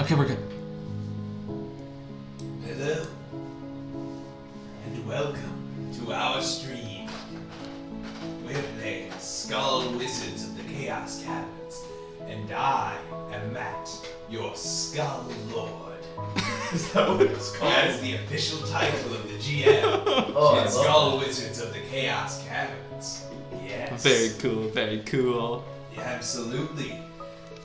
Okay, we're good. Hello, and welcome to our stream. We're playing Skull Wizards of the Chaos Caverns, and I am Matt, your Skull Lord. Is that what it's called? That is the official title of the GM. Oh, It's Skull Wizards of the Chaos Caverns. Yes. Very cool, very cool. Yeah, absolutely.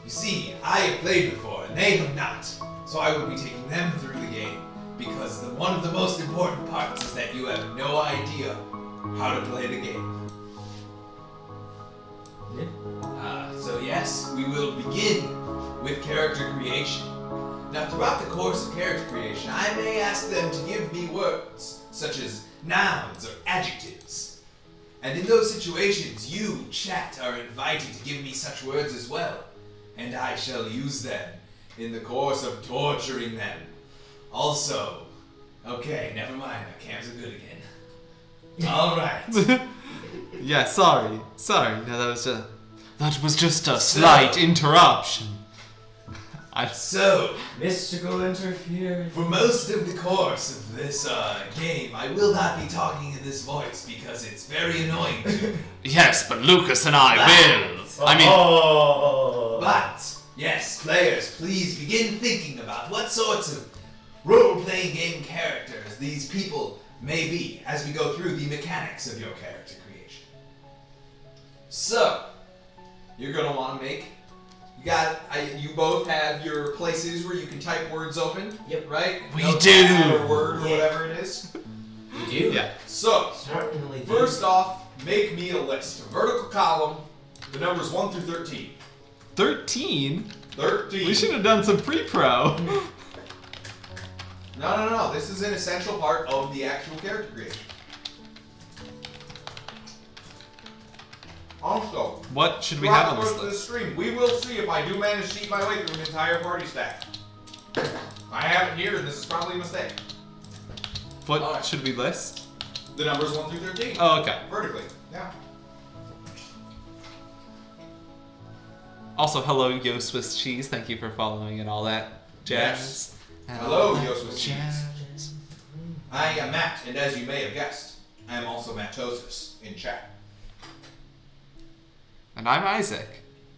You see, I have played before, and they have not. So I will be taking them through the game, because one of the most important parts is that you have no idea how to play the game. So yes, we will begin with character creation. Now, throughout the course of character creation, I may ask them to give me words, such as nouns or adjectives. And in those situations, you, chat, are invited to give me such words as well. And I shall use them in the course of torturing them. Also, okay, never mind, my cams are good again. Alright. Yeah, sorry. No, that was just a slight interruption. So, Mystical interference. for most of the course of this game, I will not be talking in this voice because it's very annoying to me. Yes, but Lucas and I will. I mean, Oh. But, yes, players, please begin thinking about what sorts of role-playing game characters these people may be as we go through the mechanics of your character creation. So, you're going to want to make... You both have your places where you can type words open. Yep. Right? We Notepad do. Or Word or whatever it is. You do? yeah. So, Certainly do. first off, make me a list. A vertical column, the numbers 1 through 13. 13? 13. We should have done some pre-pro. No. This is an essential part of the actual character creation. Also, What should we throughout have the on course this of list? this stream, we will see if I do manage to eat my way through an entire party stack. I have it here, and this is probably a mistake. What Alright. should we list? The numbers 1 through 13. Oh, okay. Vertically. Yeah. Also, hello, Yo Swiss Cheese. Thank you for following and all that jazz. And Hello, all that Yo Swiss Cheese. jazz. I am Matt, and as you may have guessed, I am also Mattosis in chat. And I'm Isaac.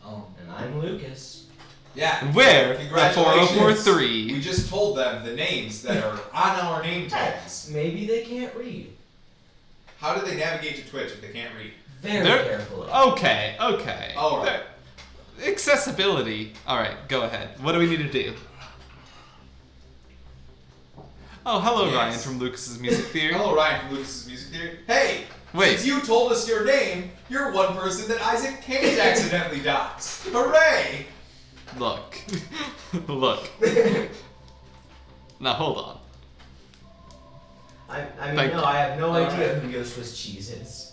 Oh. And I'm Lucas. Yeah. And we're the Congratulations. 4043. We just told them the names that are on our name tags. Maybe they can't read. How do they navigate to Twitch if they can't read? Very They're- carefully. Okay. All right. Accessibility. Alright, go ahead. What do we need to do? Oh, hello, Yes. Ryan from Lucas's Music Theory. Hello, Ryan from Lucas's Music Theory. Hey! Wait. Since you told us your name, you're one person that Isaac can't accidentally dox. Hooray! Look. Look. Now, hold on. I Thank mean, you. no, I have no idea Alright. who Yo Swiss Cheese is.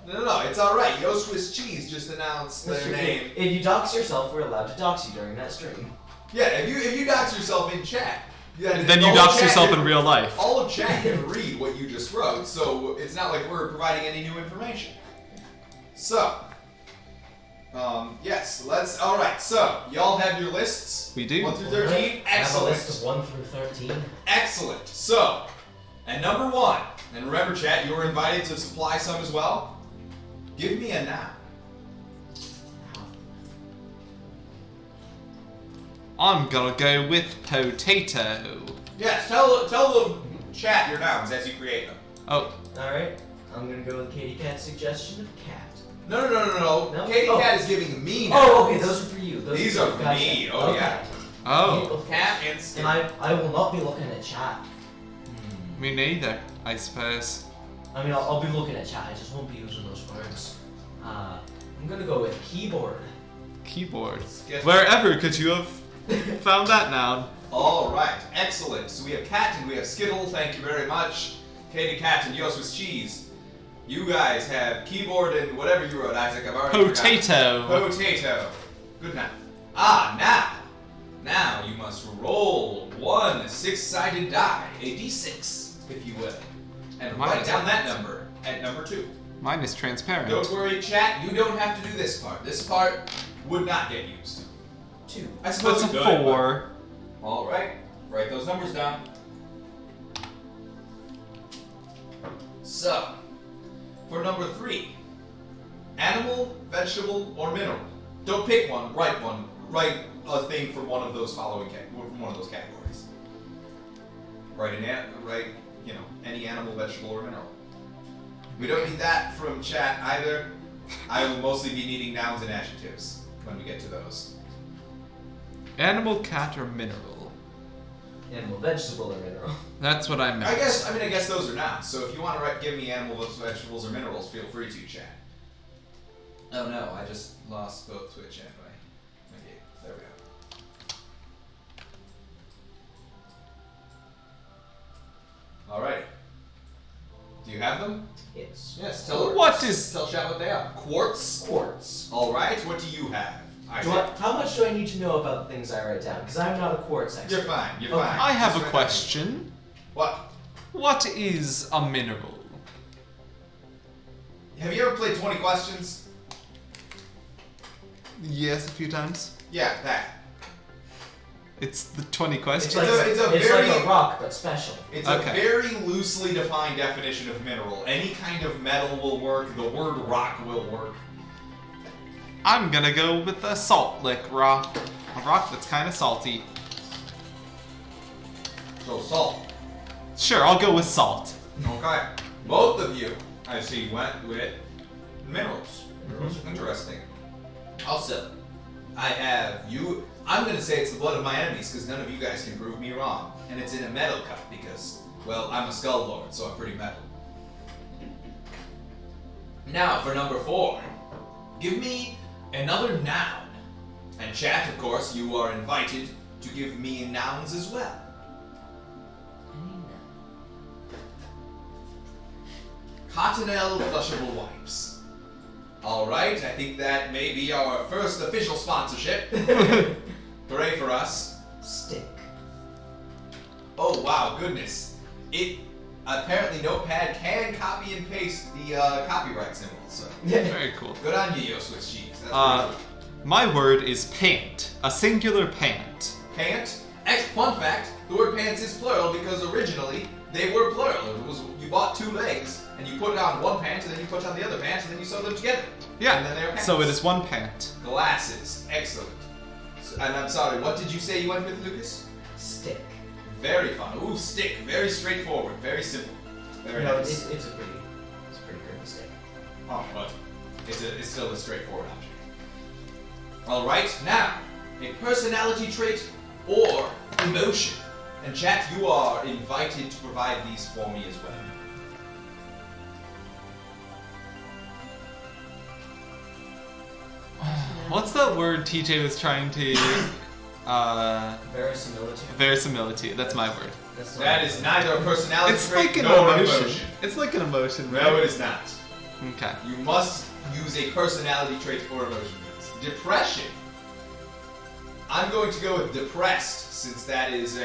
No, it's alright. Yo Swiss Cheese just announced their name. If you dox yourself, we're allowed to dox you during that stream. Yeah, if you dox yourself in chat, Then you all dox chat yourself can- in real life. All of chat can read what you just wrote, so it's not like we're providing any new information. So, yes, alright, so, y'all have your lists? We do. 1 through 13? I have a Excellent. list of 1 through 13. Excellent. So, at number 1, and remember chat, you were invited to supply some as well. Give me a noun. I'm gonna go with potato. Yes, tell the chat your nouns as you create them. Oh, Alright, I'm gonna go with Katie Cat's suggestion of cat. No. No? Katie Oh. Cat is giving me nouns. Oh, okay, those are for you. Those These for are you. for Gotcha. me. Oh, Okay. yeah. oh. Cat And I will not be looking at chat. Me neither, I suppose. I mean, I'll be looking at chat, I just won't be using those words. I'm gonna go with keyboard. Keyboard. Yes. Wherever could you have found that noun? All right, excellent. So we have Cat and we have Skittle. Thank you very much, Katie Cat and Yo Swiss Cheese. You guys have keyboard and whatever you wrote, Isaac. I've already Potato. forgotten. Potato. Good now. Now you must roll one 6-sided die, a d6, if you will, and Mine write is- down that number at number 2. Mine is transparent. Don't worry, chat. You don't have to do this part. This part would not get used. 2. I suppose That's a it could, 4. All right. Write those numbers down. So, for number 3, animal, vegetable, or mineral. Don't pick one. Write one. Write a thing from one of those categories. Write any animal, vegetable, or mineral. We don't need that from chat either. I will mostly be needing nouns and adjectives when we get to those. Animal, cat, or mineral? Animal, vegetable, or mineral. That's what I meant. I guess those are nouns. So if you want to give me animals, vegetables, or minerals, feel free to, chat. Oh no, I just lost both Twitch and my game. There we go. Alright. Do you have them? Yes. Yes. Tell chat what they are. Quartz. Quartz. All right. What do you have? How much do I need to know about the things I write down? Because I'm not a quartz expert. You're fine. You're Okay. fine. I have Just a write question. What? What is a mineral? Have you ever played 20 Questions? Yes, a few times. Yeah, that. It's the 20 questions. It's like a rock, but special. It's Okay. a very loosely defined definition of mineral. Any kind of metal will work. The word rock will work. I'm gonna go with a salt lick rock. A rock that's kind of salty. So salt. Sure, I'll go with salt. Okay. Both of you, I see, went with minerals. Interesting. Also, I have you. I'm going to say it's the blood of my enemies because none of you guys can prove me wrong. And it's in a metal cup because, well, I'm a skull lord, so I'm pretty metal. Now, for number 4. Give me another noun. And chat, of course, you are invited to give me nouns as well. Cottonelle flushable wipes. Alright, I think that may be our first official sponsorship. Hooray for us. Stick. Oh wow, goodness. It apparently Notepad can copy and paste the copyright symbols. So Very cool. good on you, Yo Swiss Cheese. That's pretty cool. My word is pant. A singular pant. Pant. Fun fact, the word pants is plural because originally they were plural. It was you bought 2 legs and you put it on one pant and then you put on the other pant and then you sew them together. Yeah, And then they're pants. so it is one pant. Glasses. Excellent. And I'm sorry, what did you say you went with, Lucas? Stick. Very fun. Ooh, stick. Very straightforward. Very simple. Very No, nice. it's a pretty good stick. Oh, but it's still a straightforward option. All right, now a personality trait or emotion. And chat, you are invited to provide these for me as well. What's that word TJ was trying to... Verisimilitude. verisimilitude. That's my word. That's That is neither a personality It's trait like an nor emotion. It's like an emotion, right? No, it is not. Okay. You must use a personality trait or emotion. Depression. I'm going to go with depressed since that is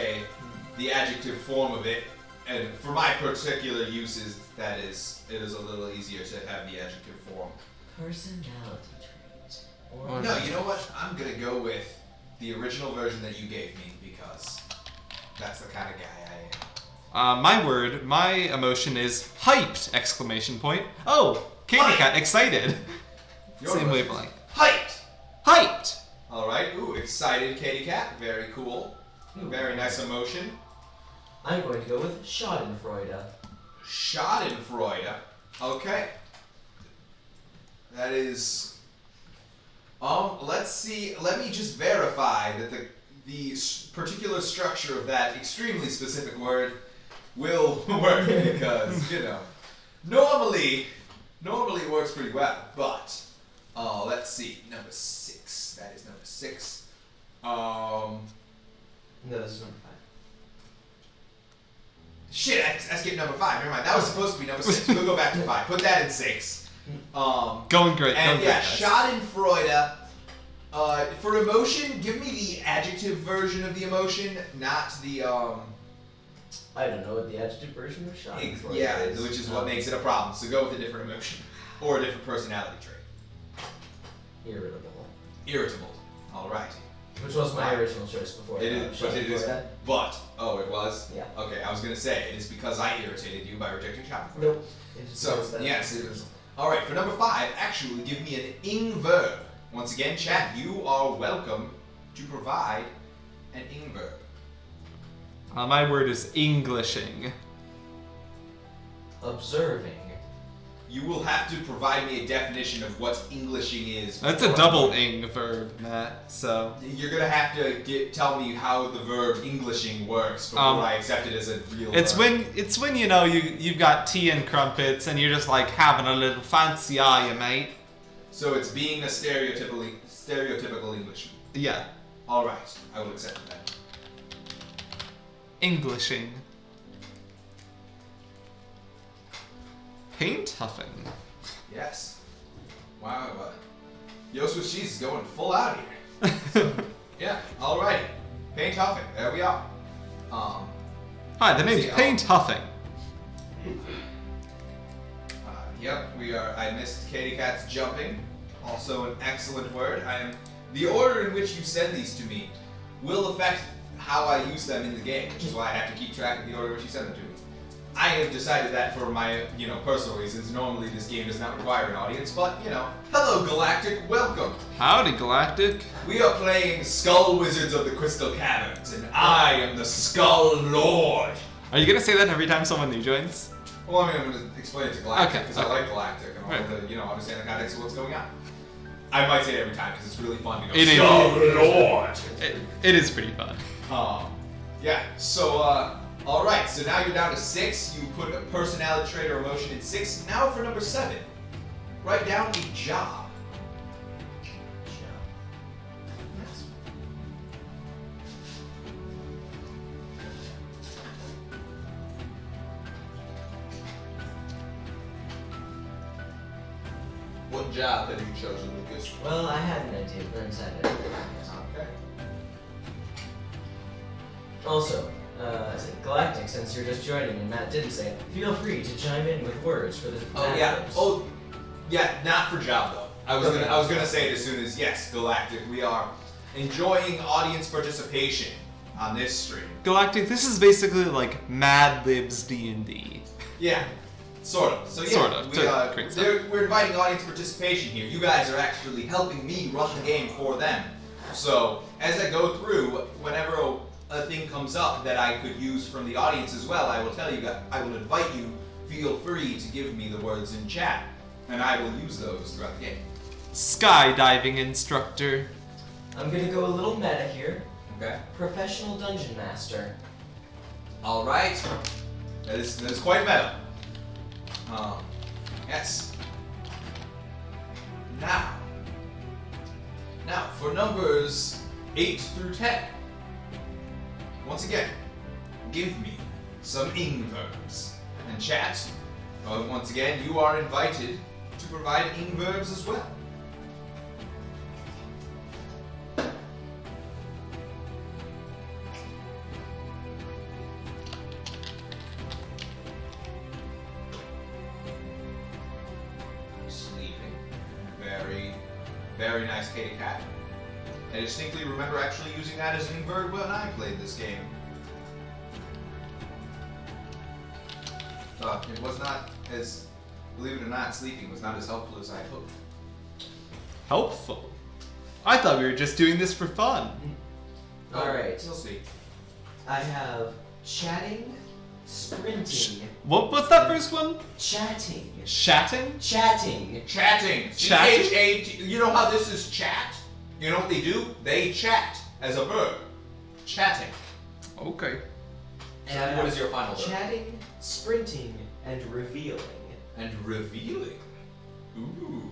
the adjective form of it, and for my particular uses, it is a little easier to have the adjective form. Personality trait. Or- No, you know what? I'm gonna go with the original version that you gave me because that's the kind of guy I am. My emotion is hyped! Exclamation point. Oh, Katie Hyped. Cat, excited. Your Same emotion is wavelength. Hyped. Hyped! All right. Ooh, excited, Katie Cat. Very cool. Very nice emotion. I'm going to go with Schadenfreude. Schadenfreude. Okay. That is. Let's see. Let me just verify that the particular structure of that extremely specific word will work because normally it works pretty well. But let's see. Number 6. That is number 6. No, this is number 5. Shit, I skipped number 5. Never mind. That was supposed to be number 6. We'll go back to 5. Put that in 6. Going great. And going yeah, great, guys. Schadenfreude. For emotion, give me the adjective version of the emotion, not the I don't know what the adjective version of Schadenfreude yeah, is. which is what makes it a problem. So go with a different emotion or a different personality trait. Irritable. Irritable. All right. Which was my original choice before. It is, but it is. That. But it was. Yeah. Okay, I was gonna say it is because I irritated you by rejecting chapter 4. Nope. It just So was that. yes, it is. All right, for number 5, actually give me an ing verb. Once again, chat, you are welcome to provide an ing verb. My word is Englishing. Observing. You will have to provide me a definition of what Englishing is. That's a double ing verb, Matt. So You're gonna have to tell me how the verb Englishing works before I accept it as a real it's verb. when you know you've got tea and crumpets and you're just like having a little fancy eye, mate. So it's being a stereotypical Englishman. Yeah, All right, I will accept that. Englishing. Paint huffing. Yes. Wow. Yo Swiss Cheese is going full out here. So, yeah. Alrighty. Paint huffing. There we are. Hi, the name's see, Paint Huffing. Yep. We are. I missed Katie Cat's jumping. Also an excellent word. The order in which you send these to me will affect how I use them in the game, which is why I have to keep track of the order in which you send them to me. I have decided that for my, personal reasons. Normally this game does not require an audience, but, hello Galactic, welcome. Howdy, Galactic. We are playing Skull Wizards of the Crystal Caverns, and I am the Skull Lord. Are you gonna say that every time someone new joins? Well, I'm going to explain it to Galactic, because Okay. I like Galactic, and I want to, understand the context of what's going on. I might say it every time, because it's really fun to go, It is. Skull Lord. It is pretty fun. Yeah, so, alright, so now you're down to 6. You put a personality trait or emotion in 6. Now for number 7. Write down a job. Yes. What job have you chosen, Lucas? Well, I had an idea, but then decided. Okay. Also, Galactic, since you're just joining and Matt didn't say it, feel free to chime in with words for the Not for job though. I was gonna say it as soon as yes, Galactic. We are enjoying audience participation on this stream. Galactic, this is basically like Mad Libs D&D. Yeah, sort of. So yeah, Sort of, great stuff. we're inviting audience participation here. You guys are actually helping me run the game for them. So as I go through, whenever a thing comes up that I could use from the audience as well, I will tell you guys, I will invite you, feel free to give me the words in chat, and I will use those throughout the game. Skydiving instructor. I'm gonna go a little meta here. Okay? Professional dungeon master. Alright. That is quite meta. Yes. Now for numbers 8 through 10. Once again, give me some ing verbs. And chat, once again, you are invited to provide ing verbs as well. Sleeping. Very, very nice kitty cat. I distinctly remember actually using that as an ing verb when I played this game. It was not as, believe it or not, sleeping was not as helpful as I had hoped. Helpful. I thought we were just doing this for fun. Alright. You'll see. I have chatting, sprinting, What's that first one? chatting, Shatting? chatting. Chatting. Chatting? C-H-A-T. You know how this is chat? You know what they do? They chat as a verb. Chatting. Okay. And what is your final verb? Chatting, sprinting, and revealing. And revealing. Ooh.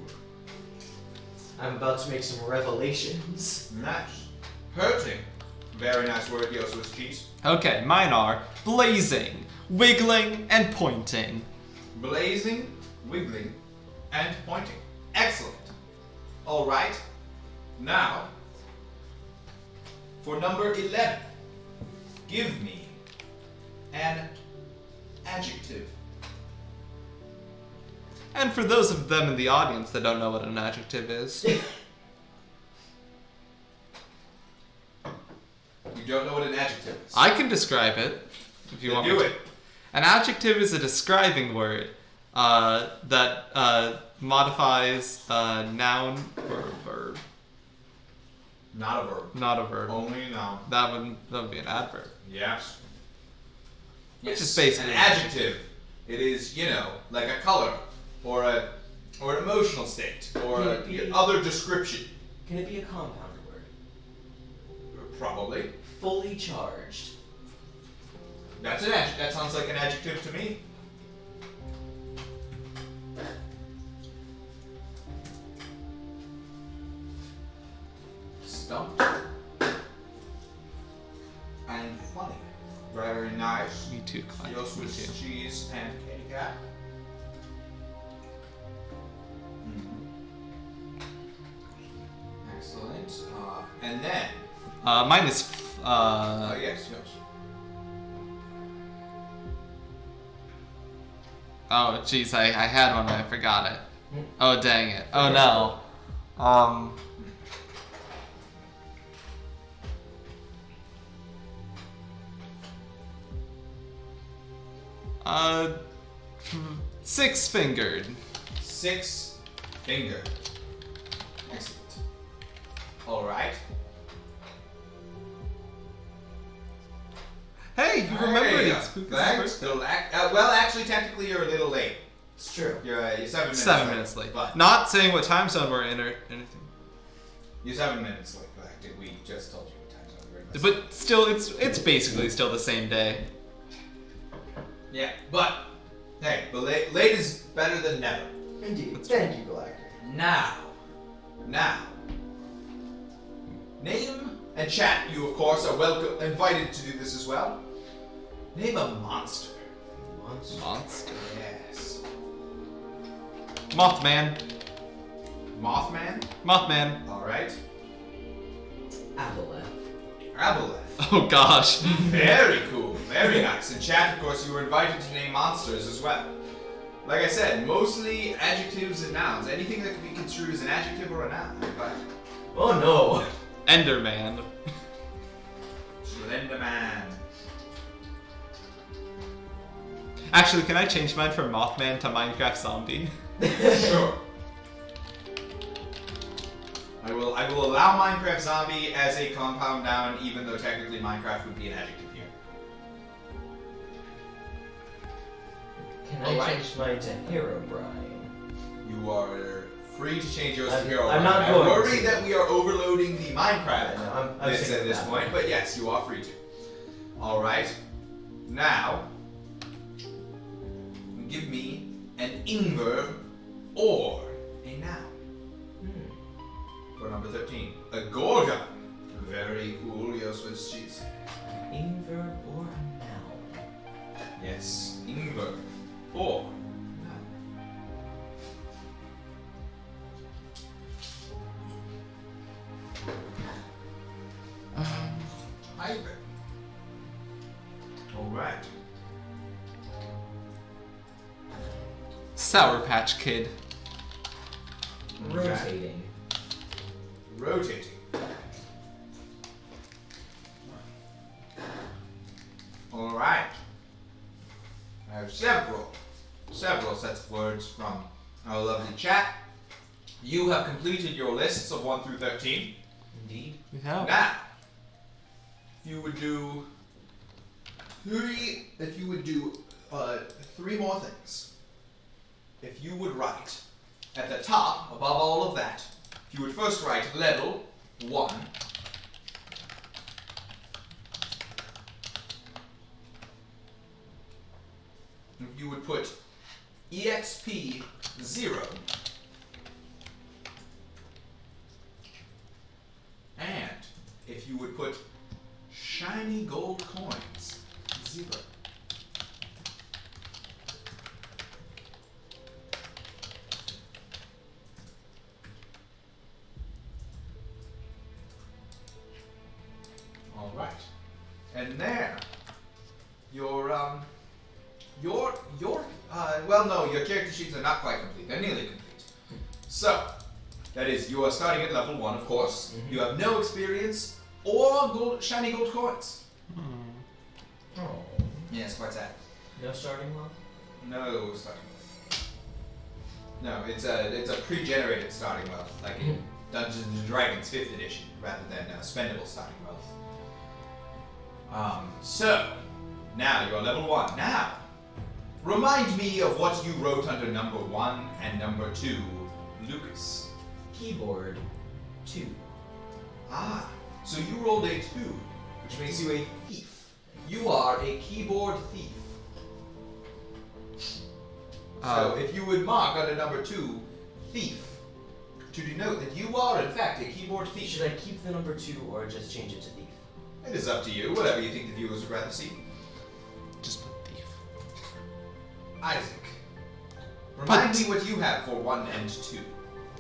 I'm about to make some revelations. Nice. Hurting. Very nice word, yo, Swiss cheese. Okay, mine are blazing, wiggling, and pointing. Blazing, wiggling, and pointing. Excellent. Alright. Now, for number 11, give me an adjective. And for those of them in the audience that don't know what an adjective is, don't know what an adjective is. I can describe it if you Then want do me it. to. An adjective is a describing word that modifies a noun or a verb. Not a verb. Not a verb. Only a noun. That would be an adverb. Yes. Which is basically an adjective. It is, like a color or an emotional state or Can other description. Can it be a compounded word? Probably. Fully charged. That's an adjective. That sounds like an adjective to me. Stumped. And funny. Very nice. Me too, Clyde. Your Me Swiss too. cheese and kitty cat. Excellent. And then. Mine is. Yes. Oh, jeez, I had one and I forgot it. Oh, dang it. Oh, no. Six-fingered. 6 finger. Excellent. Alright. Hey, you remembered it. Thanks. Well, actually, technically, you're a little late. It's true. You're 7 minutes 7 minutes late. But Not saying what time zone we're in or anything. you're 7 minutes late, Galactic. We just told you what time zone we're in. But still, it's basically still the same day. Yeah, but hey, but late is better than never. Indeed. Thank you, Galactic. Now, name and chat. You of course are welcome, invited to do this as well. Name a monster. Monster. Yes. Mothman. Mothman. Mothman. All right. Aboleth. Oh gosh. Very cool. Very nice. In chat, of course, you were invited to name monsters as well. Like I said, mostly adjectives and nouns. Anything that can be construed as an adjective or a noun. But Oh no. Enderman. Slenderman. Actually, can I change mine from Mothman to Minecraft Zombie? Sure. I will allow Minecraft Zombie as a compound noun, even though technically Minecraft would be an adjective here. Can I Alright. change mine to Herobrine? You are free to change yours to I'm- Hero. I'm not I going worry to. that we are overloading the Minecraft I know, I'm bits sick at of this that. point, but yes, you are free to. Alright. Now, give me an inverb or a noun. For number 13, a Gorgon. Very cool, your Swiss cheese. Inverb or a noun? Yes, inverb or noun. Hybrid. Alright. Sour Patch Kid. Rotating. Rotating. Alright. I have several sets of words from our lovely chat. You have completed your lists of 1 through 13. Indeed. Yeah. Now, if you would do three more things. If you would write at the top, above all of that, if you would first write level 1. If you would put EXP 0. And if you would put shiny gold coins 0. All right. And there, your character sheets are not quite complete. They're nearly complete. So, that is, you are starting at level 1, of course. Mhm. You have no experience or shiny gold coins. Oh. Yes, quite sad. No starting wealth? No starting wealth. No, it's a pre-generated starting wealth, like in Dungeons and Dragons 5th edition, rather than spendable starting wealth. So, now you're level 1. Now, remind me of what you wrote under number 1 and number 2, Lucas. Keyboard 2. Ah, so you rolled a 2, which makes you a thief. You are a keyboard thief. So if you would mark under number 2, thief, to denote that you are in fact a keyboard thief. Should I keep the number 2 or just change it to thief? It is up to you, whatever you think the viewers would rather see. Just put thief. Isaac, remind me what you have for 1 and 2.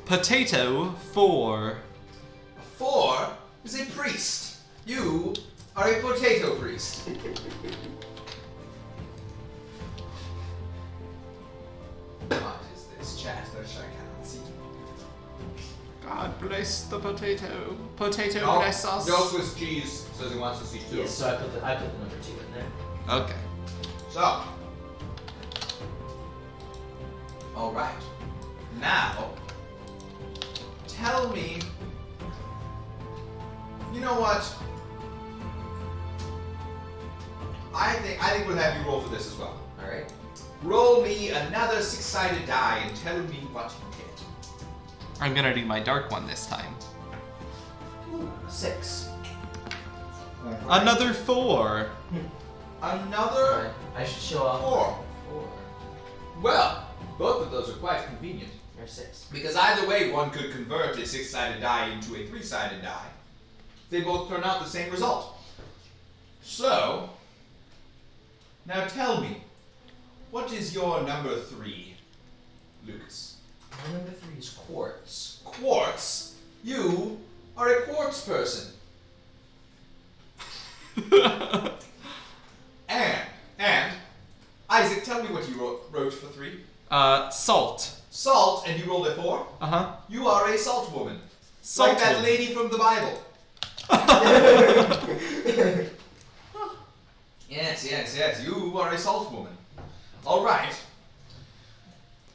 Potato 4. A 4 is a priest. You are a potato priest. What is this chat that I cannot see? God bless the potato. Potato No, bless us. no Swiss cheese says he wants to see 2. Yes, so I put the number 2 in there. Okay. So, all right. Now, tell me. You know what? I think we'll have you roll for this as well. All right. Roll me another 6-sided die and tell me what you get. I'm gonna do my dark one this time. Ooh, 6. Another 4. Another Alright, I should show off. 4. 4. Well, both of those are quite convenient. Or 6. Because either way, one could convert a 6-sided die into a 3-sided die. They both turn out the same result. So, now tell me, what is your number 3, Lucas? My number 3 is quartz. Quartz? You are a quartz person. And, Isaac, tell me what you wrote for 3. Salt. Salt, and you rolled a 4? Uh-huh. You are a salt woman. Salt like that woman. lady from the Bible. Yes, you are a salt woman. Alright.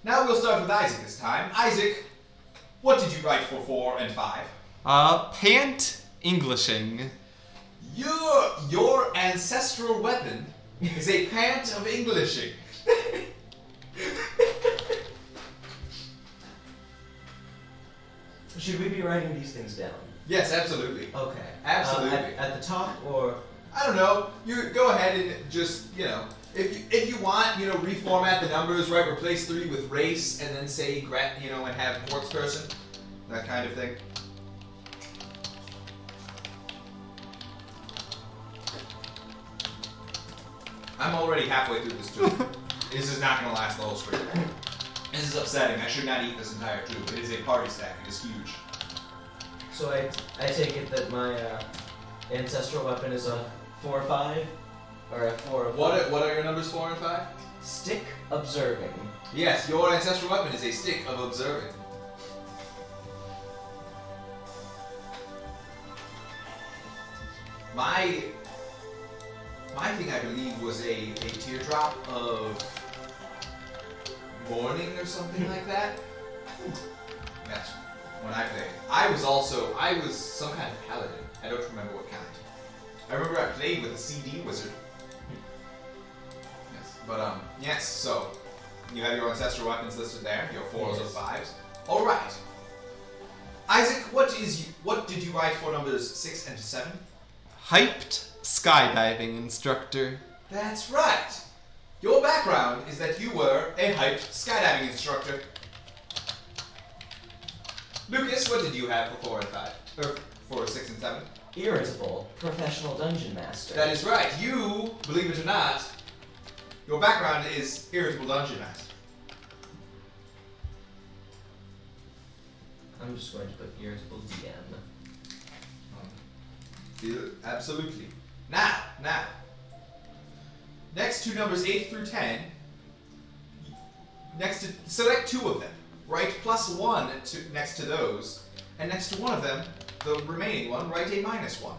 Now we'll start with Isaac this time. Isaac, what did you write for 4 and 5? Pant Englishing. Your ancestral weapon is a pant of Englishing. Should we be writing these things down? Yes, absolutely. Okay. Absolutely. At the top or? I don't know. You go ahead and just, if you want, reformat the numbers, right? Replace 3 with race, and then say, and have quartz person, that kind of thing. I'm already halfway through this tube. This is not going to last the whole stream. This is upsetting. I should not eat this entire tube. It is a party stack. It is huge. So I take it that my ancestral weapon is a 4 or 5? Or a 4 or 5? What are your numbers 4 and 5? Stick observing. Yes, your ancestral weapon is a stick of observing. My thing, I believe, was a teardrop of mourning or something like that. That's when I played. I was some kind of paladin. I don't remember what kind. I remember I played with a CD wizard. Yes, but yes. So you have your ancestral weapons listed there. Your 4s or 5s. All right. Isaac, what did you write for numbers 6 and 7? Hyped skydiving instructor. That's right. Your background is that you were a hyped skydiving instructor. Lucas, what did you have for 4 and 5? Or for 6 and 7? Irritable, professional dungeon master. That is right. You, believe it or not, your background is irritable dungeon master. I'm just going to put irritable DM. Absolutely. Now, next to numbers 8 through 10, select 2 of them. Write +1 next to those, and next to one of them, the remaining one, write a -1.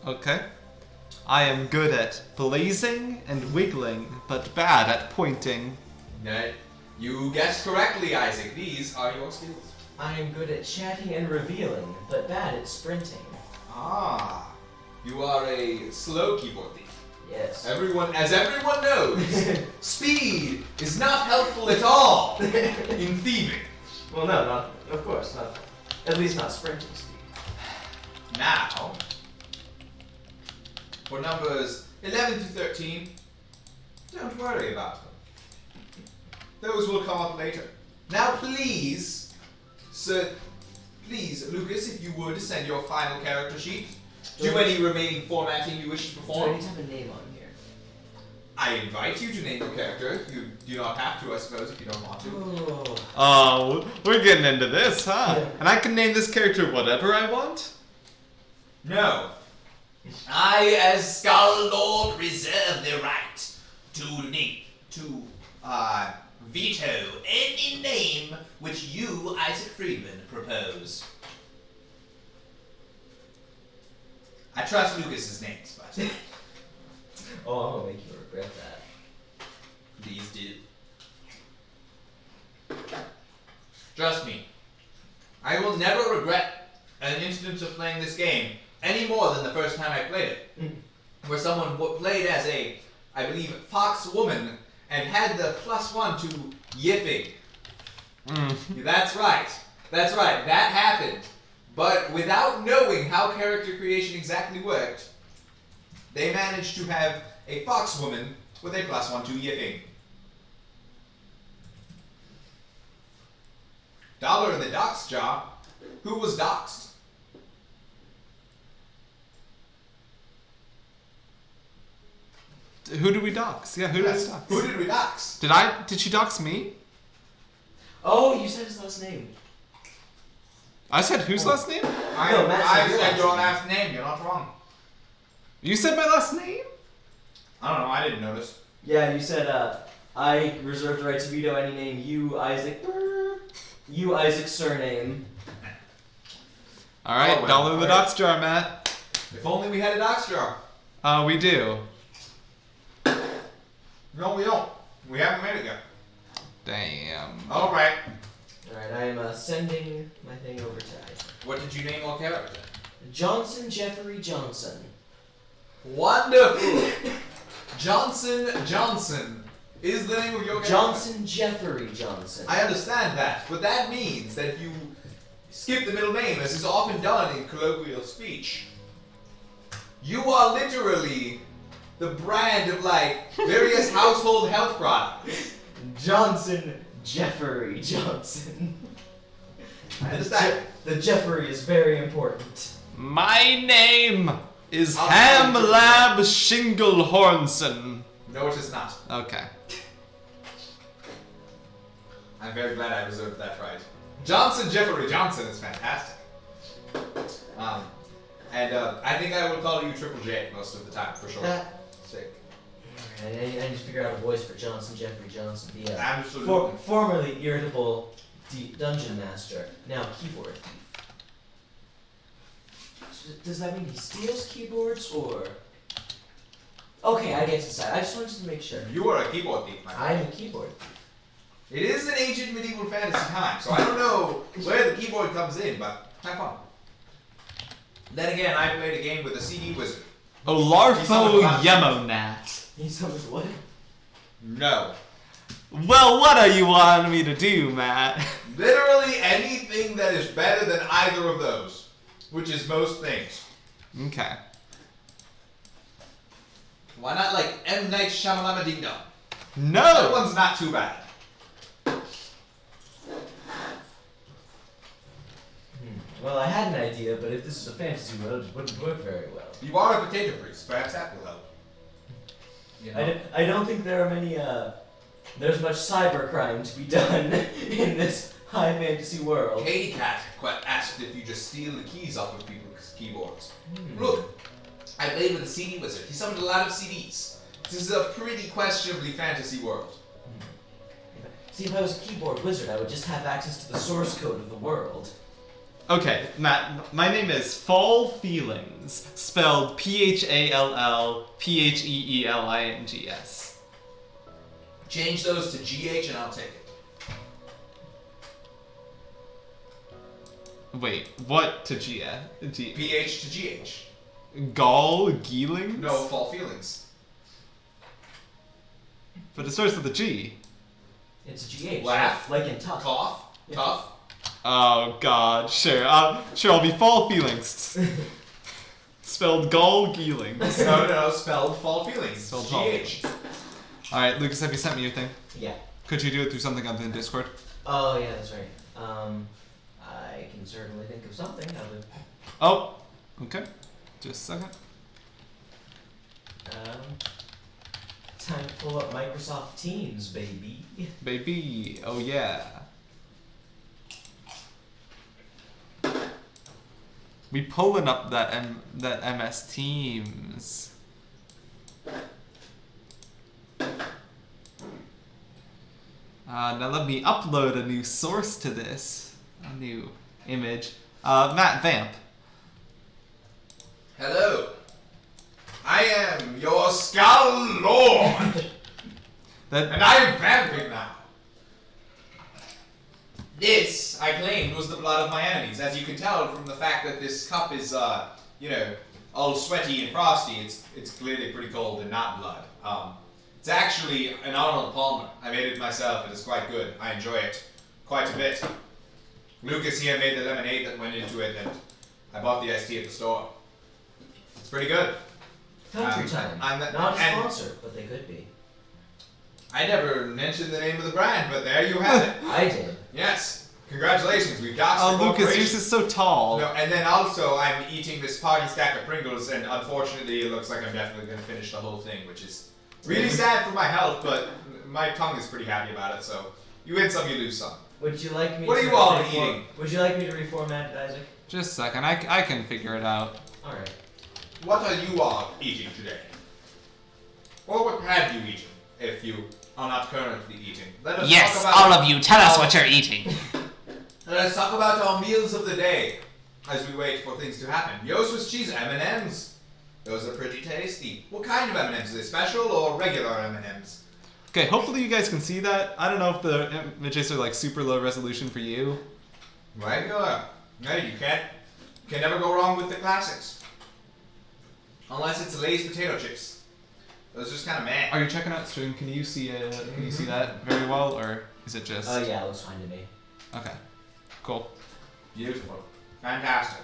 Okay. I am good at blazing and wiggling, but bad at pointing. Okay. You guessed correctly, Isaac. These are your skills. I am good at chatting and revealing, but bad at sprinting. Ah. You are a slow keyboard thief. Yes. As everyone knows, speed is not helpful at all in thieving. Well, no, not. Of course, not. At least not sprinting speed. Now, for numbers 11 to 13, don't worry about them. Those will come up later. Now, please, Lucas, if you would send your final character sheet. Do any remaining formatting you wish to Do I perform. need to have a name on here? I invite you to name your character. You do not have to, I suppose, if you don't want to. Oh, we're getting into this, huh? Yeah. And I can name this character whatever I want? No. I, as Skull Lord, reserve the right to veto any name which you, Isaac Friedman, propose. I trust Lucas's names, but Oh, I'm gonna make you regret that. please do. Trust me. I will never regret an instance of playing this game any more than the first time I played it. Where someone played as a, I believe, fox woman and had the +1 to yipping. That's right. That's right. That happened. But without knowing how character creation exactly worked, they managed to have a fox woman with a +1 to yipping. Dollar in the dox jar. Who was doxed? Who did we dox? Yeah, who did we Yes. dox? Who did we dox? Did she dox me? Oh, you said his last name. I said whose last name? No, Matt I said said your your last last name. You're not wrong. You said my last name? I don't know. I didn't notice. Yeah, you said, I reserve the right to veto any name you, Isaac. You, Isaac's surname. Alright, Oh, well, dollar in the alright. dox jar, Matt. If only we had a dox jar. We do. No, we don't. We haven't made it yet. Damn. All right. Alright, I am sending my thing over to Isaac. What did you name your character? Johnson Jeffrey Johnson. Wonderful. Johnson is the name of your character. Johnson Jeffrey Johnson. I understand that, but that means that if you skip the middle name, as is often done in colloquial speech, you are literally the brand of, like, various household health products. Johnson Jeffrey Johnson. I understand. The Jeffrey is very important. My name is I'll Hamlab Shinglehornson. No, it is not. Okay. I'm very glad I reserved that right. Johnson Jeffrey Johnson is fantastic. I think I will call you Triple J most of the time, for sure. Sick. Alright, I need to figure out a voice for Johnson Jeffrey Johnson. The Absolutely. formerly irritable dungeon master, now keyboard thief. Does that mean he steals keyboards, or? Okay, I get to decide. I just wanted to make sure. You are a keyboard thief, my friend. I'm a keyboard thief. It is an ancient medieval fantasy time, so I don't know where the keyboard comes in, but have fun. Then again, I played a game with a CD wizard. Olarfo Yemonat. He summons what? No. Well, what do you want me to do, Matt? Literally anything that is better than either of those, which is most things. Okay. Why not like M. Night Shyamalan Ding Dong? That No! one's not too bad. Well, I had an idea, but if this is a fantasy world, it wouldn't work very well. You are a potato priest, perhaps that will help. You know? I don't think there are many, there's much cybercrime to be done in this high fantasy world. Katie Cat asked if you just steal the keys off of people's keyboards. Look, I played with a CD wizard. He summoned a lot of CDs. This is a pretty questionably fantasy world. See, if I was a keyboard wizard, I would just have access to the source code of the world. Okay, Matt, my name is Fall Feelings, spelled Pallpheelings. Change those to GH and I'll take it. Wait, what to G? PH to GH. Gall Geelings? No, Fall Feelings. But it starts with a G. It's a GH. Laugh. Like in tough. Cough. Yeah. Tough. Oh God, sure. I'll be Fall Feelings. Spelled Gall Geelings. No, spelled Fall Feelings. Spelled Fall GH. Alright, Lucas, have you sent me your thing? Yeah. Could you do it through something other than Discord? Oh yeah, that's right. I can certainly think of something other. Oh, okay. Just a second. Time to pull up Microsoft Teams, baby. Baby, oh yeah. We pulling up that MS Teams. Now let me upload a new source to this. A new image. Matt Vamp. Hello. I am your Skull Lord. And I am vamping now. This, I claimed, was the blood of my enemies. As you can tell from the fact that this cup is, all sweaty and frosty, it's clearly pretty cold and not blood. It's actually an Arnold Palmer. I made it myself. It is quite good. I enjoy it quite a bit. Lucas here made the lemonade that went into it, and I bought the iced tea at the store. It's pretty good. Country Time. Not a sponsor, but they could be. I never mentioned the name of the brand, but there you have it. I did. Yes. Congratulations, we've got Oh, Lucas, yours is so tall. No, and then also I'm eating this party stack of Pringles, and unfortunately it looks like I'm definitely going to finish the whole thing, which is really sad for my health, but my tongue is pretty happy about it, so you win some, you lose some. Would you like me What to are you all eating? Would you like me to reformat it, Isaac? Just a second, I can figure it out. Alright. What are you all eating today? Or what have you eaten, if you are not currently eating? Let us Yes, talk about all of you, tell us what you're eating. Let us talk about our meals of the day as we wait for things to happen. Yours was cheese M&Ms. Those are pretty tasty. What kind of M&Ms? Are they special or regular M&Ms? Okay, hopefully you guys can see that. I don't know if the images are like super low resolution for you. Regular. No, you can never go wrong with the classics. Unless it's Lay's potato chips. Those are just kind of meh. Are you checking out stream? Can you see that very well, or is it just? Oh yeah, it looks fine to me. Okay, cool. Beautiful. Fantastic.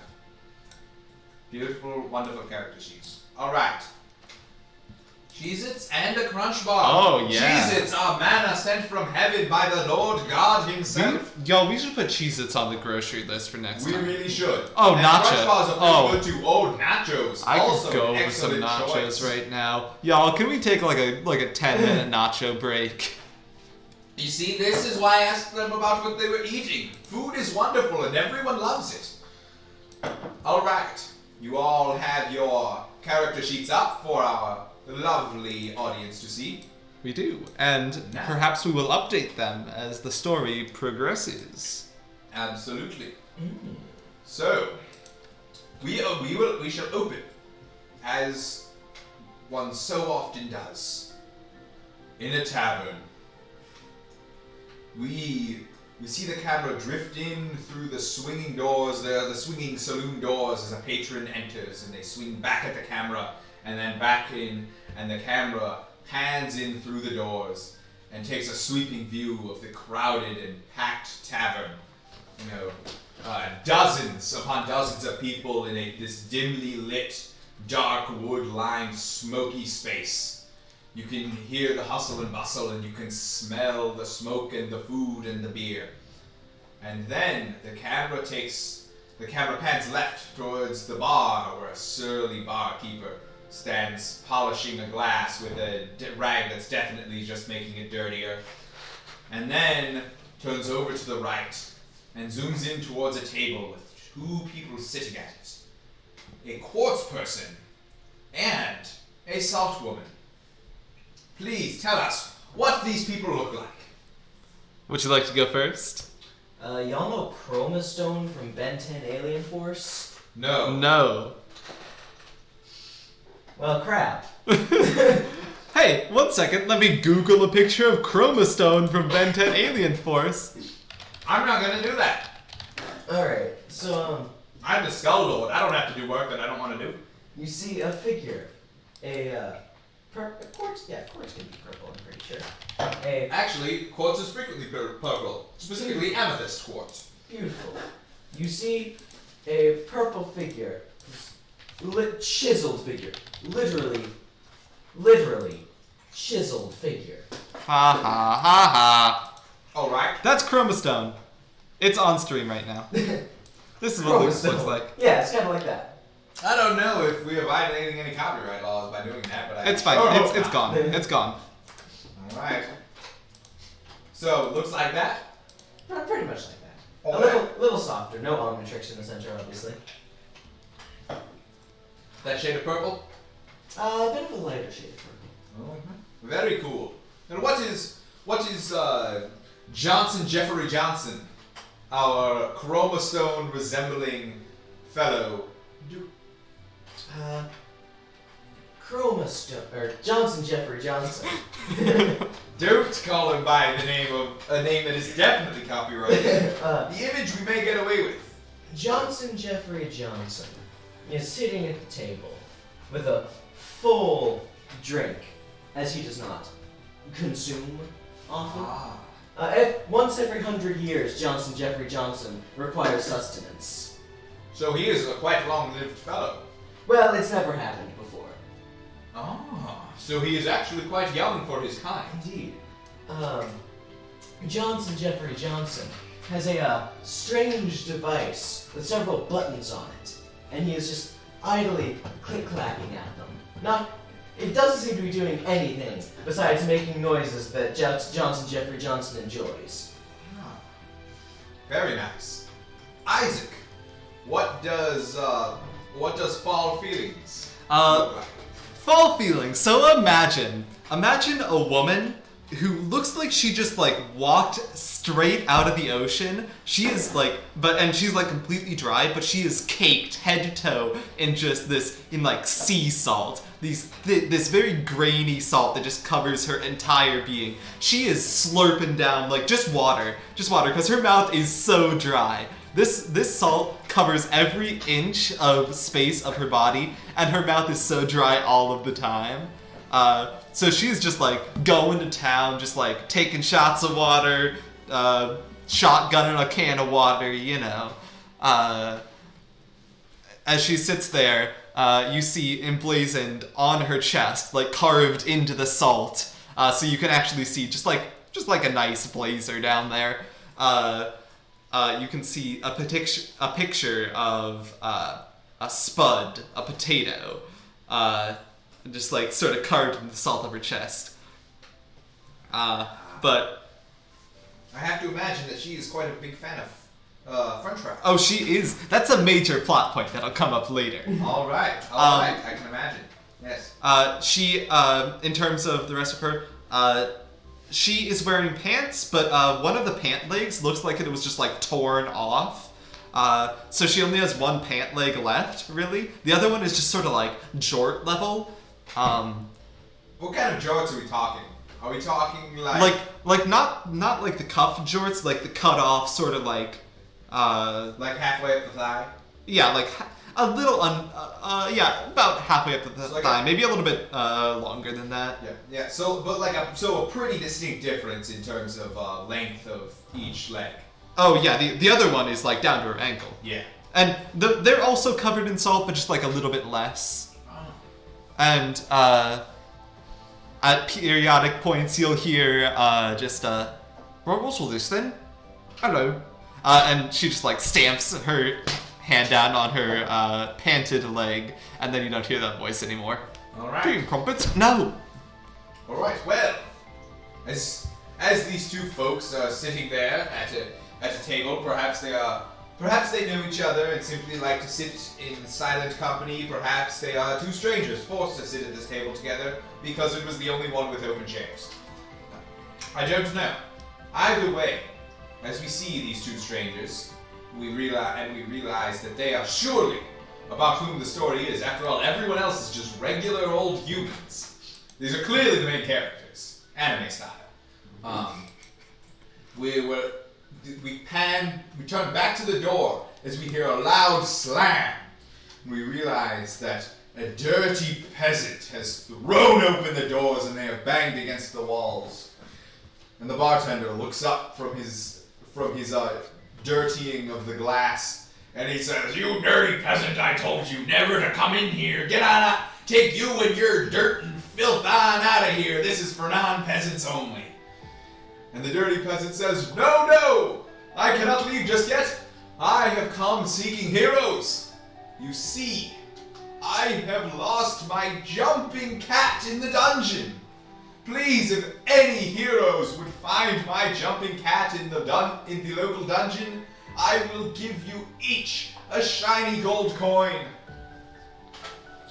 Beautiful, wonderful character sheets. Alright. Cheez-Its and a Crunch Bar. Oh, yeah. Cheez-Its are manna sent from heaven by the Lord God himself. We should put Cheez-Its on the grocery list for next We time. really should. Oh, and nacho. Crunch Bars are pretty good too. Oh, nachos. I also could go an with some excellent nachos choice. right now. Y'all, can we take like a 10-minute nacho break? You see, this is why I asked them about what they were eating. Food is wonderful and everyone loves it. Alright. You all have your character sheets up for our lovely audience to see. We do, and Nice. perhaps we will update them as the story progresses. Absolutely. Mm. So, we shall open as one so often does in a tavern. We see the camera drift in through the swinging doors, the swinging saloon doors as a patron enters, and they swing back at the camera and then back in, and the camera pans in through the doors and takes a sweeping view of the crowded and packed tavern. Dozens upon dozens of people in this dimly lit, dark wood-lined, smoky space. You can hear the hustle and bustle, and you can smell the smoke and the food and the beer. And then the camera pans left towards the bar, where a surly barkeeper stands polishing a glass with a rag that's definitely just making it dirtier. And then turns over to the right and zooms in towards a table with two people sitting at it. A quartz person and a salt woman. Please tell us what these people look like. Would you like to go first? Y'all know Chroma Stone from Ben 10 Alien Force? No. No. Well, crap. Hey, 1 second. Let me Google a picture of Chroma Stone from Ben 10 Alien Force. I'm not gonna do that. Alright, so, I'm the Skull Lord. I don't have to do work that I don't want to do. you see a figure. Quartz? Yeah, quartz can be purple, I'm pretty sure. Actually, quartz is frequently purple, specifically amethyst quartz. Beautiful. You see a purple figure. Chiseled figure. Literally chiseled figure. Ha ha ha ha. All right. That's Chroma Stone. It's on stream right now. This is what Chroma Lucas looks Stone. like. Yeah, it's kind of like that. I don't know if we are violating any copyright laws by doing that, but It's fine. It's gone. It's gone. All right. So looks like that. Pretty much like that. All A little softer. No omnitrix in the center, obviously. That shade of purple. A bit of a lighter shade of purple. Very cool. And what is Johnson Jeffrey Johnson, our Chroma Stone resembling fellow? Chroma Stone, or Johnson Jeffrey Johnson. Don't call him by the name of a name that is definitely copyrighted. The image we may get away with. Johnson Jeffrey Johnson is sitting at the table with a full drink, as he does not consume often. Once every 100 years, Johnson Jeffrey Johnson requires sustenance. So he is a quite long-lived fellow. Well, it's never happened before. So he is actually quite young for his kind. Indeed. Johnson Jeffrey Johnson has a strange device with several buttons on it, and he is just idly click-clacking at them. It doesn't seem to be doing anything besides making noises that Johnson Jeffrey Johnson enjoys. Very nice. Isaac, what does fall feelings look like? Fall feelings. So imagine a woman who looks like she just walked straight out of the ocean. She is and she's completely dry, but she is caked head to toe in just sea salt. This very grainy salt that just covers her entire being. She is slurping down just water, because her mouth is so dry. This salt covers every inch of space of her body, and her mouth is so dry all of the time. So she's just going to town, just taking shots of water, shotgunning a can of water, As she sits there, you see emblazoned on her chest, carved into the salt, so you can actually see just like a nice blazer down there. You can see a picture of a spud, a potato, just sort of carved in the salt of her chest. But I have to imagine that she is quite a big fan of French fries. oh, she is. That's a major plot point that'll come up later. All right, I can imagine. Yes. She, in terms of the rest of her, she is wearing pants, but one of the pant legs looks like it was just torn off. So she only has one pant leg left, really. The other one is just sort of jort level. What kind of jorts are we talking? Are we talking not the cuff jorts, the cut off sort of halfway up the thigh? Yeah, a little about halfway up the thigh, maybe a little bit longer than that. Yeah. So a pretty distinct difference in terms of length of each leg. Oh yeah, the other one is down to her ankle. Yeah. And they're also covered in salt, but just a little bit less. Oh. And at periodic points, you'll hear what was all this then? Hello. And she just stamps her hand down on her panted leg, and then you don't hear that voice anymore. All right. Doing crumpets? No. All right. Well, as these two folks are sitting there at a table, perhaps they know each other and simply like to sit in silent company. Perhaps they are two strangers forced to sit at this table together because it was the only one with open chairs. I don't know. Either way, As we see these two strangers, we realize that they are surely about whom the story is. After all, everyone else is just regular old humans. These are clearly the main characters, anime style. We turn back to the door as we hear a loud slam. We realize that a dirty peasant has thrown open the doors and they have banged against the walls. And the bartender looks up from his dirtying of the glass, and he says, "You dirty peasant, I told you never to come in here. Get on out. Take you and your dirt and filth on out of here. This is for non-peasants only." And the dirty peasant says, No, I cannot leave just yet. I have come seeking heroes. You see, I have lost my jumping cat in the dungeon. Please, if any heroes would find my jumping cat in the local dungeon, I will give you each a shiny gold coin.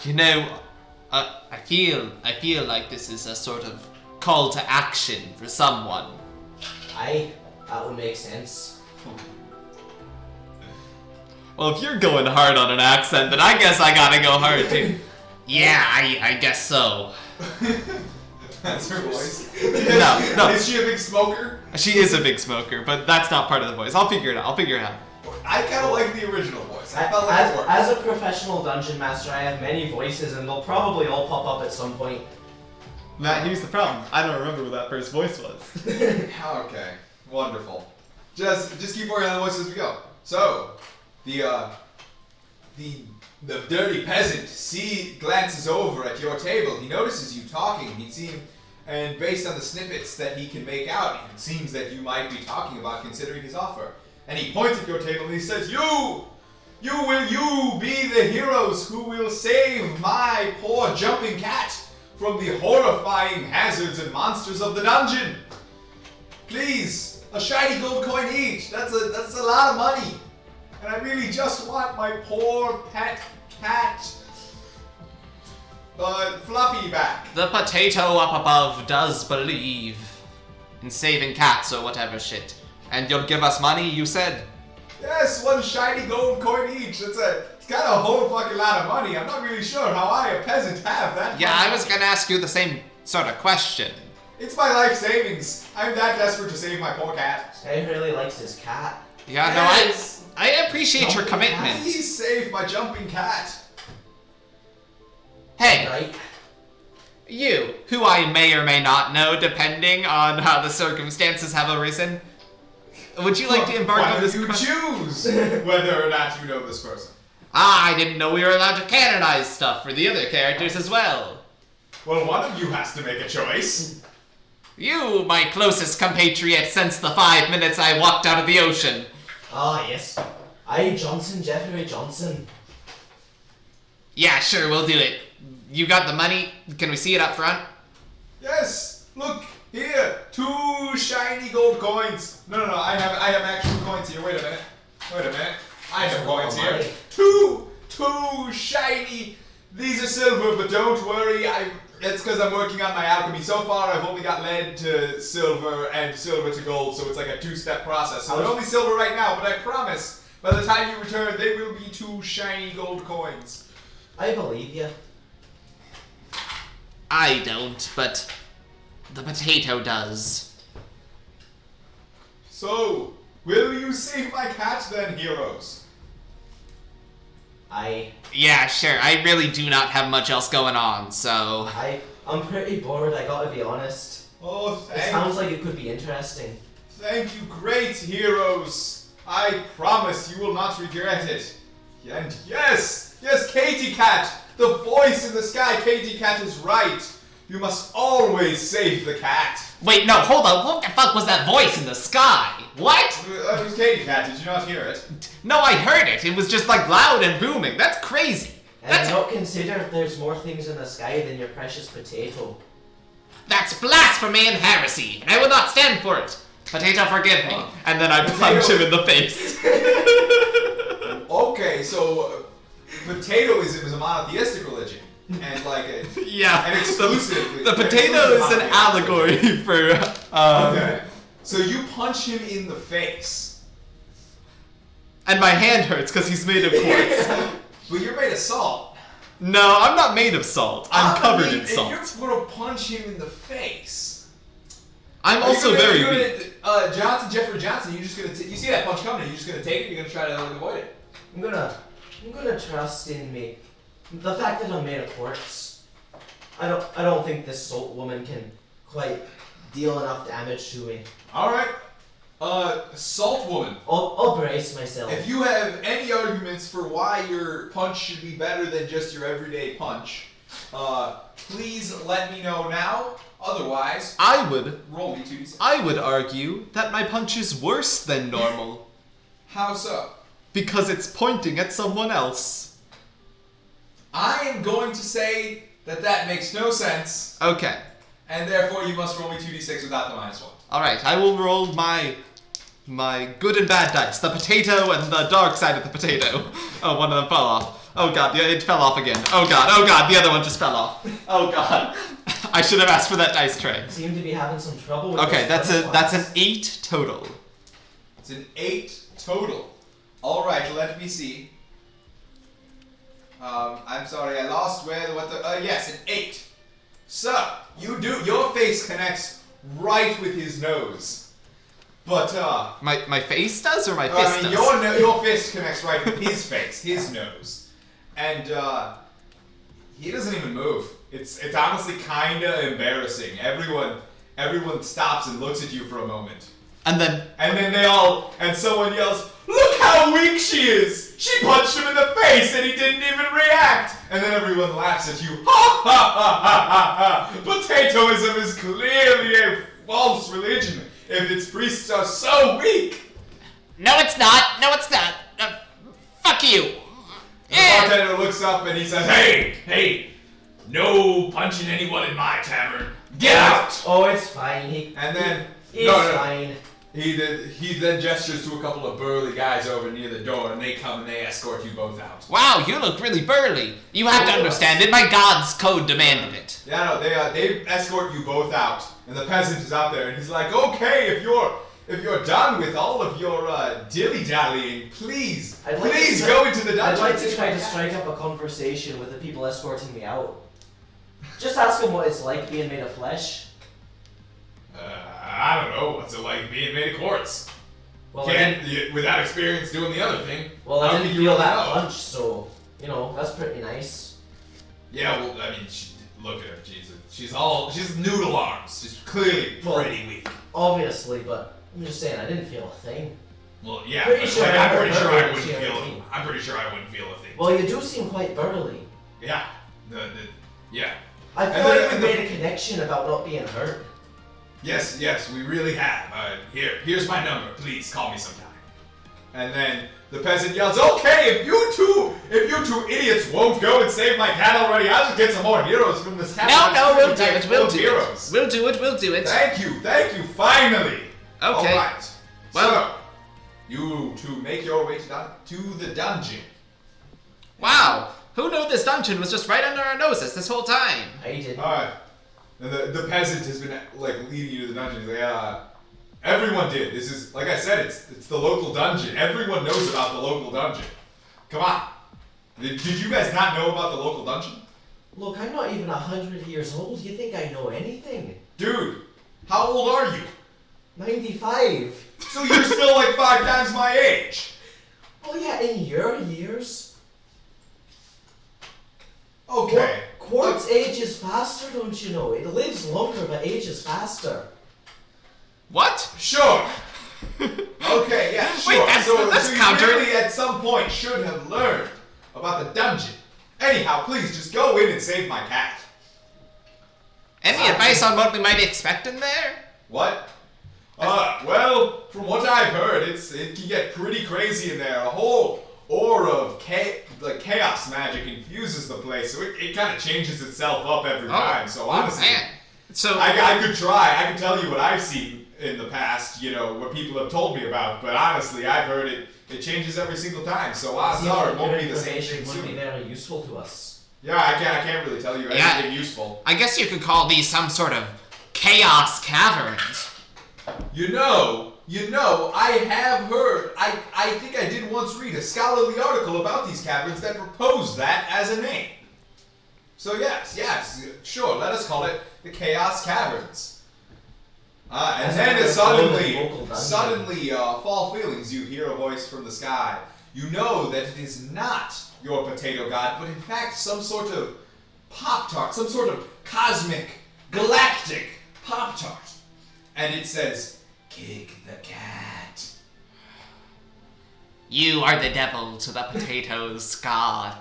You know, I feel like this is a sort of call to action for someone. Aye, that would make sense. Well, if you're going hard on an accent, then I guess I gotta go hard too. Yeah, I guess so. That's her voice. No. Is she a big smoker? She is a big smoker, but that's not part of the voice. I'll figure it out. I kind of like the original voice. I felt like it worked. As a professional dungeon master, I have many voices, and they'll probably all pop up at some point. Matt, here's the problem. I don't remember what that first voice was. Okay, wonderful. Just keep working on the voices as we go. So, the dirty peasant glances over at your table. He notices you talking. And based on the snippets that he can make out, it seems that you might be talking about considering his offer. And he points at your table and he says, You be the heroes who will save my poor jumping cat from the horrifying hazards and monsters of the dungeon. Please, a shiny gold coin each. That's a lot of money. And I really just want my poor pet cat, Fluffy, back. The potato up above does believe in saving cats or whatever shit. And you'll give us money, you said? Yes, one shiny gold coin each. It's got a whole fucking lot of money. I'm not really sure how I, a peasant, have that. Yeah, I was gonna ask you the same sort of question. It's my life savings. I'm that desperate to save my poor cat. He really likes his cat. Yeah, Yes. no, I appreciate your commitment. Please save my jumping cat. Hey, Right? you, who I may or may not know, depending on how the circumstances have arisen. Would you like to embark on this Why don't you choose whether or not you know this person? I didn't know we were allowed to canonize stuff for the other characters as well. Well, one of you has to make a choice. You, my closest compatriot since the 5 minutes I walked out of the ocean. Ah, yes. Aye, Johnson, Jeffrey Johnson. Yeah, sure, we'll do it. You got the money? Can we see it up front? Yes, look here, 2 shiny gold coins. No, I have actual coins here. Wait a minute. I have coins here. Money. 2 shiny. These are silver, but don't worry. It's because I'm working on my alchemy. So far, I've only got lead to silver and silver to gold, so it's like a 2-step process. So they're only silver right now, but I promise, by the time you return, they will be 2 shiny gold coins. I believe you. I don't, but the potato does. So, will you save my cat then, heroes? Yeah, sure. I really do not have much else going on, so... I'm pretty bored, I gotta be honest. Oh, It sounds like it could be interesting. Thank you, great heroes. I promise you will not regret it. And yes, Katie Cat, the voice in the sky, Katie Cat is right. You must always save the cat. Wait, no, hold on. What the fuck was that voice in the sky? What? It was Katie Cat, did you not hear it? No, I heard it. It was just like loud and booming. That's crazy. And do not consider there's more things in the sky than your precious potato. That's blasphemy and heresy, and I will not stand for it. Potato, forgive me. And then I punch him in the face. Okay, so potatoism is a monotheistic religion. And like yeah, and exclusively. the potato is an allegory for okay. So you punch him in the face. And my hand hurts because he's made of quartz. But you're made of salt. No, I'm not made of salt. I'm covered in salt. If you're gonna punch him in the face. I'm also very weak. Jeffrey Johnson, you're just gonna you see that punch coming, you're just gonna take it, you're gonna try to avoid it. I'm gonna trust in me. The fact that I'm made of quartz. I don't think this salt woman can quite deal enough damage to me. Alright. Salt woman. I'll brace myself. If you have any arguments for why your punch should be better than just your everyday punch, please let me know now. Otherwise, roll me 2d6. I would argue that my punch is worse than normal. How so? Because it's pointing at someone else. I am going to say that makes no sense, Okay. and therefore you must roll me 2d6 without the -1. Alright, I will roll my good and bad dice. The potato and the dark side of the potato. Oh, one of them fell off. Oh god, it fell off again. Oh god, the other one just fell off. Oh god. I should have asked for that dice tray. Seem to be having some trouble with Okay, those that's an punch 8 total. It's an 8 total. Alright, let me see. I'm sorry, I lost yes, an 8. So, your face connects right with his nose. But, My face does or my fist does? your fist connects right with his face, his nose. And, he doesn't even move. It's honestly kinda embarrassing. Everyone stops and looks at you for a moment. And then someone yells, "Look how weak she is! She punched him in the face and he didn't even react!" And then everyone laughs at you. Ha ha ha ha ha ha! Potatoism is clearly a false religion if its priests are so weak! No, it's not. No, it's not. Fuck you. The bartender looks up and he says, Hey! No punching anyone in my tavern. Get out! Oh, it's fine. He's fine. He then gestures to a couple of burly guys over near the door, and they come and they escort you both out. Wow, you look really burly. You have to understand it. My god's code demanded it. Yeah, no, they escort you both out, and the peasant is out there, and he's like, "Okay, if you're done with all of your dilly-dallying, please go into the dungeon." I'd like to try to strike up a conversation with the people escorting me out. Just ask them what it's like being made of flesh. I don't know. What's it like being made of quartz? Well, Without experience doing the other thing. Well, I I don't didn't think you feel really that know. punch, so, that's pretty nice. Yeah, well, I mean, look at her. She's noodle arms. She's clearly pretty weak. Obviously, but I'm just saying, I didn't feel a thing. Well, yeah, Pretty but, sure like, I I'm pretty heard sure her I when wouldn't she feel heard it. me. I'm pretty sure I wouldn't feel a thing. Well, you do seem quite burly. Yeah. Yeah. I feel like we made a connection about not being hurt. Yes, we really have. Here's my number. Please call me sometime. And then the peasant yells, "Okay, if you two idiots won't go and save my cat already, I'll just get some more heroes from this town." No, we'll do it. We'll do it. Thank you, finally. Okay. All right. Well- so, you two make your way to the dungeon. Wow. Who knew this dungeon was just right under our noses this whole time? I didn't. All right. And the peasant has been leading you to the dungeon. He's like, everyone did. This is, like I said, it's the local dungeon. Everyone knows about the local dungeon. Come on. Did you guys not know about the local dungeon? Look, I'm not even 100 years old. You think I know anything? Dude, how old are you? 95. So you're still like 5 times my age. Oh yeah, in your years. Okay. Quartz ages faster, don't you know? It lives longer but ages faster. What? Sure. Okay, yeah, sure. Wait, that's so counter. you really at some point should have learned about the dungeon. Anyhow, please just go in and save my cat. Any advice on what we might expect in there? What? Well, from what I've heard, it can get pretty crazy in there. A whole aura of chaos magic infuses the place, so it kind of changes itself up every time. So honestly, man. So I could try. I can tell you what I've seen in the past, what people have told me about. But honestly, I've heard it changes every single time. So odds are it won't be the same thing would be soon. very useful to us. Yeah, I can't really tell you anything useful. I guess you could call these some sort of chaos caverns. You know, I have heard, I think I did once read a scholarly article about these caverns that proposed that as a name. So yes, sure, let us call it the Chaos Caverns. And then suddenly, fall feelings, you hear a voice from the sky. You know that it is not your potato god, but in fact some sort of Pop-Tart, some sort of cosmic, galactic Pop-Tart. And it says, kick the cat. You are the devil to the potato's god.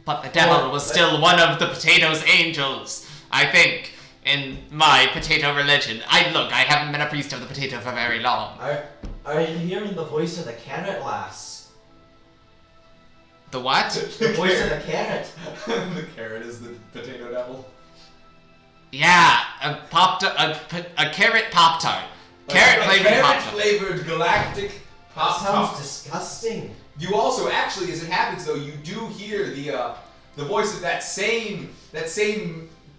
But the devil was still one of the potato's angels, I think, in my potato religion. I haven't been a priest of the potato for very long. Are you hearing the voice of the carrot, lass? The what? The voice of the carrot. The carrot is the potato devil. Yeah, a carrot Pop-Tart. Carrot-flavored galactic Pop-Tart. Sounds disgusting. You also, actually, as it happens though, you do hear the voice of that same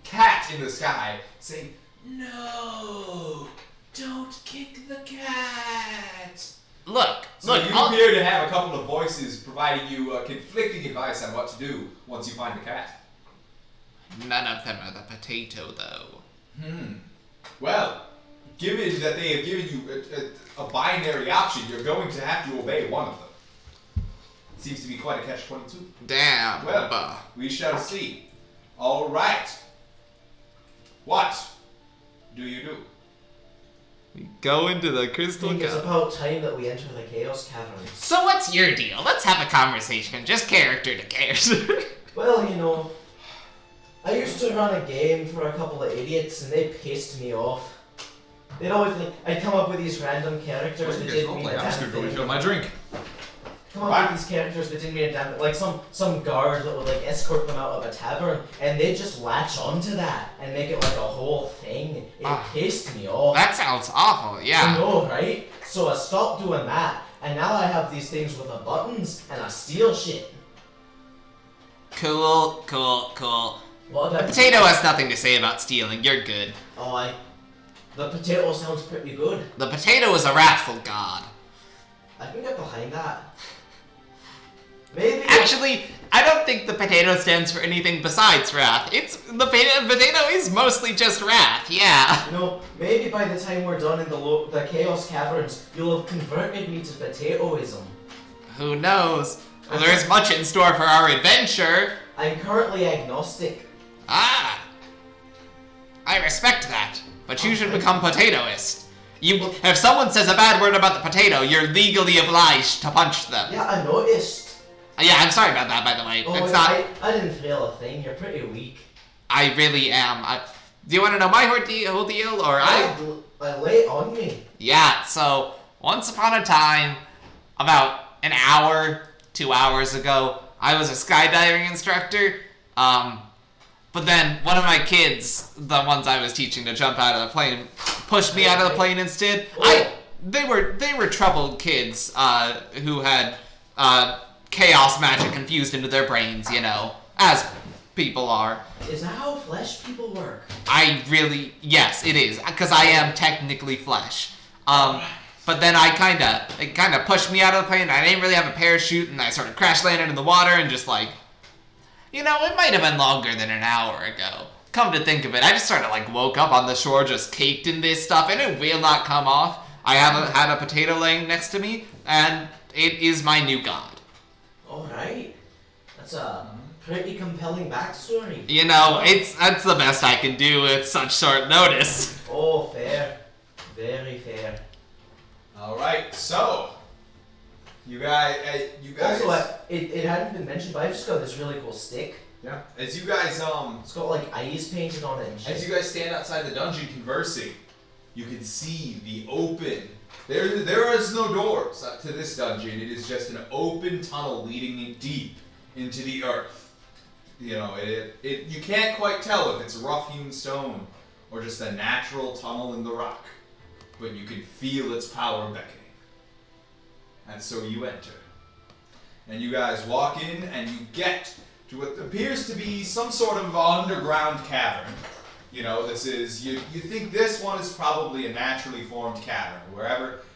cat in the sky saying, "No, don't kick the cat." Look. You appear to have a couple of voices providing you conflicting advice on what to do once you find the cat. None of them are the potato, though. Well, given that they have given you a binary option, you're going to have to obey one of them. Seems to be quite a catch-22. Damn. Well, we shall see. All right. What do you do? We go into the I crystal think it's cavern. about time that we enter the Chaos Caverns. So what's your deal? Let's have a conversation. Just character to character. Well, you know, I used to run a game for a couple of idiots and they pissed me off. They'd always I'd come up with these random characters that didn't mean a damn thing. my drink. Come up with these characters that didn't mean a damn thing. Like some guard that would escort them out of a tavern and they'd just latch onto that and make it like a whole thing. It pissed me off. That sounds awful, I yeah. know, right? So I stopped doing that and now I have these things with the buttons and I steal shit. Cool. What The about potato has nothing to say about stealing. You're good. The potato sounds pretty good. The potato is a wrathful god. I can get behind that. Maybe. Actually, I don't think the potato stands for anything besides wrath. The potato is mostly just wrath, yeah. You know, maybe by the time we're done in the Chaos Caverns, you'll have converted me to potatoism. Who knows? Well, there's much in store for our adventure. I'm currently agnostic. I respect that. But you should become potatoist. If someone says a bad word about the potato, you're legally obliged to punch them. Yeah, I noticed. Yeah, I'm sorry about that, by the way. Oh, It's not. I didn't feel a thing. You're pretty weak. I really am. Do you want to know my whole deal, or I lay on me. Yeah, so once upon a time, about an hour, 2 hours ago, I was a skydiving instructor. But then one of my kids, the ones I was teaching to jump out of the plane, pushed me out of the plane instead. They were troubled kids who had chaos magic infused into their brains, as people are. Is that how flesh people work? Yes, it is, because I am technically flesh. But then it kind of pushed me out of the plane. I didn't really have a parachute, and I sort of crash landed in the water, and just it might have been longer than an hour ago. Come to think of it, I just sort of woke up on the shore just caked in this stuff, and it will not come off. I had a potato laying next to me, and it is my new god. Alright. That's a pretty compelling backstory. That's the best I can do with such short notice. Oh, fair. Very fair. Alright, so you guys Also, it hadn't been mentioned, but I've just got this really cool stick. Yeah. As you guys It's got eyes painted on it and shit. as you guys stand outside the dungeon conversing, you can see the open. There is no doors to this dungeon. It is just an open tunnel leading deep into the earth. You can't quite tell if it's rough-hewn stone or just a natural tunnel in the rock, but you can feel its power beckoning. And so you enter. And you guys walk in and you get to what appears to be some sort of underground cavern. This is you think this one is probably a naturally formed cavern.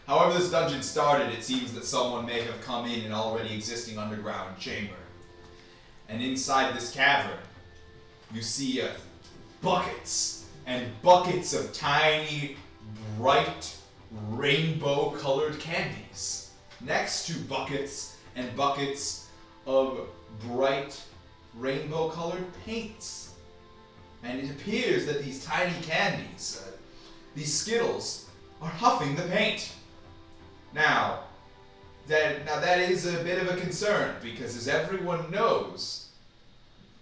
However this dungeon started, it seems that someone may have come in an already existing underground chamber. And inside this cavern, you see buckets and buckets of tiny, bright, rainbow-colored candies, next to buckets and buckets of bright, rainbow-colored paints. And it appears that these tiny candies, these Skittles, are huffing the paint. Now that is a bit of a concern, because as everyone knows,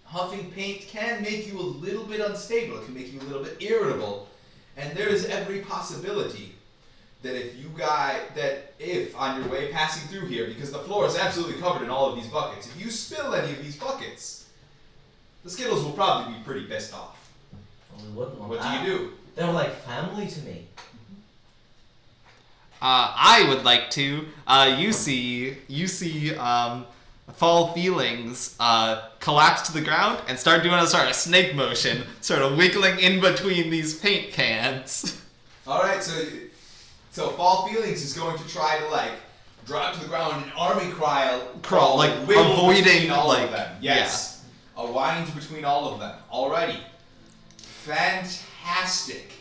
huffing paint can make you a little bit unstable. It can make you a little bit irritable. And there is every possibility that if on your way passing through here, because the floor is absolutely covered in all of these buckets, if you spill any of these buckets, the Skittles will probably be pretty pissed off. Well, we wouldn't want What that. do you do? They're like family to me. I would like to. You see, Fall Feelings collapse to the ground and start doing a sort of snake motion, sort of wiggling in between these paint cans. All right, so Fall Feelings is going to try to drop to the ground and army crawl, wiggle avoiding between all of them. Yes, a wind between all of them. Alrighty, fantastic.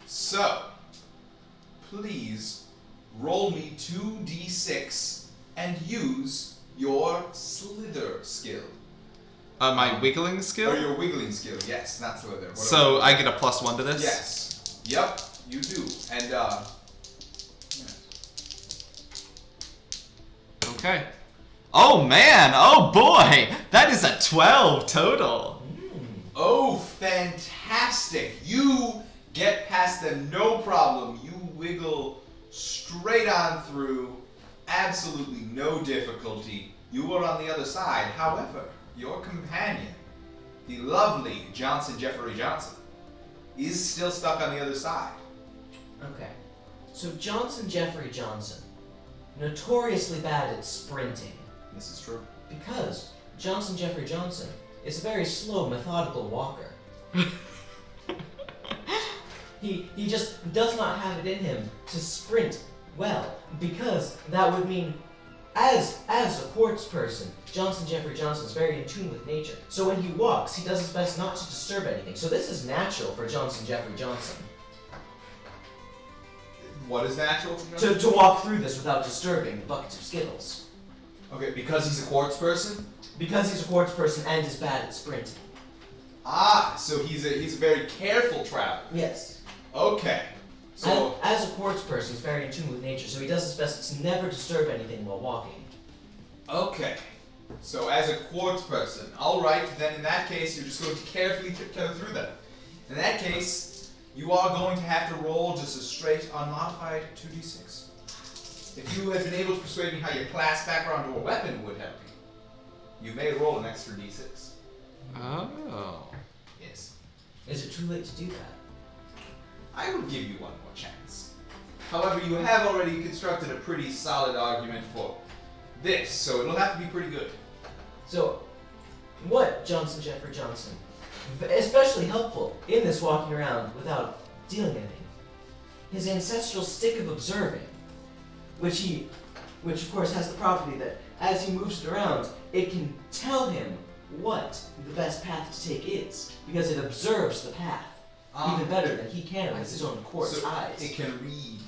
So, please roll me 2d6 and use your slither skill. My wiggling skill? Or your wiggling skill, yes, not slither. So I get a +1 to this? Yes. Yep, you do. And, yeah. Okay. Oh man, oh boy! That is a 12 total! Oh, fantastic! You get past them, no problem. You wiggle straight on through, absolutely no difficulty. You are on the other side. However, your companion, the lovely Jeffrey Johnson, is still stuck on the other side. Okay. So Jeffrey Johnson, notoriously bad at sprinting. This is true. Because Jeffrey Johnson is a very slow, methodical walker. He just does not have it in him to sprint well, because that would mean, as a quartz person, Jeffrey Johnson is very in tune with nature. So when he walks, he does his best not to disturb anything. So this is natural for Jeffrey Johnson. What is natural for Johnson? To walk through this without disturbing the buckets of Skittles. Okay, because he's a quartz person? Because he's a quartz person and is bad at sprinting. Ah, so he's a very careful traveler. Yes. Okay. So As a quartz person, he's very in tune with nature, so he does his best to never disturb anything while walking. okay. So as a quartz person, all right, then in that case, you're just going to carefully tiptoe through them. In that case, you are going to have to roll just a straight, unmodified 2d6. If you had been able to persuade me how your class background or weapon would help you, you may roll an extra d6. Oh. Yes. Is it too late to do that? I will give you one more chance. However, you have already constructed a pretty solid argument for this, so it'll have to be pretty good. So, what Jeffrey Johnson, especially helpful in this walking around without dealing anything, his ancestral stick of observing, which of course has the property that as he moves it around, it can tell him what the best path to take is, because it observes the path even better than he can with his own quartz so eyes. It can read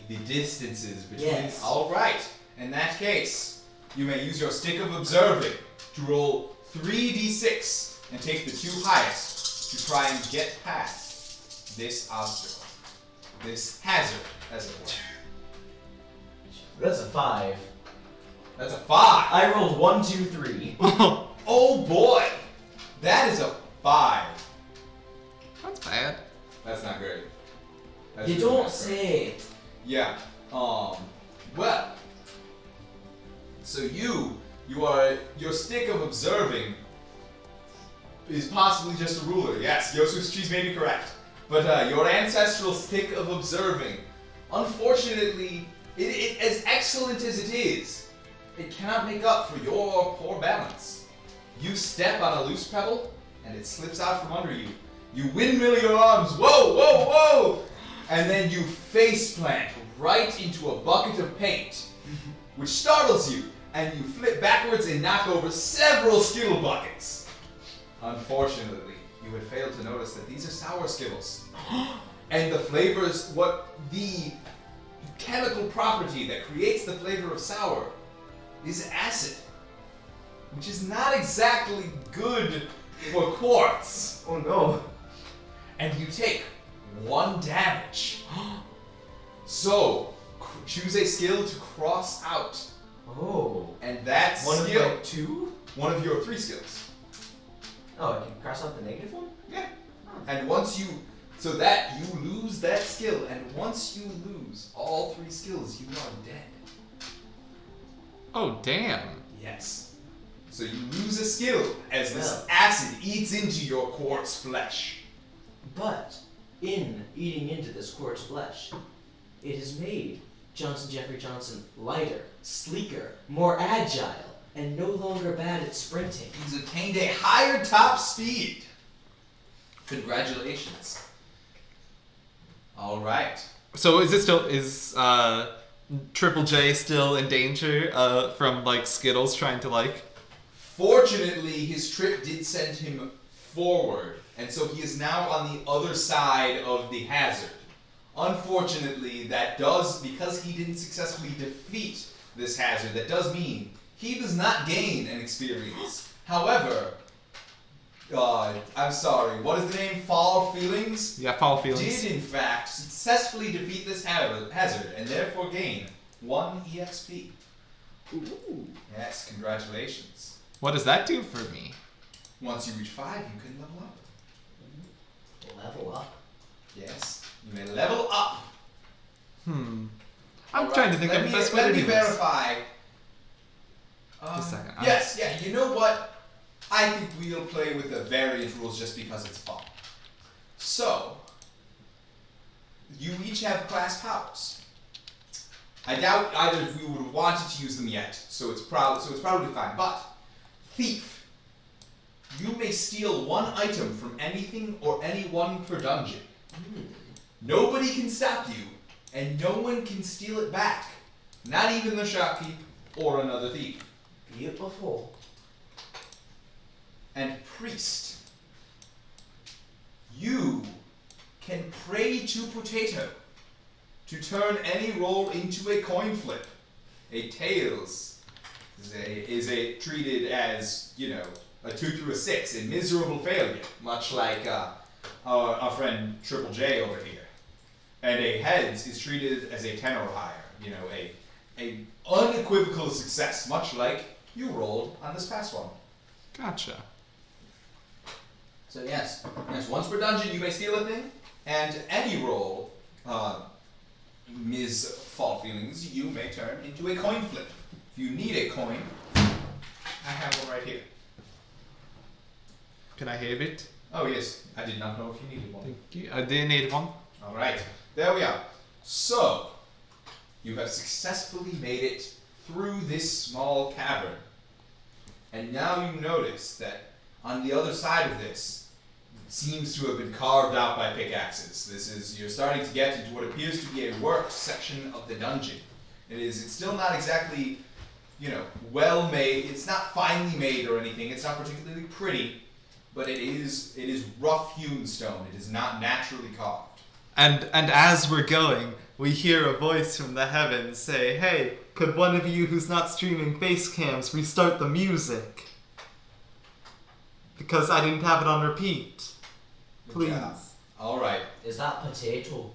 the distances between. Yes. All right. In that case, you may use your stick of observing to roll 3d6 and take the two highest to try and get past this obstacle, this hazard, as it were. That's a 5. That's a 5. I rolled 1, 2, 3. Oh boy, that is a 5. That's bad. That's not great. That's You really don't not great. say. Yeah. Well. So your stick of observing is possibly just a ruler. Yes, Yosu's cheese may be correct. But your ancestral stick of observing, unfortunately, it as excellent as it is, it cannot make up for your poor balance. You step on a loose pebble, and it slips out from under you. You windmill your arms, whoa, whoa, whoa! And then you face plant right into a bucket of paint, which startles you, and you flip backwards and knock over several Skittle buckets. Unfortunately, you had failed to notice that these are sour Skittles. And the flavors, the chemical property that creates the flavor of sour is acid, which is not exactly good for quartz. Oh no. And you take 1 damage. So, choose a skill to cross out. Oh. And that One of skill, my 2? one of your 3 skills. Oh, I can cross out the negative one? Yeah. And once you, so that you lose that skill, and once you lose all 3 skills, you are dead. Oh, damn. Yes. So you lose a skill as this Well. acid eats into your quartz flesh. But, in eating into this quartz flesh, it has made Johnson Jeffrey Johnson lighter, sleeker, more agile, and no longer bad at sprinting. He's attained a higher top speed. Congratulations. All right. So is Triple J still in danger from like Skittles trying to like? Fortunately, his trip did send him forward, and so he is now on the other side of the hazard. Unfortunately, that does, because he didn't successfully defeat this hazard, that does mean he does not gain an experience. However, I'm sorry, what is the name? Fall Feelings? Yeah, Fall Feelings. Did in fact successfully defeat this hazard and therefore gain 1 EXP. Ooh. Yes, congratulations. What does that do for me? Once you reach 5, you can level up. Level up. Yes, you may level up. I'm Alright, trying to think of the best way to Let me do this. verify. Just a second. Yes, yeah, you know what? I think we'll play with the variant rules just because it's fun. So, you each have class powers. I doubt either of you would have wanted to use them yet, so it's probably fine. But, thief, you may steal 1 item from anything or anyone per dungeon. Nobody can stop you, and no one can steal it back. Not even the shopkeep or another thief. Beautiful. And priest, you can pray to potato to turn any roll into a coin flip. A tails is treated as, you know, a 2 through a 6, a miserable failure, much like our friend Triple J over here. And a heads is treated as a 10 or higher, you know, a unequivocal success, much like you rolled on this past one. Gotcha. So yes, once per dungeon you may steal a thing, and any roll, Ms. Fall Feelings, you may turn into a coin flip. If you need a coin, I have one right here. Can I have it? Oh yes, I did not know if you needed one. Thank you. I do need one. Alright, there we are. So, you have successfully made it through this small cavern. And now you notice that on the other side of this, it seems to have been carved out by pickaxes. You're starting to get into what appears to be a worked section of the dungeon. It's still not exactly, you know, well made. It's not finely made or anything. It's not particularly pretty, but it is rough hewn stone. It is not naturally carved. And as we're going, we hear a voice from the heavens say, "Hey, could one of you who's not streaming face cams restart the music? Because I didn't have it on repeat. Please." Alright. Is that potato?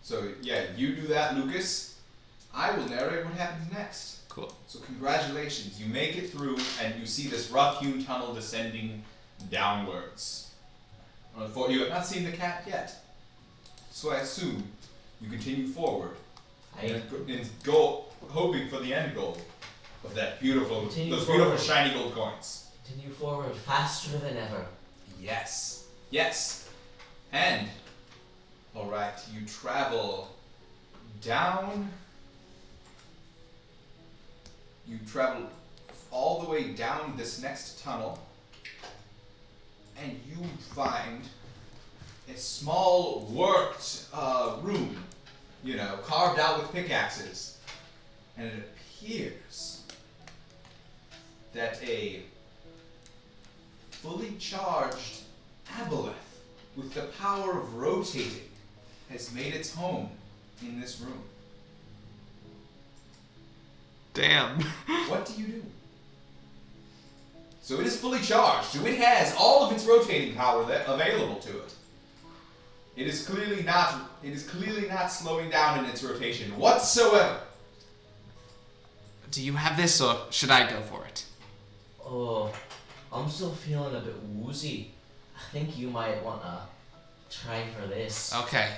So, yeah, you do that, Lucas. I will narrate what happens next. Cool. So, congratulations. You make it through, and you see this rough-hewn tunnel descending downwards. You have not seen the cat yet. So, I assume you continue forward. And hoping for the end goal of that beautiful, those beautiful shiny gold coins. Continue forward faster than ever. Yes. Yes. And, alright, you travel down. You travel all the way down this next tunnel. and you find a small worked room, carved out with pickaxes. And it appears that a fully charged aboleth with the power of rotating has made its home in this room. Damn. What do you do? So it is fully charged, so it has all of its rotating power available to it. It is clearly not slowing down in its rotation whatsoever. Do you have this, or should I go for it? Oh, I'm still feeling a bit woozy. I think you might want to try for this. Okay.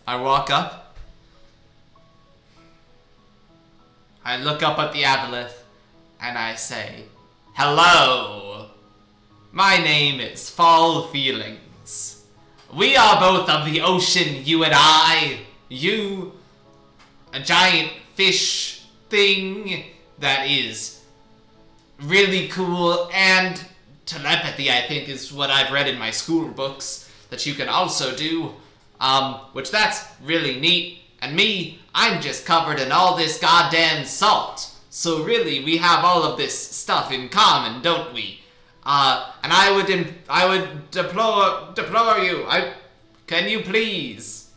I walk up. I look up at the aboleth, and I say, "Hello. My name is Fall Feelings. We are both of the ocean, you and I. You, a giant fish thing that is really cool, and telepathy, I think, is what I've read in my school books that you can also do, which that's really neat. And me, I'm just covered in all this goddamn salt. So really, we have all of this stuff in common, don't we? And I would deplore you. Can you please?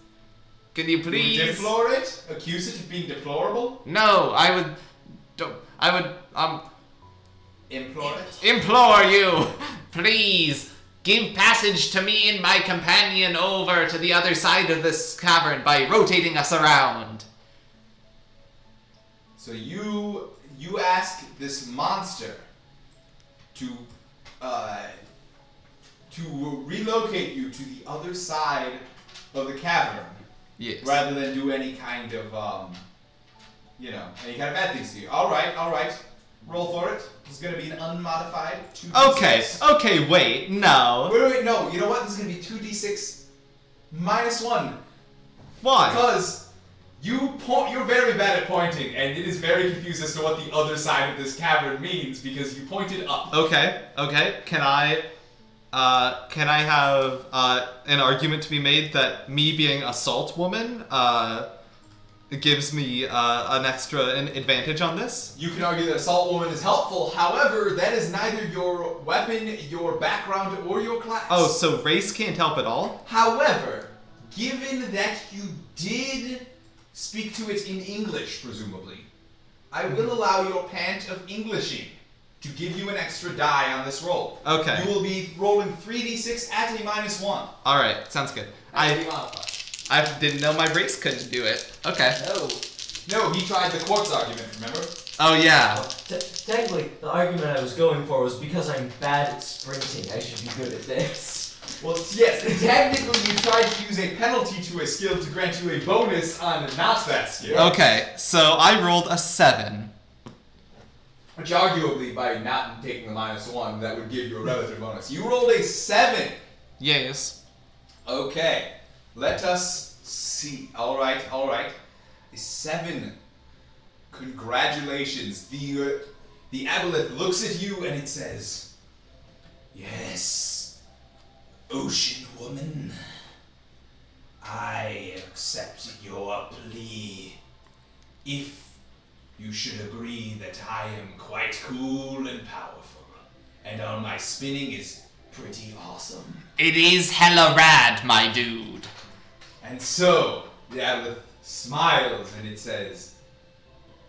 You deplore it? Accuse it of being deplorable? No, I would Implore it? implore you, please, give passage to me and my companion over to the other side of this cavern by rotating us around. So you ask this monster to relocate you to the other side of the cavern. Yes. Rather than do any kind of, any kind of bad things to you. All right. Roll for it. It's going to be an unmodified 2d6. Okay, wait, no. Wait, no. You know what? This is going to be 2d6 minus 1. Why? Because you're very bad at pointing, and it is very confused as to what the other side of this cavern means because you pointed up. Okay. Can I have an argument to be made that me being a salt woman gives me an advantage on this? You can argue that a salt woman is helpful. However, that is neither your weapon, your background, or your class. Oh, so race can't help at all? However, given that you did speak to it in English, presumably, I will allow your pant of Englishing to give you an extra die on this roll. Okay. You will be rolling 3d6 at a -1. All right, sounds good. I didn't know my race couldn't do it. Okay. No, he tried the quartz argument, remember? Oh, yeah. Technically, the argument I was going for was because I'm bad at sprinting, I should be good at this. Well, yes, technically you tried to use a penalty to a skill to grant you a bonus on not that skill. Okay, so I rolled a 7. Which arguably, by not taking the -1, that would give you a relative bonus. You rolled a 7. Yes. Okay, let us see. All right. A 7. Congratulations. The aboleth looks at you and it says, "Yes, ocean woman, I accept your plea. If you should agree that I am quite cool and powerful, and all my spinning is pretty awesome." It is hella rad, my dude. And so, the aboleth smiles and it says,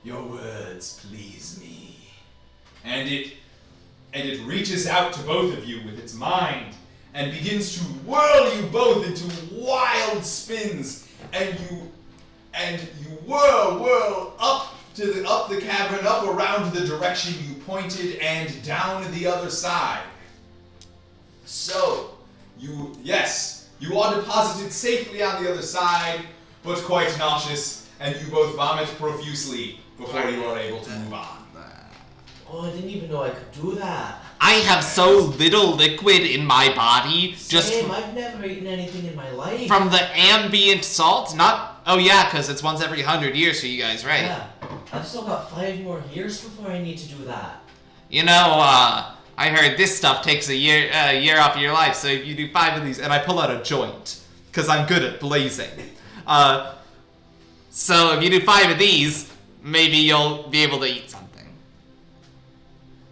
"Your words please me." And it reaches out to both of you with its mind and begins to whirl you both into wild spins, and you whirl up the cavern, up around the direction you pointed, and down the other side. So, you are deposited safely on the other side, but quite nauseous, and you both vomit profusely before you are able to move on. Oh, I didn't even know I could do that. I have so little liquid in my body, just Same, I've never eaten anything in my life. from the ambient salt. Oh yeah, because it's once every 100 years for you guys, right? Yeah, I've still got 5 more years before I need to do that. You know, I heard this stuff takes a year off of your life, so if you do 5 of these, And I pull out a joint, because I'm good at blazing. so if you do 5 of these, maybe you'll be able to eat something.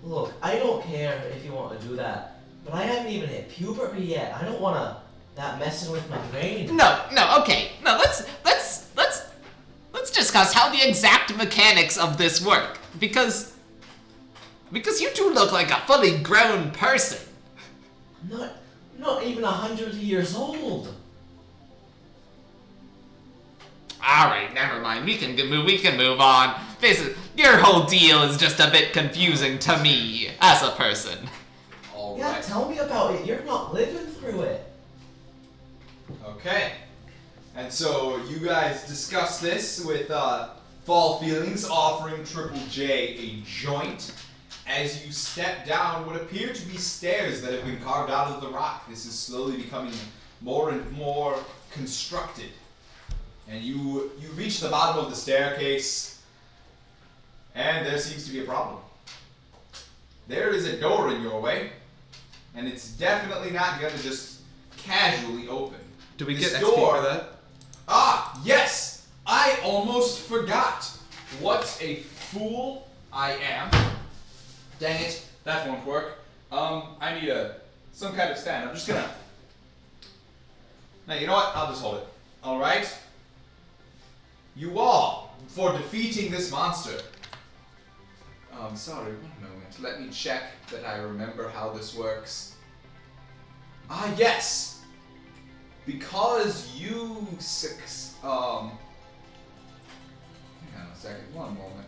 Look, I don't care if you want to do that, but I haven't even hit puberty yet. I don't want that messing with my brain. No, okay. No, let's discuss how the exact mechanics of this work. Because you two look like a fully grown person. Not even 100 years old. Alright, never mind. We can move on. Your whole deal is just a bit confusing to me as a person. All Yeah, right. tell me about it. You're not living through it. Okay. And so you guys discuss this with Fall Feelings offering Triple J a joint as you step down what appear to be stairs that have been carved out of the rock. This is slowly becoming more and more constructed. And you reach the bottom of the staircase, and there seems to be a problem. There is a door in your way, and it's definitely not going to just casually open. Do we This get door- XP for that? Ah, yes! I almost forgot. What a fool I am. Dang it, that won't work. I need some kind of stand. I'm just gonna... Now, you know what? I'll just hold it. Alright? You all, for defeating this monster. Sorry, one moment. Let me check that I remember how this works. Ah, yes! Because you hang on a second, one moment.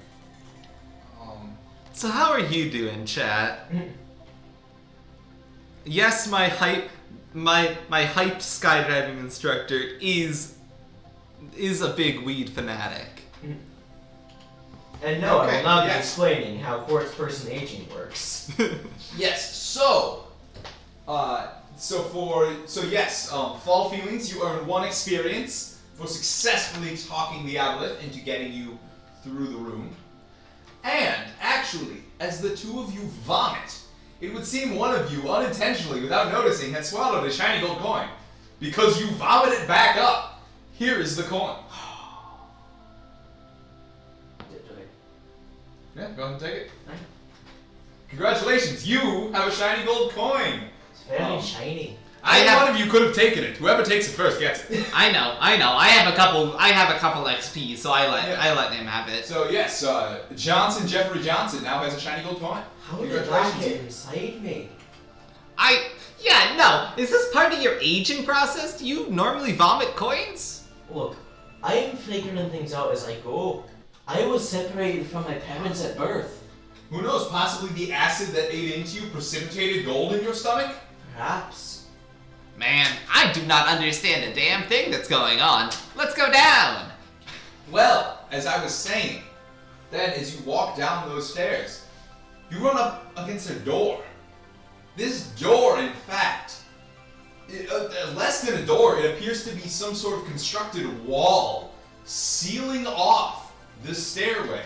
So how are you doing, chat? Yes, my hyped skydiving instructor is a big weed fanatic. And no, I Okay, will not be yes. explaining how quartz person aging works. Yes, so yes, Fall Feelings, you earn 1 experience for successfully talking the aboleth into getting you through the room. And, actually, as the two of you vomit, it would seem one of you, unintentionally, without noticing, had swallowed a shiny gold coin. Because you vomit it back up. Here is the coin. Yeah, go ahead and take it. Thank you. Congratulations, you have a shiny gold coin. It's very shiny. Either one of you could have taken it. Whoever takes it first gets it. I know. I have a couple XP, so I let him have it. So yes, Jeffrey Johnson now has a shiny gold coin. How did that get inside me? Is this part of your aging process? Do you normally vomit coins? Look, I am figuring things out as I go. I was separated from my parents at birth. Who knows? Possibly the acid that ate into you precipitated gold in your stomach. Perhaps. Man, I do not understand a damn thing that's going on. Let's go down. Well, as I was saying, then as you walk down those stairs, you run up against a door. This door, in fact, less than a door, it appears to be some sort of constructed wall sealing off the stairway.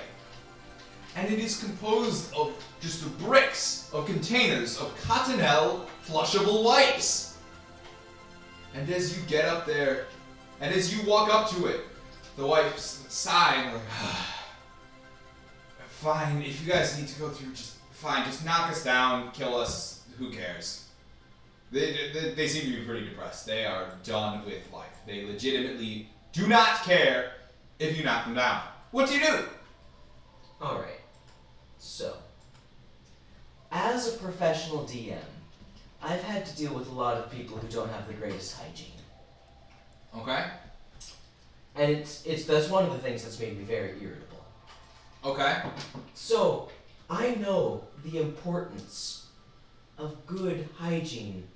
And it is composed of just bricks of containers of Cottonelle flushable wipes. And as you get up there, and as you walk up to it, the wipes sigh and are like, fine, if you guys need to go through, just knock us down, kill us, who cares? They seem to be pretty depressed. They are done with life. They legitimately do not care if you knock them down. What do you do? Alright. So, as a professional DM, I've had to deal with a lot of people who don't have the greatest hygiene. Okay. And that's one of the things that's made me very irritable. Okay. So, I know the importance of good hygiene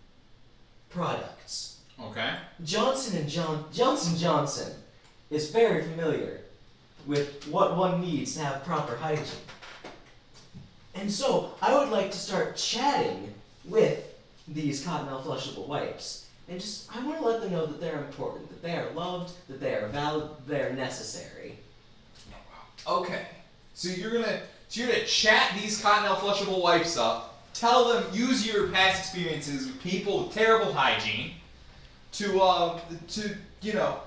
products. Okay. Johnson Johnson is very familiar with what one needs to have proper hygiene. And so, I would like to start chatting with these Cottonelle flushable wipes. And I want to let them know that they're important, that they are loved, that they are valid, they are necessary. Okay. So you're gonna chat these Cottonelle flushable wipes up tell them, use your past experiences with people with terrible hygiene to you know,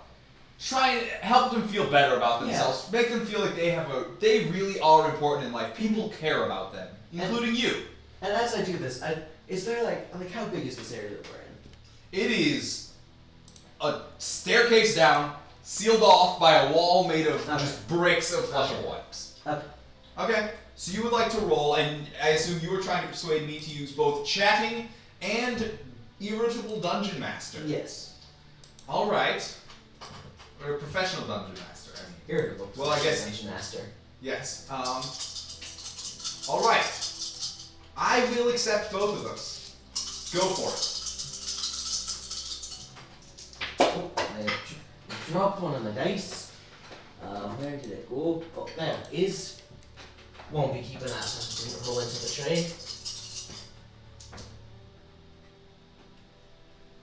try and help them feel better about themselves. Make them feel like they really are important in life. People care about them, including you. And as I do this, is there like how big is this area that we're in? It is a staircase down, sealed off by a wall made of just bricks of flushable wipes. Okay, so you would like to roll, and I assume you were trying to persuade me to use both chatting and irritable dungeon master. Yes. All right. Or a professional dungeon master. I mean. Irritable. Well, I guess. Dungeon master. Yes. All right. I will accept both of those. Go for it. Oh, I dropped one of the dice. Where did it go? Oh, there it is. Won't be keeping that since it didn't roll into the tray.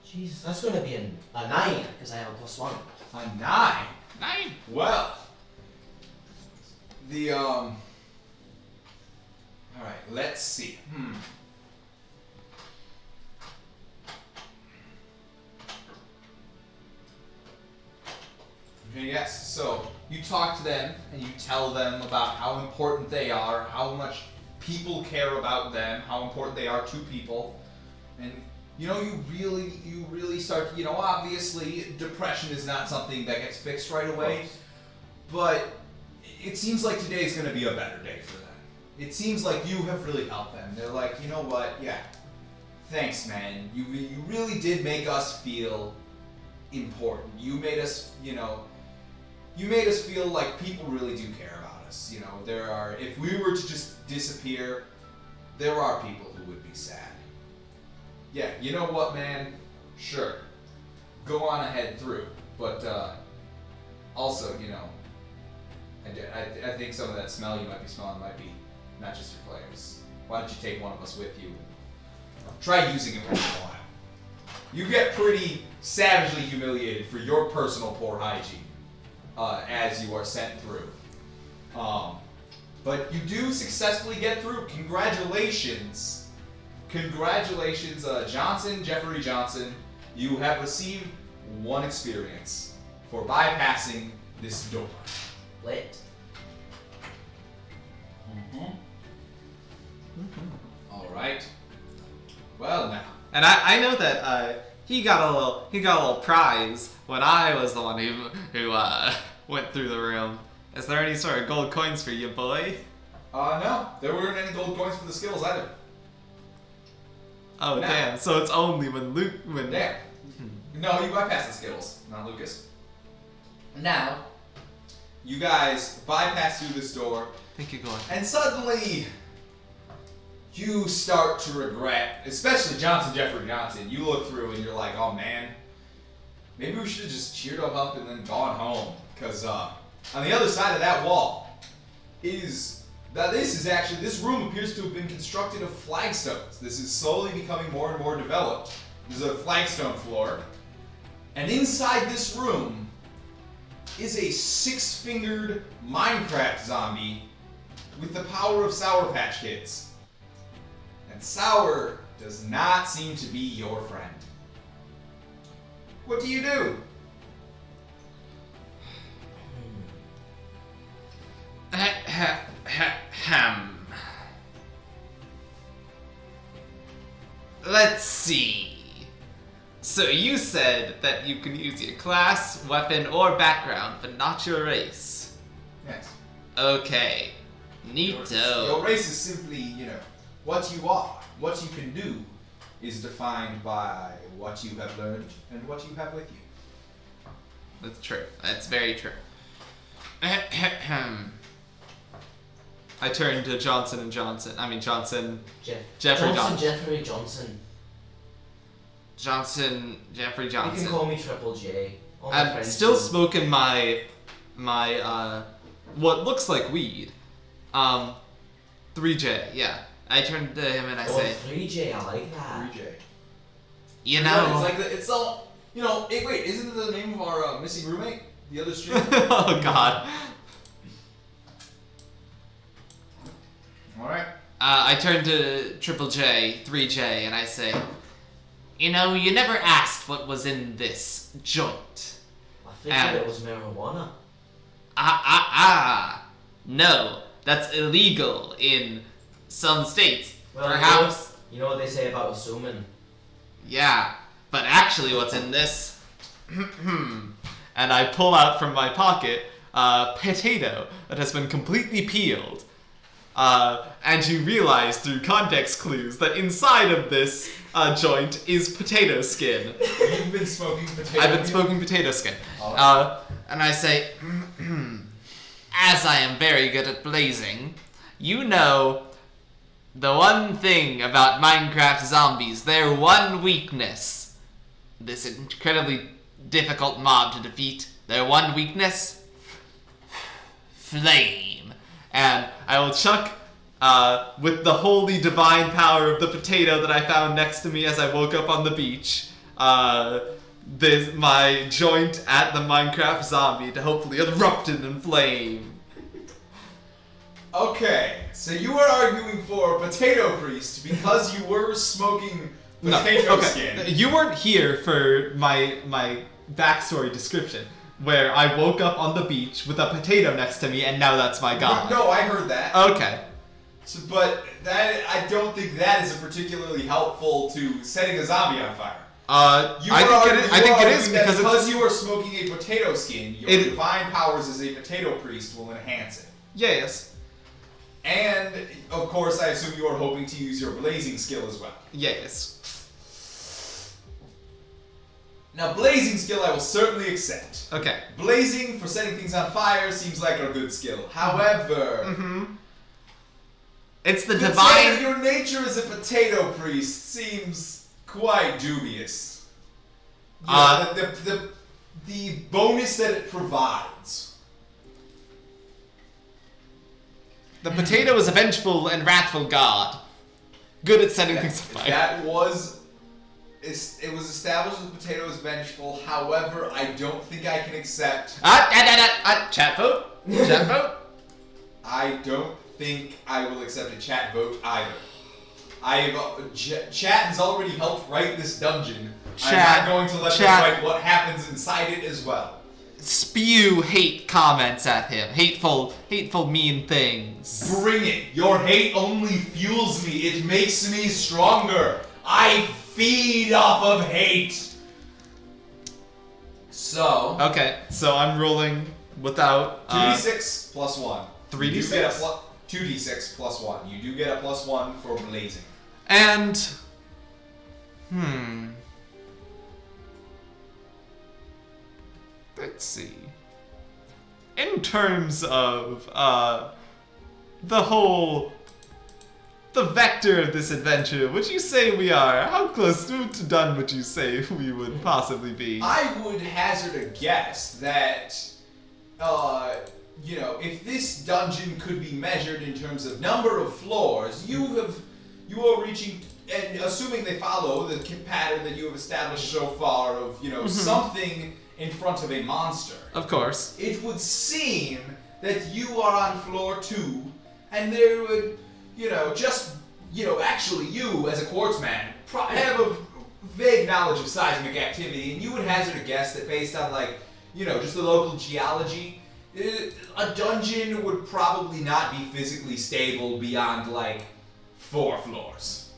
Jesus, that's going to be a 9 because I have a +1. A 9. 9. Well. All right. Let's see. Okay, yes. So you talk to them and you tell them about how important they are, how much people care about them, how important they are to people, and you know, you really start. You know, obviously, depression is not something that gets fixed right away, but it seems like today is going to be a better day for them. It seems like you have really helped them. They're like, you know what? Yeah, thanks, man. You really did make us feel important. You made us, you made us feel like people really do care about us. You know, if we were to just disappear, there are people who would be sad. Yeah, you know what, man? Sure. Go on ahead through. But also, you know, I think some of that smell you might be smelling might be not just your players. Why don't you take one of us with you? Try using it once in a while. You get pretty savagely humiliated for your personal poor hygiene as you are sent through. But you do successfully get through. Congratulations. Congratulations, Jeffrey Johnson. You have received 1 experience for bypassing this door. Lit. All right. Well now. And I know that he got a little prize when I was the one who went through the room. Is there any sort of gold coins for you, boy? No, there weren't any gold coins for the Skittles either. Oh, Now. damn. So it's only when Damn. No, you bypassed the Skittles, not Lucas. Now, you guys bypass through this door, Think you're going. and suddenly you start to regret, especially Jeffrey Johnson. You look through and you're like, oh man, maybe we should have just cheered them up and then gone home. Because on the other side of that wall this room appears to have been constructed of flagstones. This is slowly becoming more and more developed. There's a flagstone floor. And inside this room is a 6-fingered Minecraft zombie with the power of Sour Patch Kids. And Sour does not seem to be your friend. What do you do? Let's see. So you said that you can use your class, weapon, or background, but not your race. Yes. Okay. Your Neato. race is simply, what you are. What you can do is defined by what you have learned and what you have with you. That's true. That's very true. I turned to Johnson and Johnson. I mean Johnson. Jeffrey Johnson. Jeffrey Johnson. Jeffrey You Johnson. can call me Triple J. All my I'm friends still do. smoking my what looks like weed. 3J, yeah. I turned to him and I Oh, say, 3J, I like that. 3J. you Yeah, know, it's like it's all. Wait, isn't the name of our missing roommate the other stream? Oh god. All right. I turn to Triple J, 3J, and I say, you know, you never asked what was in this joint. I figured it was marijuana. No, that's illegal in some states. Well, Perhaps. you know what they say about assuming. Yeah, but actually what's in this? And I pull out from my pocket a potato that has been completely peeled. And you realize through context clues that inside of this joint is potato skin. You've been smoking potato. I've been smoking potato skin. And I say, as I am very good at blazing, you know the one thing about Minecraft zombies, their one weakness, this incredibly difficult mob to defeat, their one weakness, flame. And I will chuck, with the holy divine power of the potato that I found next to me as I woke up on the beach, my joint at the Minecraft zombie to hopefully erupt it in flame. Okay, so you are arguing for potato priest because you were smoking potato skin. You weren't here for my backstory description, where I woke up on the beach with a potato next to me, and now that's my god. No, I heard that. Okay. So, but that I don't think that is particularly helpful to setting a zombie on fire. I think it is because you are smoking a potato skin, your divine powers as a potato priest will enhance it. Yes. And of course, I assume you are hoping to use your blazing skill as well. Yes. Now, blazing skill I will certainly accept. Okay. Blazing for setting things on fire seems like a good skill. However, it's the to say divine. that your nature as a potato priest seems quite dubious. The bonus that it provides. The potato is a vengeful and wrathful god, good at setting things on fire. It was established that the potato is vengeful. However, I don't think I can accept. Chat vote. Chat vote. I don't think I will accept a chat vote either. Chat has already helped write this dungeon. I'm not going to let them write what happens inside it as well. Spew hate comments at him. Hateful, mean things. Bring it. Your hate only fuels me. It makes me stronger. I feed off of hate. So. Okay, so I'm rolling without 2d6 plus 1. 3d6? You get a 2d6 plus 1. You do get a plus 1 for blazing. And let's see. In terms of the vector of this adventure, would you say we are? How close to done would you say we would possibly be? I would hazard a guess that, if this dungeon could be measured in terms of number of floors, you are reaching, and assuming they follow the pattern that you have established so far of, something in front of a monster. Of course. It would seem that you are on floor 2, and there would, actually you, as a quartz man, have a vague knowledge of seismic activity, and you would hazard a guess that based on, just the local geology, a dungeon would probably not be physically stable beyond, 4 floors.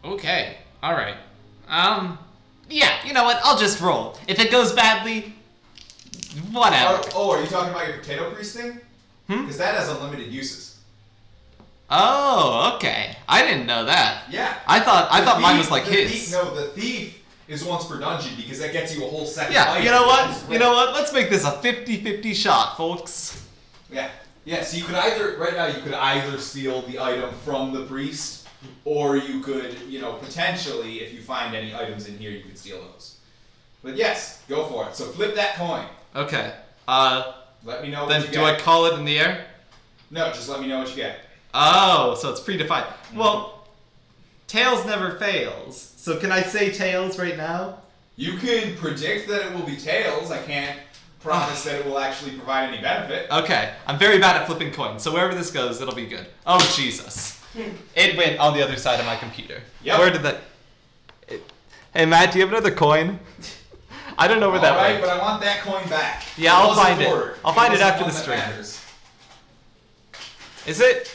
Okay, alright. Yeah, you know what? I'll just roll. If it goes badly, whatever. Are you talking about your potato priest thing? Because that has unlimited uses. Oh, okay. I didn't know that. Yeah. I thought mine was like his. The thief is once per dungeon because that gets you a whole second Yeah, item. you know what? Let's make this a 50-50 shot, folks. Yeah. Yeah, so you could either steal the item from the priest, or you could, potentially, if you find any items in here, you could steal those. But yes, go for it. So flip that coin. Okay. Let me know what Then you get. do I call it in the air? No, just let me know what you get. Oh, so it's predefined. Well, tails never fails. So can I say tails right now? You can predict that it will be tails. I can't promise that it will actually provide any benefit. Okay, I'm very bad at flipping coins, so wherever this goes, it'll be good. Oh, Jesus. It went on the other side of my computer. Yep. Where did that... Hey, Matt, do you have another coin? I don't know where that Alright, went. but I want that coin back. Yeah, I'll wasn't find it. ordered. I'll find it wasn't after one the that stream. matters. Is it?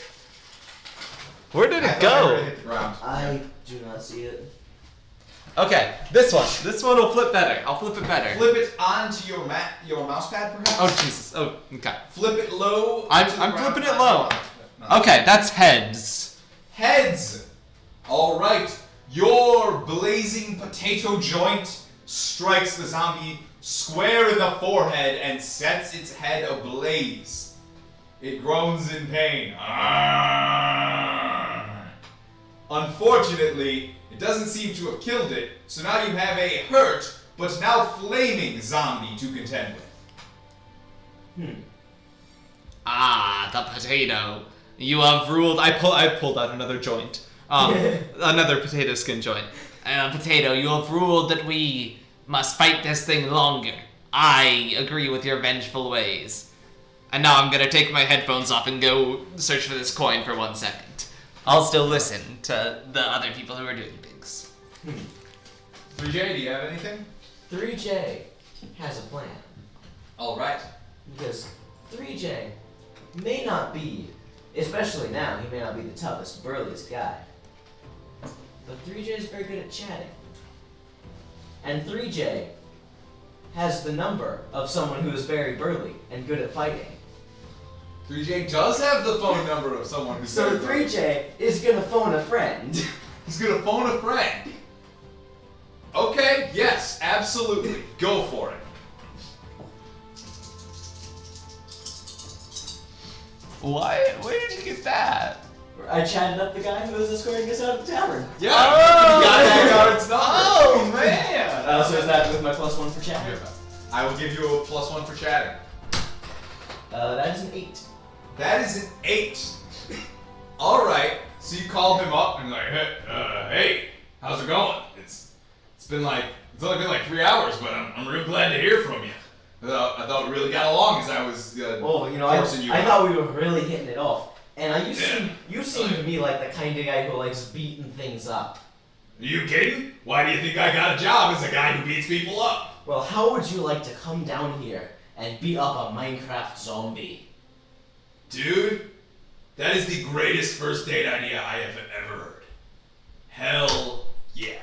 Where did I it thought I heard go? it hit the ground. I do not see it. Okay, this one. This one will flip better. I'll flip it better. Flip it onto your mouse pad, perhaps? Oh, Jesus. Oh, okay. Flip it low. I'm to the ground. flipping it low. Okay, that's heads. Heads. All right. Your blazing potato joint strikes the zombie square in the forehead and sets its head ablaze. It groans in pain. Unfortunately, it doesn't seem to have killed it, so now you have a hurt, but now flaming zombie to contend with. Ah, the potato. You have ruled. I pulled out another joint. Another potato skin joint. Potato, you have ruled that we must fight this thing longer. I agree with your vengeful ways. And now I'm gonna take my headphones off and go search for this coin for 1 second. I'll still listen to the other people who are doing things. 3J, do you have anything? 3J has a plan. All right. Because 3J may not be, especially now, he may not be the toughest, burliest guy. But 3J is very good at chatting. And 3J has the number of someone who is very burly and good at fighting. 3J does have the phone number of someone who's So very 3J is gonna phone a friend. He's gonna phone a friend. Okay, yes, absolutely. Go for it. Why? Where did you get that? I chatted up the guy who was escorting us out of the tavern. Yeah, Oh! you got that guard's number. Oh, man! So is that with my +1 for chatting? I will give you a +1 for chatting. That is an 8. That is an 8. All right. So you call him up and like, hey, how's it going? It's only been like 3 hours, but I'm real glad to hear from you. I thought we really got along as I was Well, you know, forcing you I out. thought we were really hitting it off. And Yeah. you seem to me like the kind of guy who likes beating things up. Are you kidding? Why do you think I got a job as a guy who beats people up? Well, how would you like to come down here and beat up a Minecraft zombie? Dude, that is the greatest first date idea I have ever heard. Hell yeah.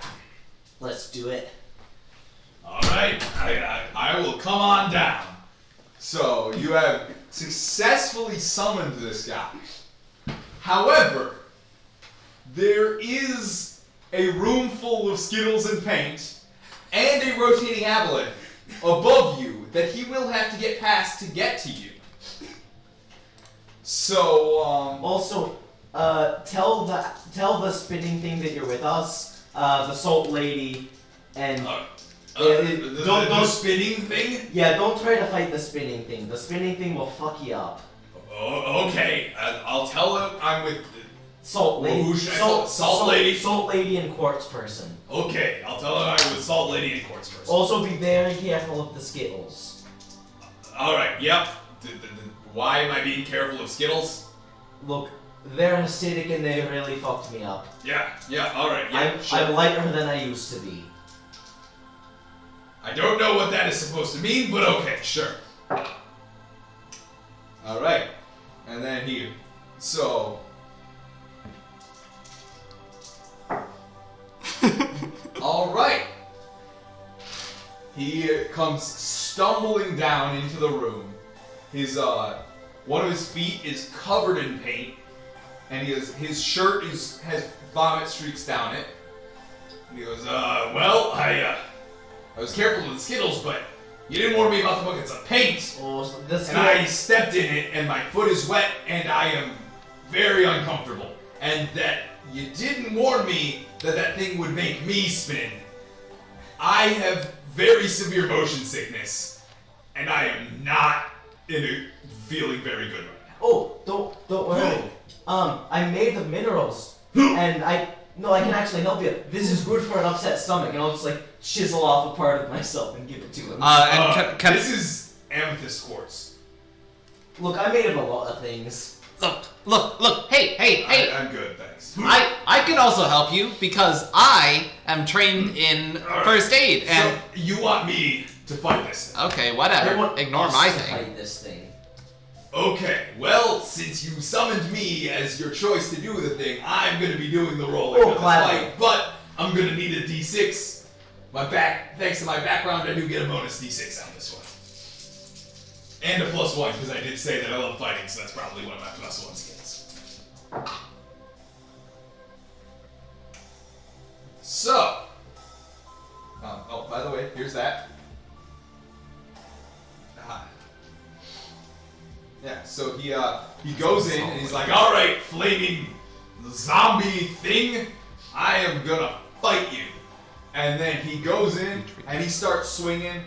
Let's do it. Alright, I will come on down. So, you have successfully summoned this guy. However, there is a room full of Skittles and paint and a rotating aboleth above you that he will have to get past to get to you. So, Also, tell the spinning thing that you're with us, the salt lady, and the spinning thing? yeah, don't try to fight the spinning thing. The spinning thing will fuck you up. Oh, okay, I'll tell him I'm with. Salt lady. Who should I tell? Salt lady? Salt lady and quartz person. Okay, I'll tell him I'm with Salt Lady and Quartz first. Also, be very careful of the Skittles. Alright, yep. Why am I being careful of Skittles? Look, they're acidic and they really fucked me up. Yeah, alright, yeah, I'm lighter than I used to be. I don't know what that is supposed to mean, but okay, sure. Alright. And then he. So. Alright. He comes stumbling down into the room. His one of his feet is covered in paint, and his shirt has vomit streaks down it. And he goes, well, I was careful with the Skittles, but you didn't warn me about the buckets of paint. Oh, so this And I stepped in it, and my foot is wet, and I am very uncomfortable. And that you didn't warn me that thing would make me spin. I have very severe motion sickness, and I am not feeling very good right now. Oh, don't worry. I'm made of minerals, and I can actually help you. This is good for an upset stomach, and I'll just like chisel off a part of myself and give it to him. And can This is amethyst quartz. Look, I'm made of a lot of things. Look, hey. I'm good, thanks. I can also help you because I am trained in first aid and... So, you want me to fight this thing? Okay, I whatever. want Ignore us my to thing. fight this thing. Okay, well, since you summoned me as your choice to do the thing, I'm gonna be doing the rolling of the gladly. fight, but I'm gonna need a d6. Thanks to my background, I do get a bonus d6 on this one. And a +1, because I did say that I love fighting, so that's probably one of my +1 skills. So, oh, by the way, here's that. Yeah, so he goes in and he's like, all right, flaming zombie thing, I am gonna fight you. And then he goes in and he starts swinging,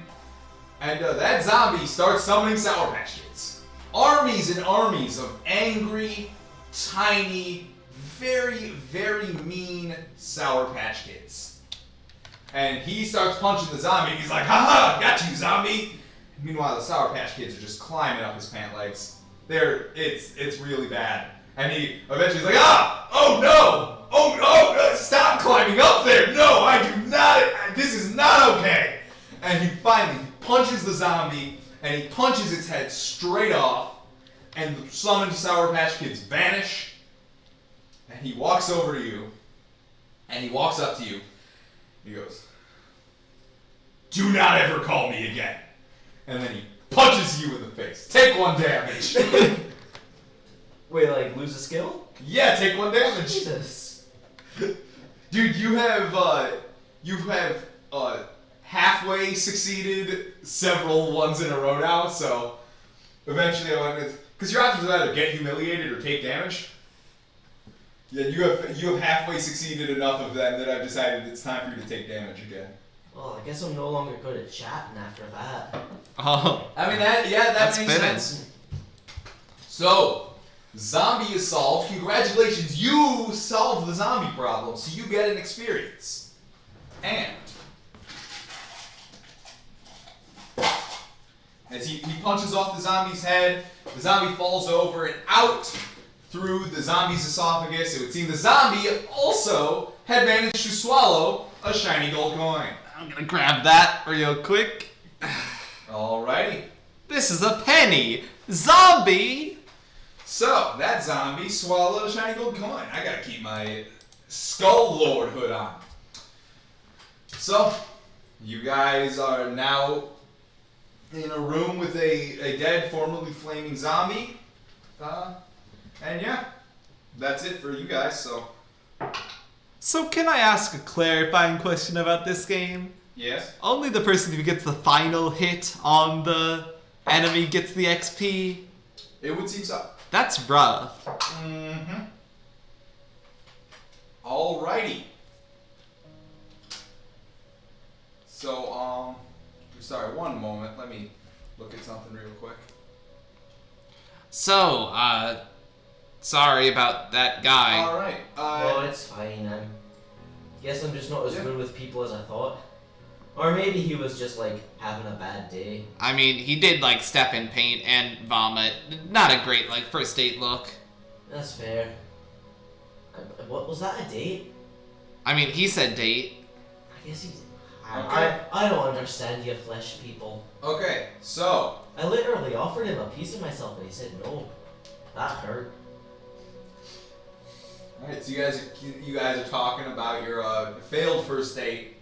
and that zombie starts summoning Sour Patch Kids. Armies and armies of angry, tiny, very, very mean Sour Patch Kids. And he starts punching the zombie and he's like, haha, got you, zombie. Meanwhile, the Sour Patch Kids are just climbing up his pant legs. It's really bad. And he eventually is like, oh no, stop climbing up there. No, I do not, this is not okay. And he finally punches the zombie and he punches its head straight off and the summoned Sour Patch Kids vanish. And he walks over to you and he walks up to you. He goes, do not ever call me again. And then he punches you in the face. Take 1 damage. Wait, like lose a skill? Yeah, take 1 damage. Jesus. Dude, you have halfway succeeded several ones in a row now, so eventually I want to, because your options are either get humiliated or take damage. Yeah, you have halfway succeeded enough of them that I've decided it's time for you to take damage again. Well, I guess I'm no longer good at chatting after that. Oh. I mean, that That's makes fitting. sense. So, zombie is solved. Congratulations, you solved the zombie problem, so you get an experience. And as he punches off the zombie's head, the zombie falls over and out through the zombie's esophagus. It would seem the zombie also had managed to swallow a shiny gold coin. I'm gonna grab that real quick. Alrighty. This is a penny. Zombie! So, that zombie swallowed a shiny gold coin. I gotta keep my Skull Lord hood on. So, you guys are now in a room with a dead, formerly flaming zombie. And yeah, that's it for you guys, so. So can I ask a clarifying question about this game? Yes? Only the person who gets the final hit on the enemy gets the XP? It would seem so. That's rough. Mm-hmm. Alrighty. So, sorry, one moment. Let me look at something real quick. So, sorry about that guy. Alright. Oh, it's fine. Guess I'm just not as good with people as I thought. Or maybe he was just like having a bad day. I mean, he did like step in paint and vomit. Not a great like first date look. That's fair. What was that, a date? I mean, he said date. I guess he. Okay. I don't understand you flesh people. Okay, so. I literally offered him a piece of myself and he said no. That hurt. Alright, so you guys are talking about your failed first date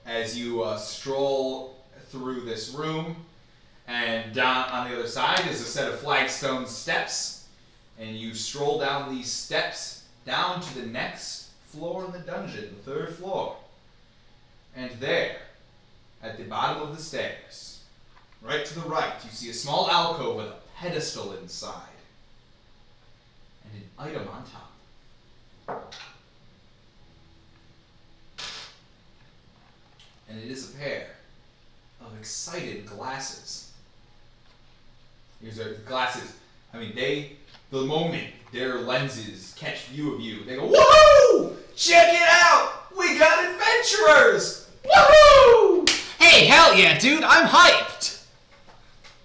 as you stroll through this room, and down on the other side is a set of flagstone steps, and you stroll down these steps down to the next floor in the dungeon, the 3rd floor. And there, at the bottom of the stairs, right to the right, you see a small alcove with a pedestal inside and an item on top. And it is a pair of excited glasses. These are glasses. I mean, the moment their lenses catch view of you, they go, woohoo! Check it out! We got adventurers! Woohoo! Hey, hell yeah, dude! I'm hyped.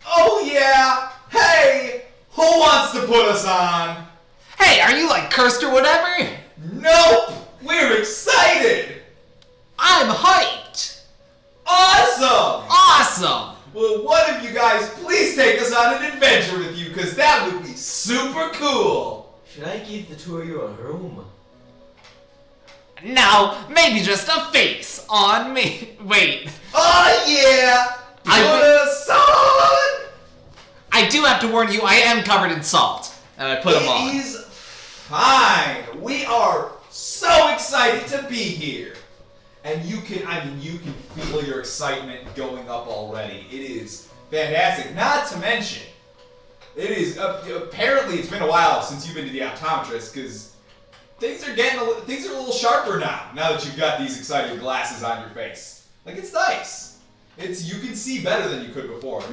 Oh, yeah! Hey! Who wants to put us on? Hey, are you like cursed or whatever? Nope! We're excited! I'm hyped! Awesome! Awesome! Well, one of you guys please take us on an adventure with you, because that would be super cool! Should I give the two of you a room? No, maybe just a face on me. Wait, Oh yeah! Put us on! I do have to warn you, I am covered in salt. And I put them on. It is fine. We are so excited to be here. And you can feel your excitement going up already. It is fantastic. Not to mention, it is, apparently it's been a while since you've been to the optometrist, because things are a little sharper now that you've got these exciting glasses on your face. Like, it's nice. You can see better than you could before.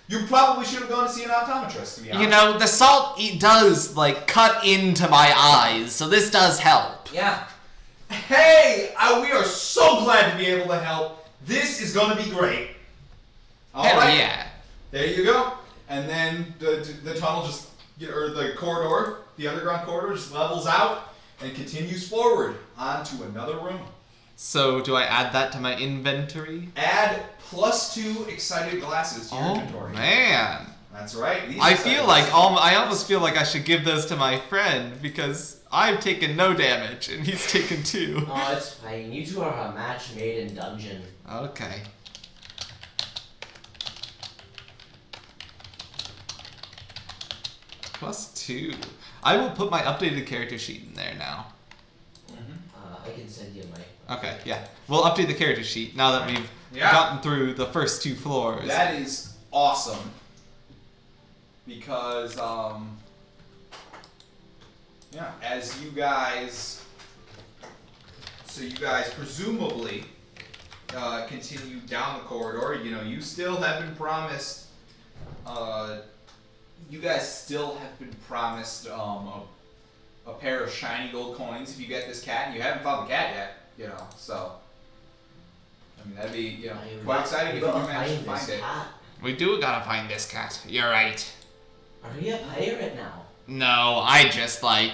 You probably should have gone to see an optometrist, to be honest. You know, the salt does, like, cut into my eyes, so this does help. Yeah. Hey, we are so glad to be able to help. This is going to be great. All Hell right. yeah. There you go. And then the tunnel or the corridor, the underground corridor just levels out and continues forward onto another room. So, do I add that to my inventory? Add +2 excited glasses to your inventory. Man. That's right. These I excited feel like glasses. I almost feel like I should give those to my friend because I've taken no damage and he's taken 2. Oh, it's fine. You two are a match made in dungeon. Okay. +2. I will put my updated character sheet in there now. I can send you my... Okay, yeah. We'll update the character sheet now that we've gotten through the first 2 floors. That is awesome. Because, as you guys presumably continue down the corridor, you still have been promised, a pair of shiny gold coins if you get this cat, and you haven't found the cat yet, so. I mean, that'd be, quite exciting if you manage to find it. Cat. We do gotta find this cat. You're right. Are you a pirate now? No, I just I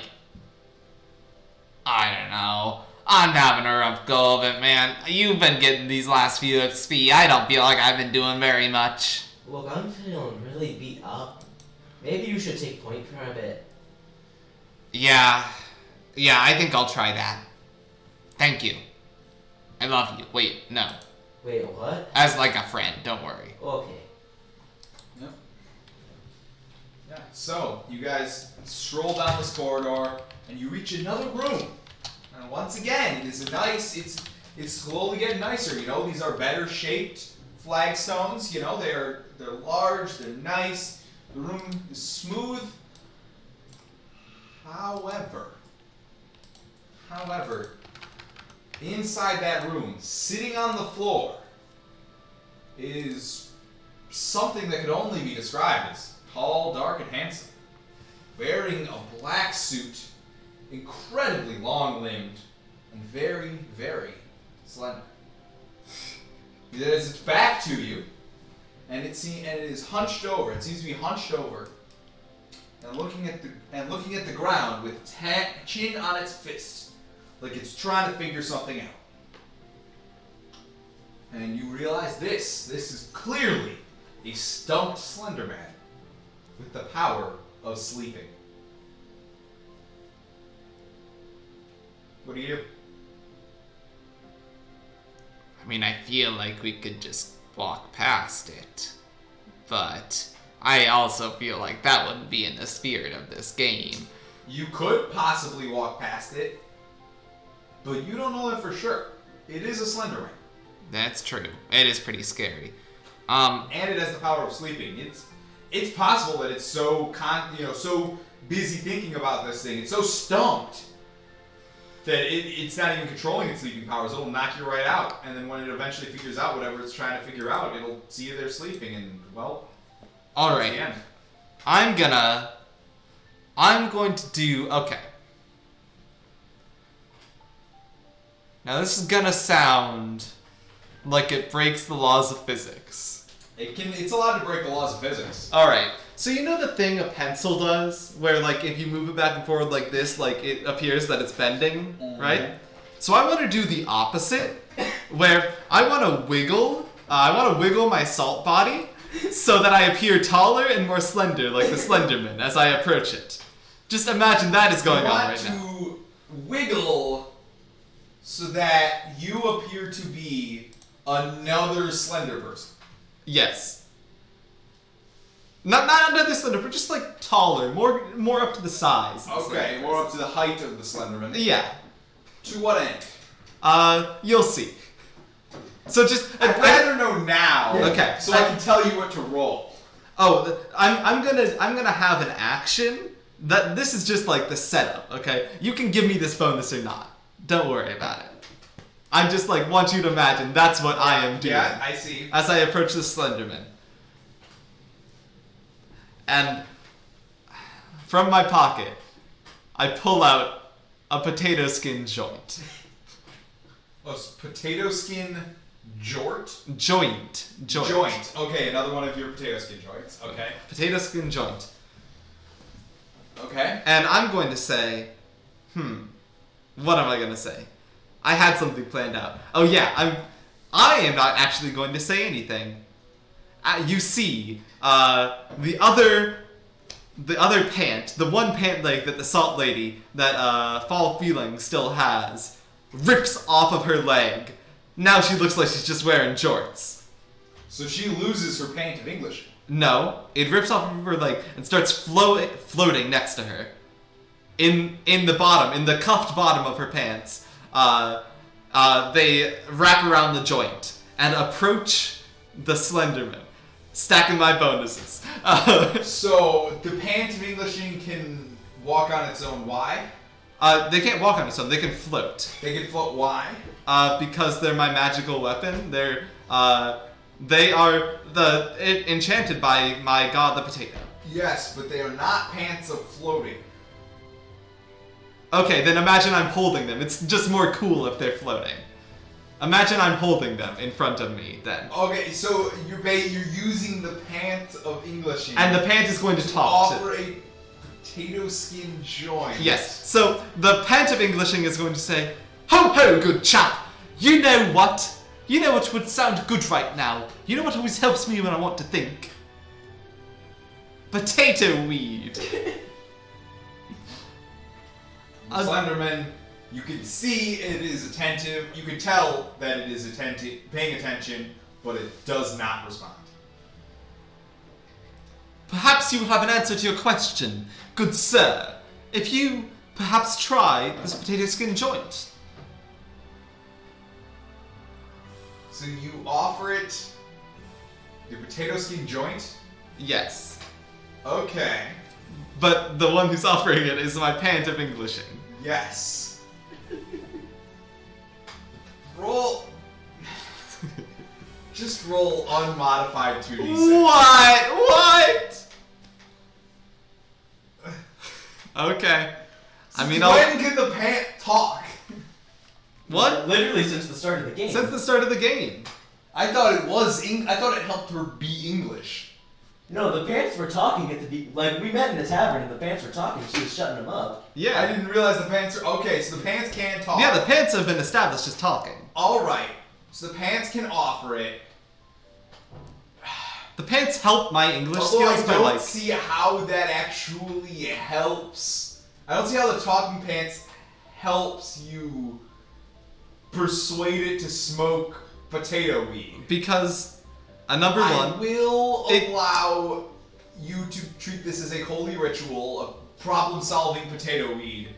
don't know. I'm having a rough go of it, man. You've been getting these last few XP. I don't feel like I've been doing very much. Look, I'm feeling really beat up. Maybe you should take point for a bit. Yeah, I think I'll try that. Thank you. I love you. Wait, no. Wait, what? As like a friend, don't worry. Okay. Yep. Yeah, so you guys stroll down this corridor and you reach another room. And once again, it's slowly getting nicer. These are better shaped flagstones. They're large, they're nice. The room is smooth. However, inside that room, sitting on the floor, is something that could only be described as tall, dark, and handsome. Wearing a black suit, incredibly long-limbed, and very, very slender. It has its back to you, and it is hunched over. It seems to be hunched over, and looking at the ground with chin on its fist, like it's trying to figure something out. And you realize this is clearly a stumped slender man with the power of sleeping. What do you do? I mean, I feel like we could just walk past it. But I also feel like that wouldn't be in the spirit of this game. You could possibly walk past it, but you don't know that for sure. It is a slender man. That's true. It is pretty scary. And it has the power of sleeping. It's possible that it's so busy thinking about this thing. It's so stumped that it's not even controlling its sleeping powers. It'll knock you right out, and then when it eventually figures out whatever it's trying to figure out, it'll see you there sleeping, and well, all that's right. the end. I'm going to do okay. Now this is gonna sound like it breaks the laws of physics. It's allowed to break the laws of physics. Alright, so you know the thing a pencil does? Where, like, if you move it back and forward like this, like, it appears that it's bending, right? So I want to do the opposite, where I want to wiggle my salt body so that I appear taller and more slender, like the Slenderman, as I approach it. Just imagine that is going on right now. You want to wiggle so that you appear to be another slender person. Yes. Not another slender, but just like taller, more up to the size. Okay, more up to the height of the Slenderman. Yeah. To what end? You'll see. So just I'd rather know now. Okay. So I can tell you what to roll. Oh, I'm gonna have an action. That this is just like the setup, okay? You can give me this bonus or not. Don't worry about it. I just like want you to imagine that's what I am doing. Yeah, I see. As I approach the Slenderman. And from my pocket, I pull out a potato skin joint. A potato skin jort? Joint. Okay, another one of your potato skin joints. Okay. Potato skin joint. Okay. And I'm going to say, what am I going to say? I had something planned out. Oh yeah, I am not actually going to say anything. You see, the other pant, the one pant leg that the salt lady, that Fall Feeling still has, rips off of her leg. Now she looks like she's just wearing jorts. So she loses her pant of English. No, it rips off of her leg and starts floating next to her. In the bottom, in the cuffed bottom of her pants, they wrap around the joint and approach the Slenderman, stacking my bonuses. So the pant of Englishing can walk on its own. Why? They can't walk on its own. They can float. They can float. Why? Because they're my magical weapon. They are enchanted by my god, the potato. Yes, but they are not pants of floating. Okay, then imagine I'm holding them. It's just more cool if they're floating. Imagine I'm holding them in front of me, then. Okay, so you're using the pant of Englishing. And the pant is going to talk. Offer a potato skin joint. Yes. So the pant of Englishing is going to say, "Ho ho, good chap. You know what? You know what would sound good right now. You know what always helps me when I want to think? Potato weed." Slenderman, you can see it is attentive. You can tell that it is paying attention, but it does not respond. Perhaps you will have an answer to your question, good sir, if you perhaps try this potato skin joint. So you offer it the potato skin joint? Yes. Okay. But the one who's offering it is my pant of Englishing. Yes. Roll. Just roll unmodified 2d6. What? Okay. When can the pant talk? What? Literally since the start of the game. Since the start of the game. I thought it was. I thought it helped her be English. No, the pants were talking at the like we met in the tavern and the pants were talking. She was shutting them up. Yeah. I didn't realize the pants are okay. So the pants can talk. Yeah, the pants have been established as talking. All right. So the pants can offer it. The pants help my English Although skills I by don't see how that actually helps. I don't see how the talking pants helps you persuade it to smoke potato weed. because number I one, will allow you to treat this as a holy ritual of problem-solving potato weed.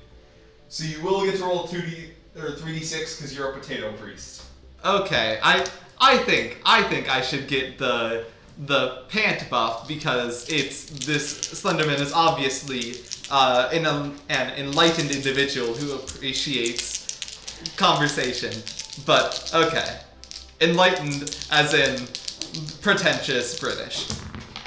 So you will get to roll 2d or 3d6 because you're a potato priest. okay, I think I should get the pant buff because this Slenderman is obviously an enlightened individual who appreciates conversation. But okay, enlightened as in pretentious British.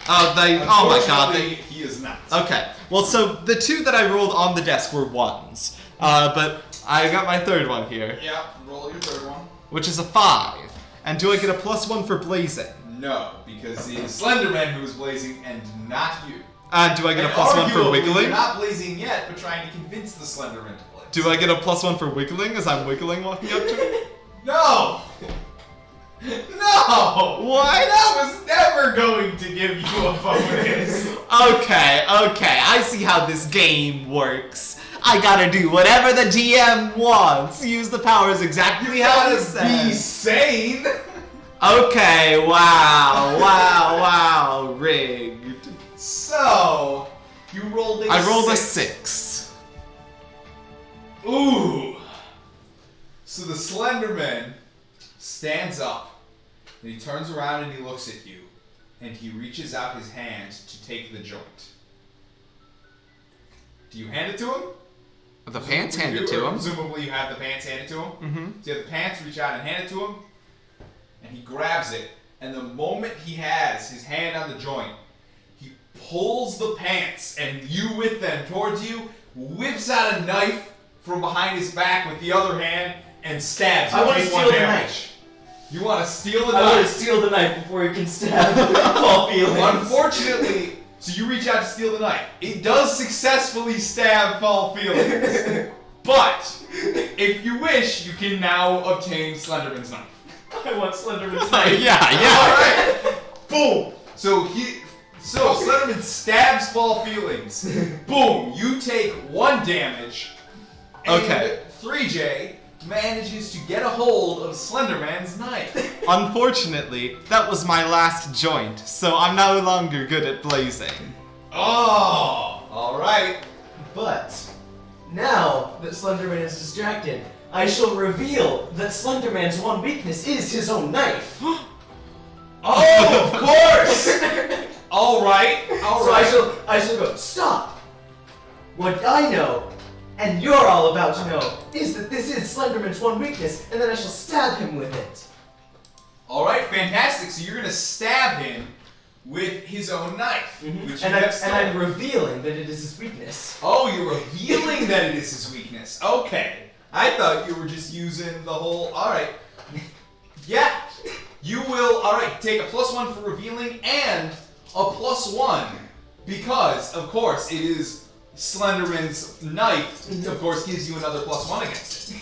Oh my god. He is not. Okay, well, so the two that I rolled on the desk were ones. But I got my third one here, Yeah, roll your third one. which is a 5. And do I get a +1 for blazing? No, because it is Slenderman who is blazing and not you. Do I get a +1 for Arguably, wiggling? You're not blazing yet, but trying to convince the Slenderman to blaze. Do I get a +1 for wiggling as I'm wiggling walking up to him? No! No! What? That was never going to give you a bonus. Okay, I see how this game works. I gotta do whatever the GM wants. Use the powers exactly how it Be says. sane. Okay, wow, rigged. So, you rolled a I rolled a 6. 6. Ooh. So the Slenderman stands up, and he turns around and he looks at you, and he reaches out his hand to take the joint. Do you hand it to him? The pants Presumably handed you, to or him. Presumably you have the pants handed to him. Mm-hmm. So you have the pants reach out and hand it to him, and he grabs it, and the moment he has his hand on the joint, he pulls the pants, and you with them towards you, whips out a knife from behind his back with the other hand, and stabs you. I want to Take one steal the damage. knife. You want to steal the I want to knife. steal the knife before he can stab Paul Felix. Unfortunately, so you reach out to steal the knife. It does successfully stab Paul Felix. But, if you wish, you can now obtain Slenderman's knife. I want Slenderman's yeah. Alright. Boom! So Slenderman stabs Paul Felix. Boom! You take 1 damage. And Okay. 3J manages to get a hold of Slenderman's knife. Unfortunately, that was my last joint, so I'm no longer good at blazing. Oh! Alright. But now that Slenderman is distracted, I shall reveal that Slenderman's one weakness is his own knife. Oh, of course! Alright. So I shall go, stop! What I know, and you're all about to know, is that this is Slenderman's one weakness, and then I shall stab him with it. Alright, fantastic. So you're gonna stab him with his own knife. Which you have stolen. And I'm revealing that it is his weakness. Oh, you're revealing that it is his weakness. Okay. I thought you were just using the whole... Alright. Yeah. You will, alright, take a +1 for revealing and a +1 because, of course, it is Slenderman's knife, of course, gives you another +1 against it.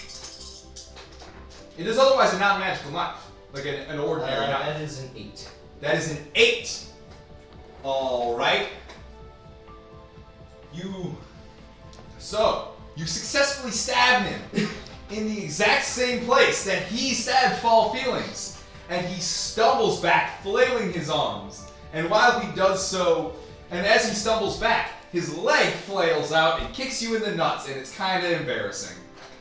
It is otherwise a non-magical knife, like an ordinary knife. That is an 8. That is an 8. Alright. You successfully stabbed him in the exact same place that he stabbed Fall Feelings. And he stumbles back, flailing his arms. And while he does so, and as he stumbles back, his leg flails out and kicks you in the nuts, and it's kind of embarrassing.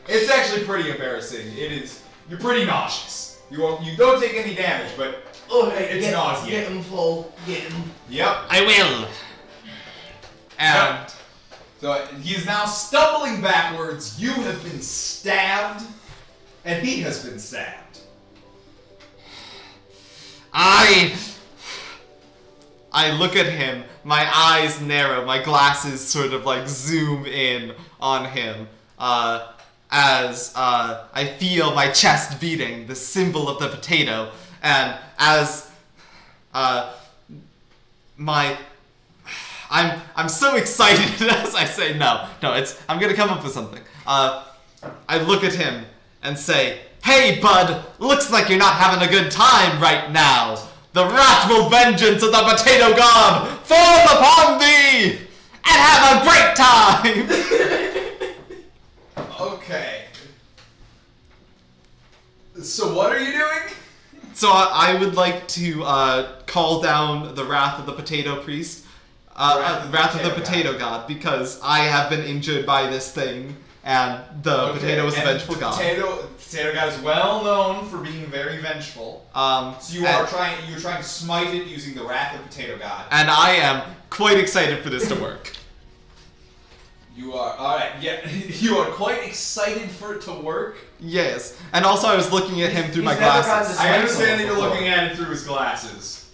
It's actually pretty embarrassing. It is. You're pretty nauseous. You don't take any damage, but it's nauseating. Get him, Paul. Get him. Yep. I will. And So he is now stumbling backwards. You have been stabbed, and he has been stabbed. I look at him, my eyes narrow, my glasses sort of like zoom in on him, as I feel my chest beating, the symbol of the potato, and as I'm so excited as I say I'm gonna come up with something. I look at him and say, "Hey, bud, looks like you're not having a good time right now. The wrathful vengeance of the potato god fall upon thee, and have a great time." Okay. So what are you doing? So I would like to call down the wrath of the potato priest, wrath of the potato god, because I have been injured by this thing, and the potato is a and vengeful god. Potato god is well known for being very vengeful. So you're trying to smite it using the wrath of potato god. And I am quite excited for this to work. You are alright. Yeah, you are quite excited for it to work. Yes, and also I was looking at him through my He's never glasses. gotten I understand that you're before. looking at it through his glasses.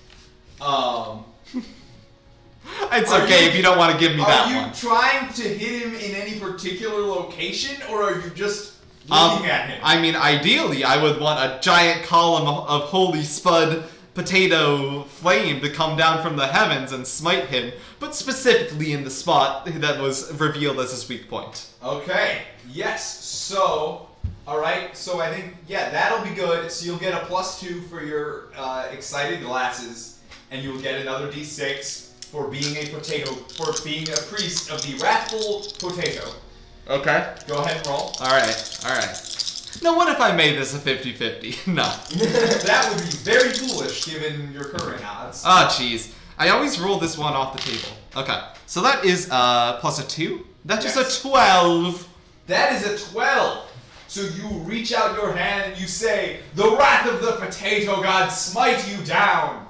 It's Are okay you- if you don't want to give me that Are you one. trying to hit him in any particular location, or are you just looking at him? I mean, ideally, I would want a giant column of holy spud potato flame to come down from the heavens and smite him, but specifically in the spot that was revealed as his weak point. Okay. Yes. So, all right. So I think that'll be good. So you'll get a +2 for your excited glasses, and you'll get another D6 for being a priest of the wrathful potato. Okay. Go ahead and roll. Alright. Now what if I made this a 50-50? No. That would be very foolish given your current odds. Oh, jeez. I always roll this one off the table. Okay. So that is +2. That's Yes. just a 12. That is a 12. So you reach out your hand and you say, "The wrath of the potato god smite you down,"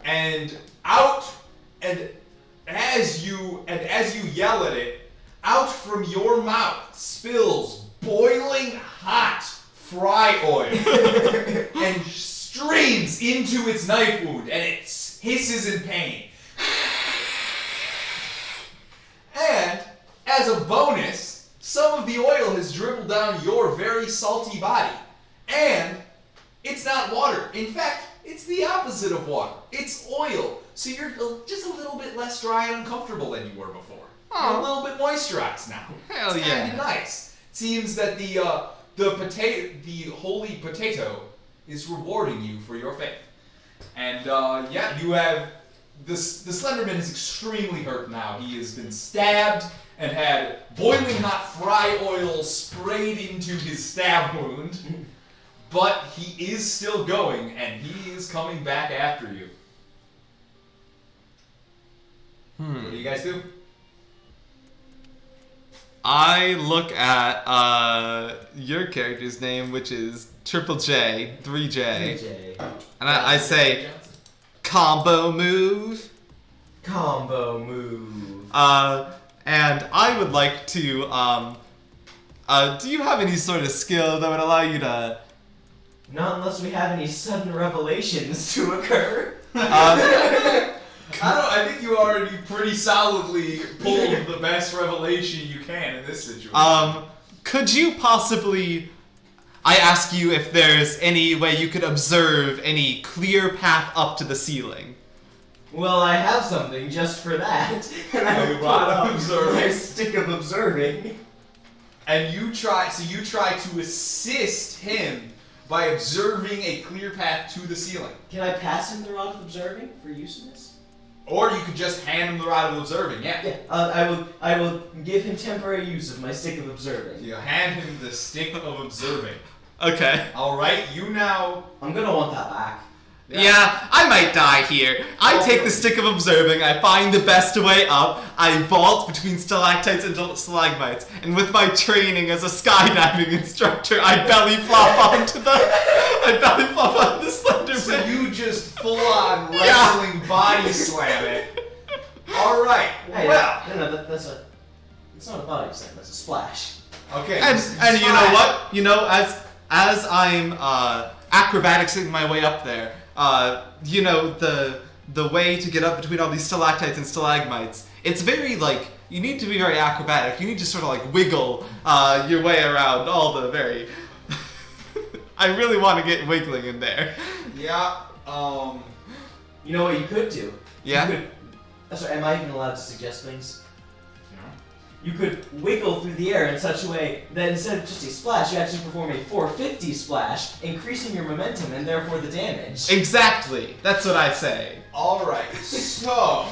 and as you yell at it, out from your mouth spills boiling hot fry oil and streams into its knife wound, and it hisses in pain. And as a bonus, some of the oil has dribbled down your very salty body. And it's not water. In fact, it's the opposite of water. It's oil. So you're just a little bit less dry and uncomfortable than you were before. You're a little bit moisturized now. Hell It's yeah. kinda nice. It seems that the holy potato is rewarding you for your faith. And you have the Slenderman is extremely hurt now. He has been stabbed and had boiling hot fry oil sprayed into his stab wound. But he is still going, and he is coming back after you. What do you guys do? I look at your character's name, which is Triple J, 3J, DJ. and I say, combo move. Combo move. And I would like to, do you have any sort of skill that would allow you to... Not unless we have any sudden revelations to occur. I think you already pretty solidly pulled the best revelation you can in this situation. Could you possibly... I ask you if there's any way you could observe any clear path up to the ceiling. Well, I have something just for that. And I A pull rod of out observing. my stick of observing. And you try to assist him by observing a clear path to the ceiling. Can I pass him the rod of observing for use in this? Or you could just hand him the rod of observing, Yeah, I will give him temporary use of my stick of observing. You hand him the stick of observing. Okay. Alright, you now... I'm gonna want that back. Yeah, I might die here. I take the stick of observing, I find the best way up, I vault between stalactites and stalagmites, and with my training as a skydiving instructor, I belly flop onto the Slenderman. So you just full-on wrestling body slam it. Alright, Hey, well... no, it's not a body slam, that's a splash. Okay. And you know what? You know, as I'm acrobaticsing my way up there, you know, the way to get up between all these stalactites and stalagmites, it's very like, you need to be very acrobatic. You need to sort of like wiggle your way around all the very... I really want to get wiggling in there. Yeah, You know what you could do? Yeah? You could, sorry, am I even allowed to suggest things? You could wiggle through the air in such a way that instead of just a splash, you actually perform a 450 splash, increasing your momentum and therefore the damage. Exactly. That's what I say. alright, so...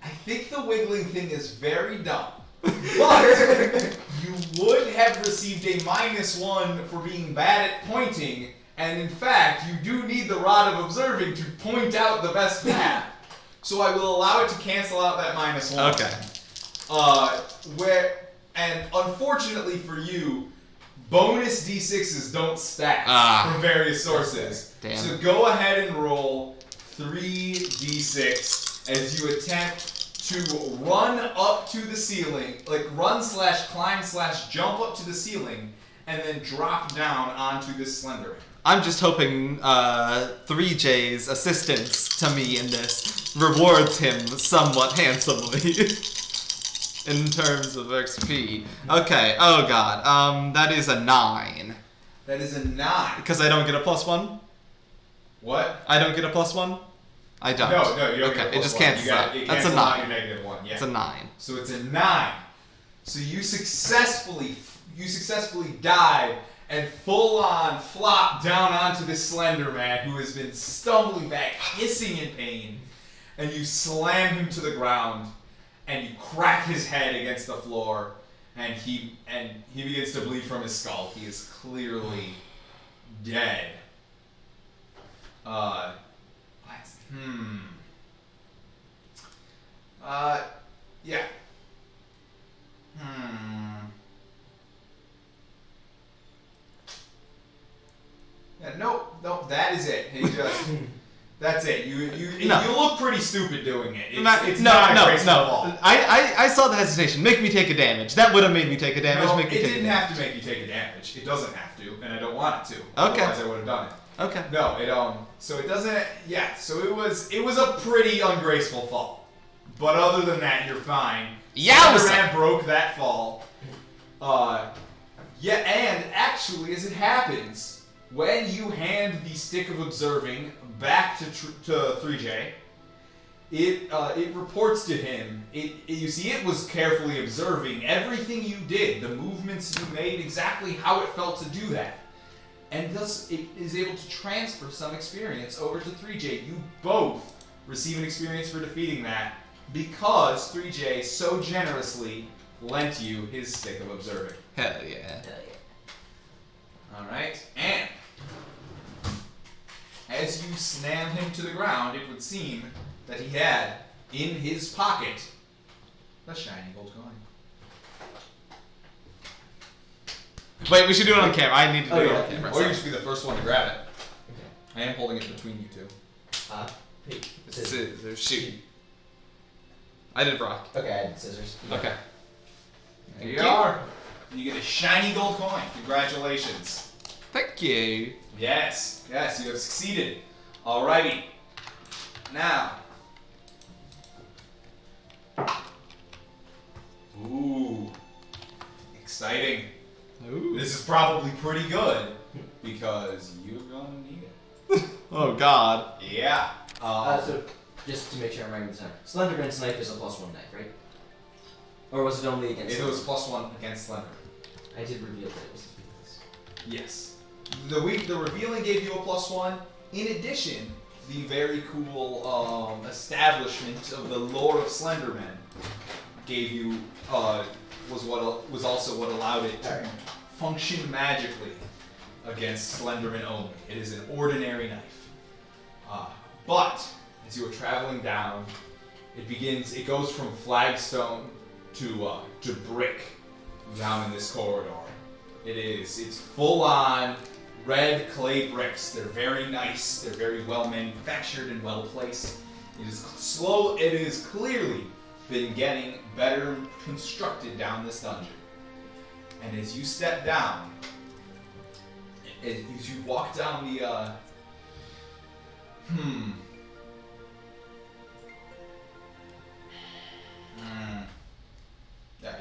I think the wiggling thing is very dumb. But you would have received a -1 for being bad at pointing, and in fact, you do need the rod of observing to point out the best path. So I will allow it to cancel out that -1. Okay. And unfortunately for you, bonus D6s don't stack from various sources. Damn. So go ahead and roll 3d6 as you attempt to run up to the ceiling, like run/climb/jump up to the ceiling, and then drop down onto this slender. I'm just hoping 3J's assistance to me in this rewards him somewhat handsomely in terms of XP. Okay, oh god, that is a 9. That is a 9. Because I don't get a +1? What? I don't get a +1? I don't. No, you don't Okay, get a it just +1. cancels out. It That's a cancels out 9. your -1. Yeah. It's a 9. So it's a 9. So you successfully dive and full on flop down onto this Slender Man who has been stumbling back, hissing in pain, and you slam him to the ground, and you crack his head against the floor, and he begins to bleed from his skull. He is clearly dead. Yeah. Yeah, nope, that is it. He just, that's it. You look pretty stupid doing it. It's not a graceful fall. I saw the hesitation. Make me take a damage. That would have made me take a damage. No, Make me it take didn't a damage. have to make you take a damage. It doesn't have to, and I don't want it to. Okay. Otherwise I would have done it. Okay. No, so it doesn't. Yeah, so it was a pretty ungraceful fall, but other than that, you're fine. Yowza! Spider-Man broke that fall. Yeah, and actually, as it happens, when you hand the stick of observing back to 3J, it reports to him. You see, it was carefully observing everything you did, the movements you made, exactly how it felt to do that. And thus, it is able to transfer some experience over to 3J. You both receive an experience for defeating that because 3J so generously lent you his stick of observing. Hell yeah. Hell yeah. Alright, and as you slam him to the ground, it would seem that he had in his pocket a shiny gold coin. Wait, we should do it on camera. I need to do Oh, it yeah. on camera. Or you should be the first one to grab it. Okay. I am holding it between you two. Scissors, shoot. I did rock. Okay, I did scissors. Okay. There you are. You get a shiny gold coin. Congratulations. Thank you. Yes, you have succeeded. Alrighty. Now. Ooh. Exciting. Ooh. This is probably pretty good because you're gonna need it. Oh God. Yeah. So, just to make sure I'm writing this down, Slenderman's knife is a +1 knife, right? Or was it only against? It was +1 against Slender. I did reveal that it was his weakness. Yes. The revealing gave you a +1. In addition, the very cool establishment of the lore of Slenderman gave you was also what allowed it to function magically against Slenderman only. It is an ordinary knife. But as you are traveling down, it goes from flagstone to brick down in this corridor. It's full on red clay bricks. They're very nice. They're very well manufactured and well placed. It is clearly been getting better constructed down this dungeon. And as you step down, as you walk down the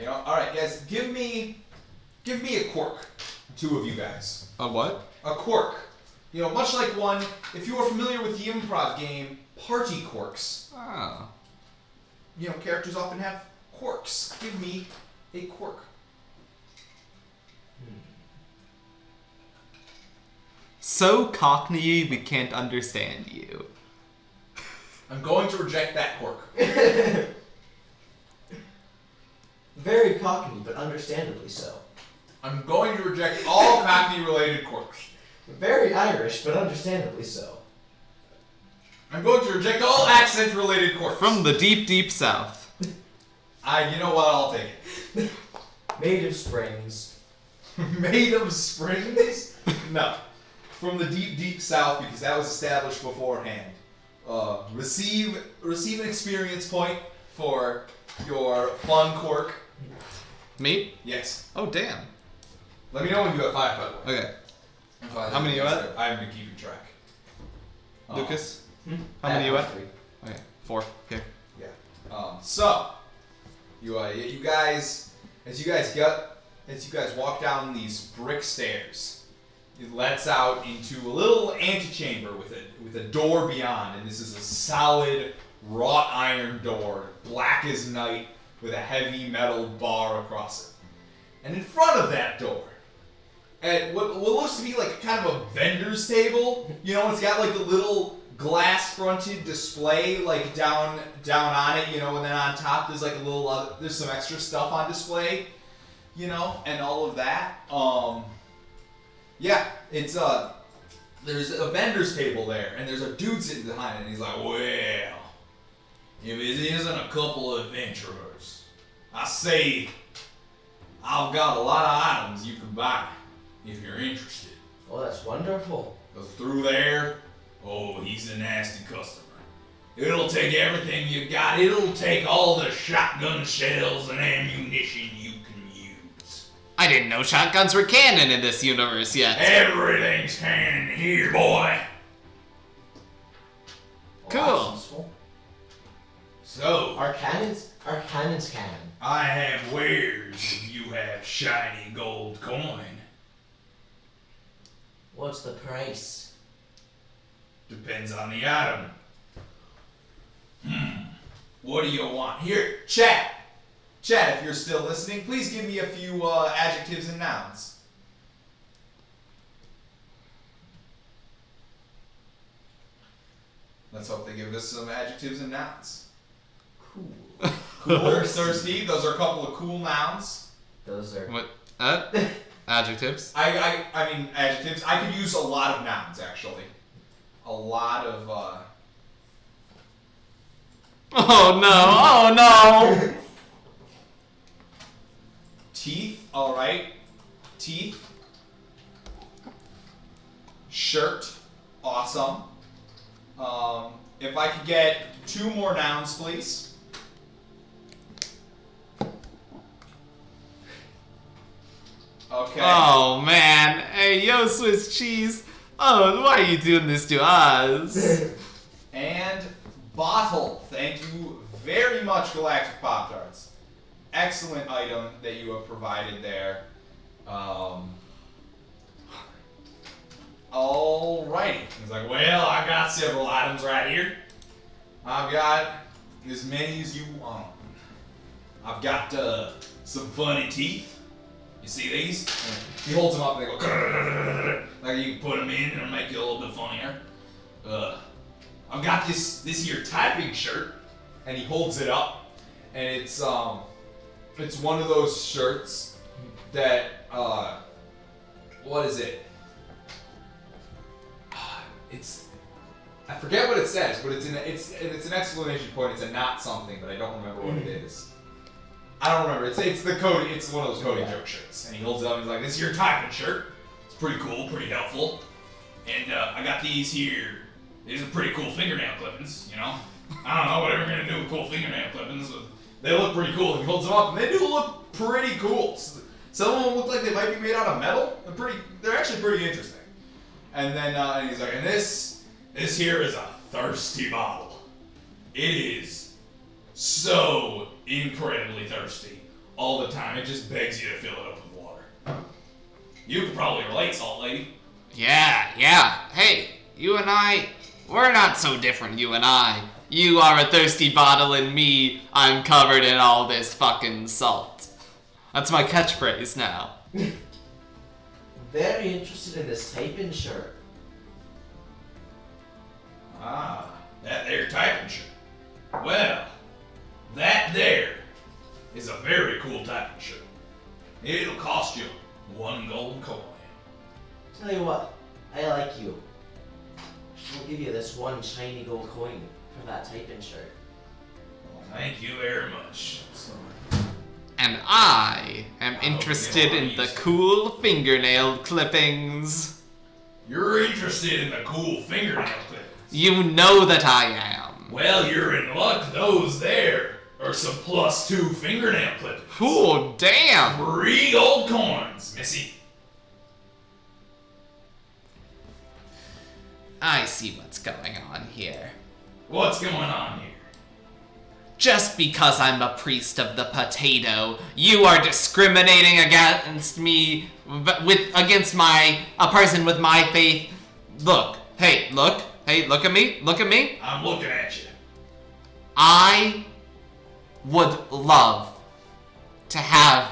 Yeah, alright guys, give me a quirk. Two of you guys. A what? A quirk. Much like one, if you are familiar with the improv game, party quirks. Oh. Characters often have quirks. Give me a quirk. So cockney we can't understand you. I'm going to reject that quirk. Very cockney, but understandably so. I'm going to reject all Cockney-related quirks. Very Irish, but understandably so. I'm going to reject all accent-related quirks. From the deep, deep south. You know what? I'll take it. Made of springs. Made of springs? No. From the deep, deep south, because that was established beforehand. Receive an experience point for your fun quirk. Me? Yes. Oh, damn. Let me know when you have 5, by the way. Okay. How many you at? I haven't been keeping track. Lucas? How many you at? 3. Okay, 4. Here. Yeah. So you guys walk down these brick stairs, it lets out into a little antechamber with a door beyond, and this is a solid wrought iron door, black as night, with a heavy metal bar across it. And in front of that door, at what looks to be like kind of a vendor's table, you know, it's got like the little glass-fronted display like down on it, you know, and then on top there's like a little there's some extra stuff on display, you know, and all of that. Yeah, it's there's a vendor's table there, and there's a dude sitting behind it, and he's like, well, if it isn't a couple of adventurers, I say I've got a lot of items you can buy if you're interested. Oh, that's wonderful. Goes through there. Oh, he's a nasty customer. It'll take everything you got. It'll take all the shotgun shells and ammunition you can use. I didn't know shotguns were canon in this universe yet. Everything's canon here, boy. Cool. Oh, that's useful. So, Our cannon's canon. I have wares if you have shiny gold coin. What's the price? Depends on the item. What do you want? Here, chat. Chat, if you're still listening, please give me a few adjectives and nouns. Let's hope they give us some adjectives and nouns. Cool. Cool, thirsty. Those are a couple of cool nouns. Those are. What? Adjectives? I mean adjectives. I could use a lot of nouns actually. A lot of Oh no! teeth. All right, teeth. Shirt. Awesome. If I could get 2 more nouns, please. Okay. Oh man! Hey, yo, Swiss cheese! Oh, why are you doing this to us? And bottle. Thank you very much, Galactic Pop-Tarts. Excellent item that you have provided there. Alrighty. He's like, well, I got several items right here. I've got as many as you want. I've got some funny teeth. You see these? And he holds them up and they go like you can put them in and it'll make you a little bit funnier. I've got this here typing shirt, and he holds it up, and it's one of those shirts that what is it? I forget what it says, but it's an exclamation point. It's a not something, but I don't remember what it is. I don't remember. It's the Cody. It's one of those Cody joke shirts, and he holds it up and he's like, "This is your typing shirt. It's pretty cool, pretty helpful, and I got these here. These are pretty cool fingernail clippings. You know, I don't know whatever you're gonna do with cool fingernail clippings, but they look pretty cool." And he holds them up, and they do look pretty cool. Some of them look like they might be made out of metal. They're actually pretty interesting. And then and he's like, "And this here is a thirsty bottle. It is so incredibly thirsty all the time. It just begs you to fill it up with water. You could probably relate, Salt Lady." Yeah. Hey, you and I, we're not so different, you and I. You are a thirsty bottle and me, I'm covered in all this fucking salt. That's my catchphrase now. Very interested in this typing shirt. Ah, that there typing shirt. Well, that there is a very cool typing shirt. It'll cost you 1 gold coin. Tell you what, I like you. I'll give you this 1 shiny gold coin for that typing shirt. Well, thank you very much. And I am interested in the cool fingernail clippings. You're interested in the cool fingernail clippings? You know that I am. Well, you're in luck. Those there are some +2 fingernail clippings. Oh, damn. 3 gold coins, Missy. I see what's going on here. What's going on here? just because I'm a priest of the potato, you are discriminating against me, against a person with my faith. Look at me. I'm looking at you. I would love to have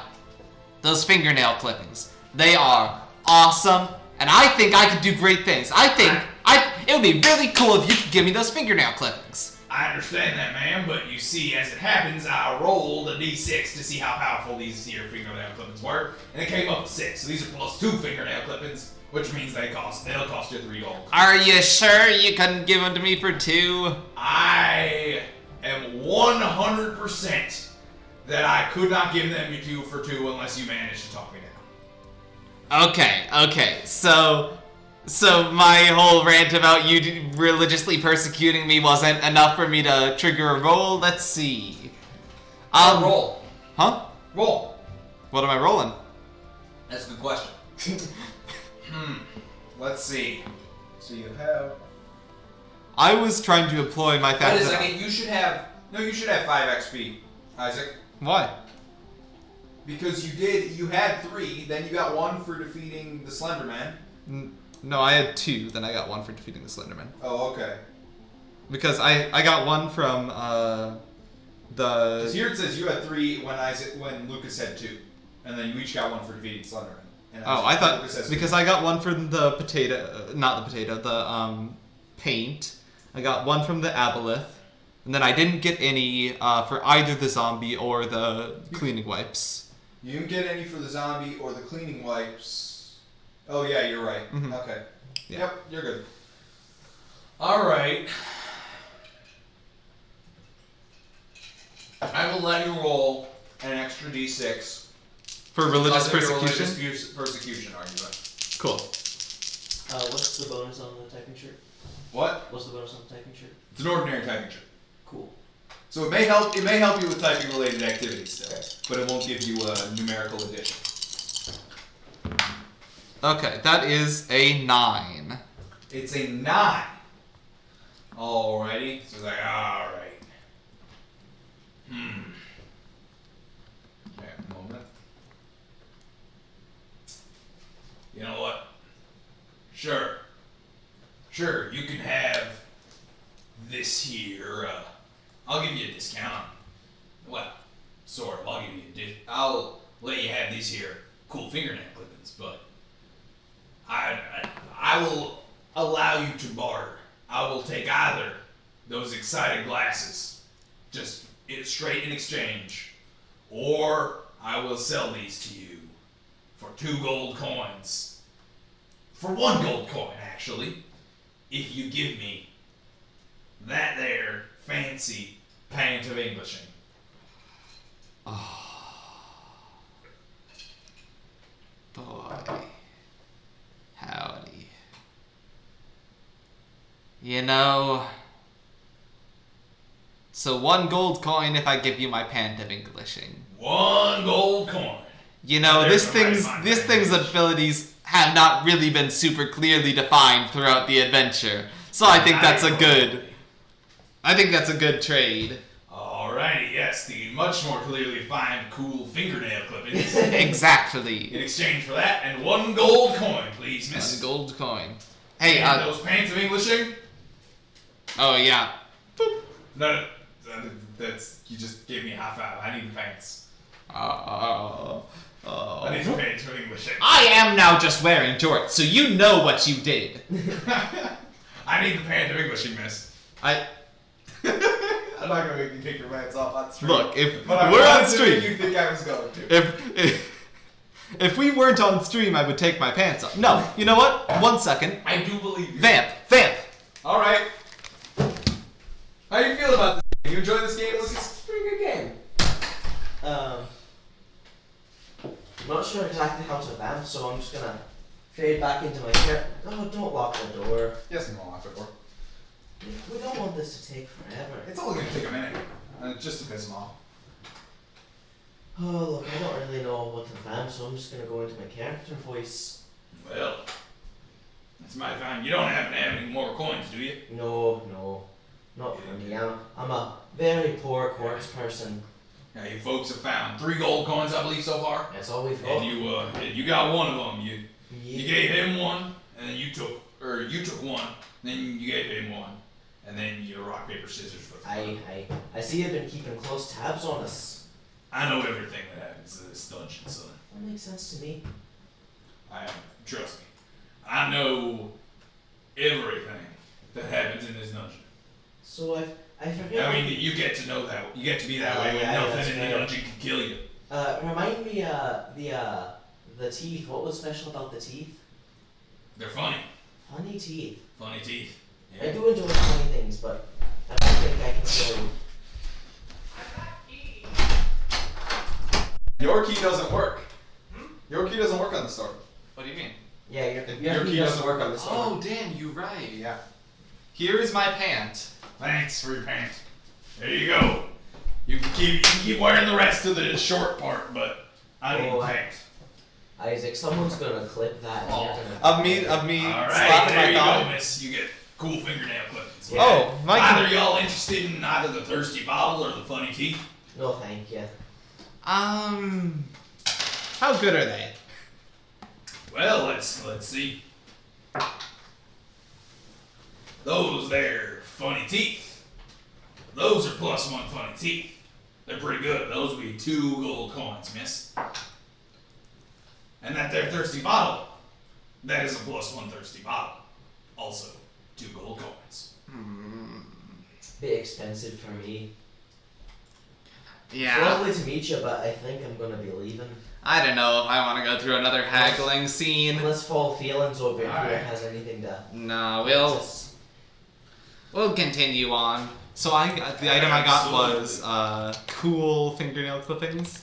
those fingernail clippings. They are awesome, and I think I could do great things. I think it would be really cool if you could give me those fingernail clippings. I understand that, ma'am, but you see, as it happens, I rolled a d6 to see how powerful these here fingernail clippings were, and it came up with 6. So these are plus 2 fingernail clippings, which means they'll cost you 3 gold. Are you sure you couldn't give them to me for 2? I am 100% that I could not give them to you for 2 unless you managed to talk me down. Okay. So my whole rant about you religiously persecuting me wasn't enough for me to trigger a roll? Let's see. Roll. Huh? Roll. What am I rolling? That's a good question. Let's see. So you have... I was trying to employ my Wait fact a that... second, you should have 5 XP, Isaac. Why? Because you had 3, then you got 1 for defeating the Slender Man. No, I had 2, then I got 1 for defeating the Slenderman. Oh, okay. Because I got 1 from Because here it says you had 3 when Lucas had 2. And then you each got 1 for defeating the Slenderman. And I thought Lucas has because 2. I got 1 from the potato, not the potato, the paint. I got 1 from the aboleth, and then I didn't get any for either the zombie or the cleaning wipes. You didn't get any for the zombie or the cleaning wipes. Oh yeah, you're right. Mhm. Okay. Yeah. Yep, you're good. Alright. I will let you roll an extra d6. For religious Because of your persecution? religious persecution argument. Cool. What's the bonus on the typing shirt? What? What's the bonus on the typing shirt? It's an ordinary typing shirt. Cool. So it may help you with typing related activities still, but it won't give you a numerical addition. Okay, that is a 9. It's a 9. Alrighty. So it's like, alright. Okay, a moment. You know what? Sure, you can have this here. I'll give you a discount. Well, sort of. I'll let you have these here cool fingernail clippings, but I will allow you to barter. I will take either those excited glasses, just straight in exchange, or I will sell these to you for 2 gold coins. For 1 gold coin, actually, if you give me that there fancy pant of Englishing. Boy. Howdy. You know... So 1 gold coin if I give you my pant of Englishing. 1 gold coin. You know, There's this somebody thing's abilities have not really been super clearly defined throughout the adventure. So I think that's a good trade. Alrighty, yes, the much more clearly defined cool fingernail clippings. Exactly. In exchange for that, and 1 gold coin, please, 1 miss. gold coin. Hey, and those pants of Englishing? oh yeah. Boop. No, that's, you just gave me a high five. I need the pants. I need the pants of Englishing. I am now just wearing jorts, so you know what you did. I need the pants of Englishing, miss. I'm not gonna make you take your pants off on stream. Look, if But we're on to stream, you think I was going to. if we weren't on stream, I would take my pants off. No, you know what? 1 second. I do believe you. Vamp. Alright. How you feel about this game? You enjoy this game, Lucas? It's a pretty good game. I'm not sure exactly how to vamp, so I'm just gonna fade back into my chair. Oh, don't lock the door. Yes, I'm gonna lock the door. We don't want this to take forever. It's only gonna take a minute. Just to piss him off. Oh, look, I don't really know what to vamp, so I'm just gonna go into my character voice. Well, it's my fine. You don't happen to have any more coins, do you? No. Not for me. I'm a very poor quartz person. Now, you folks have found 3 gold coins, I believe, so far. That's all we've got. And you got one of them. You gave him one, and then you took one, and then you gave him one, and then you rock paper scissors for the I see you've been keeping close tabs on us. I know everything that happens in this dungeon, son. That makes sense to me. Trust me. I know everything that happens in this dungeon. So I forget. I mean, you get to know that. You get to be that way when nothing in the dungeon can kill you. Remind me, the teeth. What was special about the teeth? They're funny. Funny teeth. Funny teeth. I do enjoy funny things, but I don't think I can show you. Your key doesn't work. Your key doesn't work on the store. What do you mean? Yeah, Your key doesn't work on the store. Oh, damn, you're right. Yeah. Here is my pant. Thanks for your pants. There you go. You can keep wearing the rest of the short part, but I need pants. Isaac, someone's gonna clip that. And you're gonna... Of me All right, slapping there my you thumb. go, miss. You get cool fingernail clippings. Yeah. Oh, my Either y'all interested in either the thirsty bottle or the funny teeth? No, thank you. How good are they? Well, let's see. Those there funny teeth. Those are +1 funny teeth. They're pretty good. Those would be 2 gold coins, miss. And that there thirsty bottle, that is a +1 thirsty bottle. Also, 2 gold coins. Bit expensive for me. Yeah. It's lovely to meet you, but I think I'm gonna be leaving. I don't know if I want to go through another haggling scene. Unless Fall Feelings over here Alright. has anything to... No, Just- we'll continue on. So the item I got was cool fingernail clippings.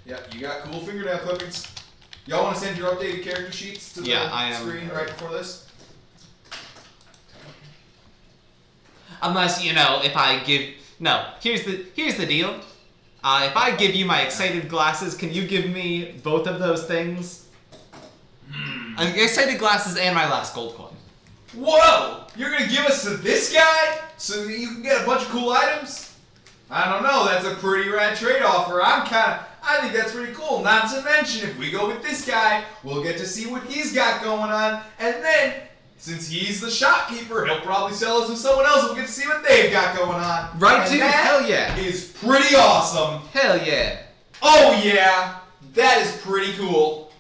Yeah, you got cool fingernail clippings. Y'all want to send your updated character sheets to Yeah, I the am. screen right before this? Unless, if I give... No, here's the deal. If I give you my excited glasses, can you give me both of those things? Excited glasses and my last gold coin. Whoa! You're gonna give us to this guy so that you can get a bunch of cool items? I don't know, that's a pretty rad trade offer. I think that's pretty cool. Not to mention, if we go with this guy, we'll get to see what he's got going on, and then, since he's the shopkeeper, he'll probably sell us to someone else. We'll get to see what they've got going on. Right, And dude? that Hell yeah. is pretty awesome. Hell yeah. Oh yeah, that is pretty cool.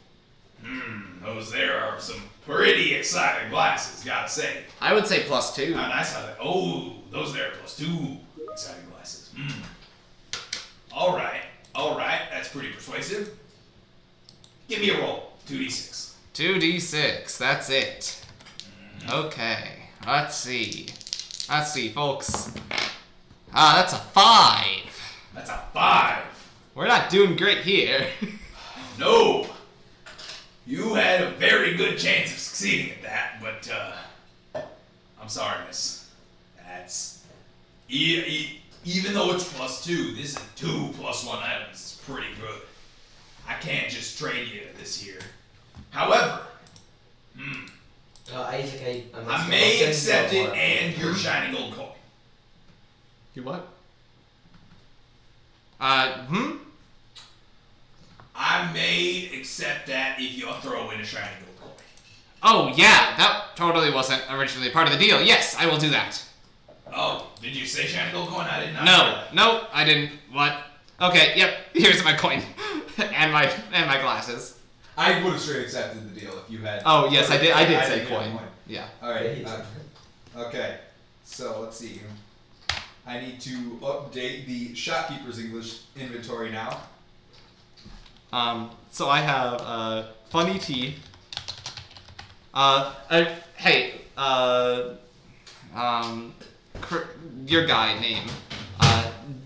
Those there are some pretty exciting glasses, gotta say. I would say +2. How nice are they? Oh, those there are +2 exciting glasses. Alright, that's pretty persuasive. Give me a roll, 2d6. 2d6, that's it. Okay, let's see, folks. That's a 5. That's a 5. We're not doing great here. No! You had a very good chance of succeeding at that, but, I'm sorry, miss. That's... Even though it's +2, this is 2 +1 items. It's pretty good. I can't just trade you this here. However, Isaac, I may accept it and your shiny gold coin. You what? I may accept that if you throw in a shiny gold coin. Oh yeah, that totally wasn't originally part of the deal. Yes, I will do that. Oh, did you say shiny gold coin? I did not. hear that. No, I didn't. What? Okay, yep. Here's my coin, and my glasses. I would have straight accepted the deal if you had. Oh yes, I did. I did say didn't get a coin. Yeah. All right. Okay. So let's see. I need to update the shopkeeper's English inventory now. So I have funny teeth. Hey, your guy name,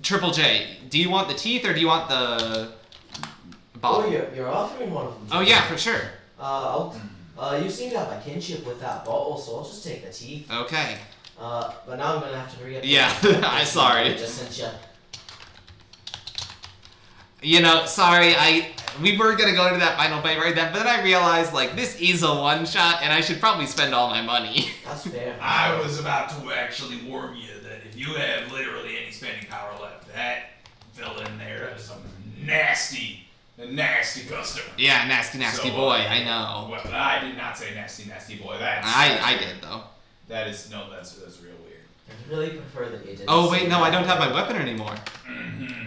Triple J. Do you want the teeth or do you want the bottle? Oh, you're offering one of them. Oh yeah, for sure. You seem to have a kinship with that bottle, so I'll just take the teeth. Okay. But now I'm gonna have to re-up. Yeah, I'm sorry. I just sent you. Sorry, we were gonna go into that final fight right then, but then I realized, like, this is a one-shot, and I should probably spend all my money. That's fair. I was about to actually warn you that if you have literally any spending power left, that fella in there is a nasty customer. Yeah, nasty So, boy, I know. Well, I did not say nasty boy. I did, though. That's real weird. I really prefer that you didn't. Oh, say wait, no, that. I don't have my weapon anymore. Mm-hmm.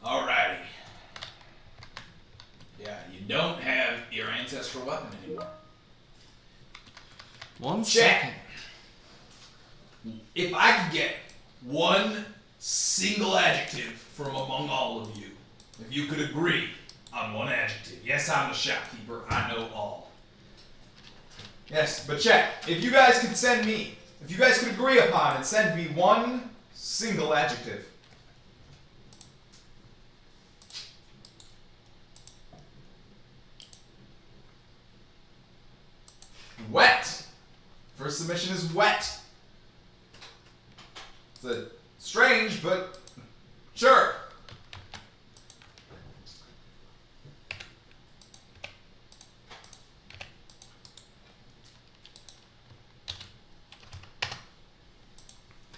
Alrighty. Yeah, you don't have your ancestral weapon anymore. One Check. second. If I could get one single adjective from among all of you, if you could agree on one adjective. Yes, I'm the shopkeeper. I know all. Yes, but check. If you guys could agree upon and send me one single adjective. Wet. First submission is wet. It's strange, but sure.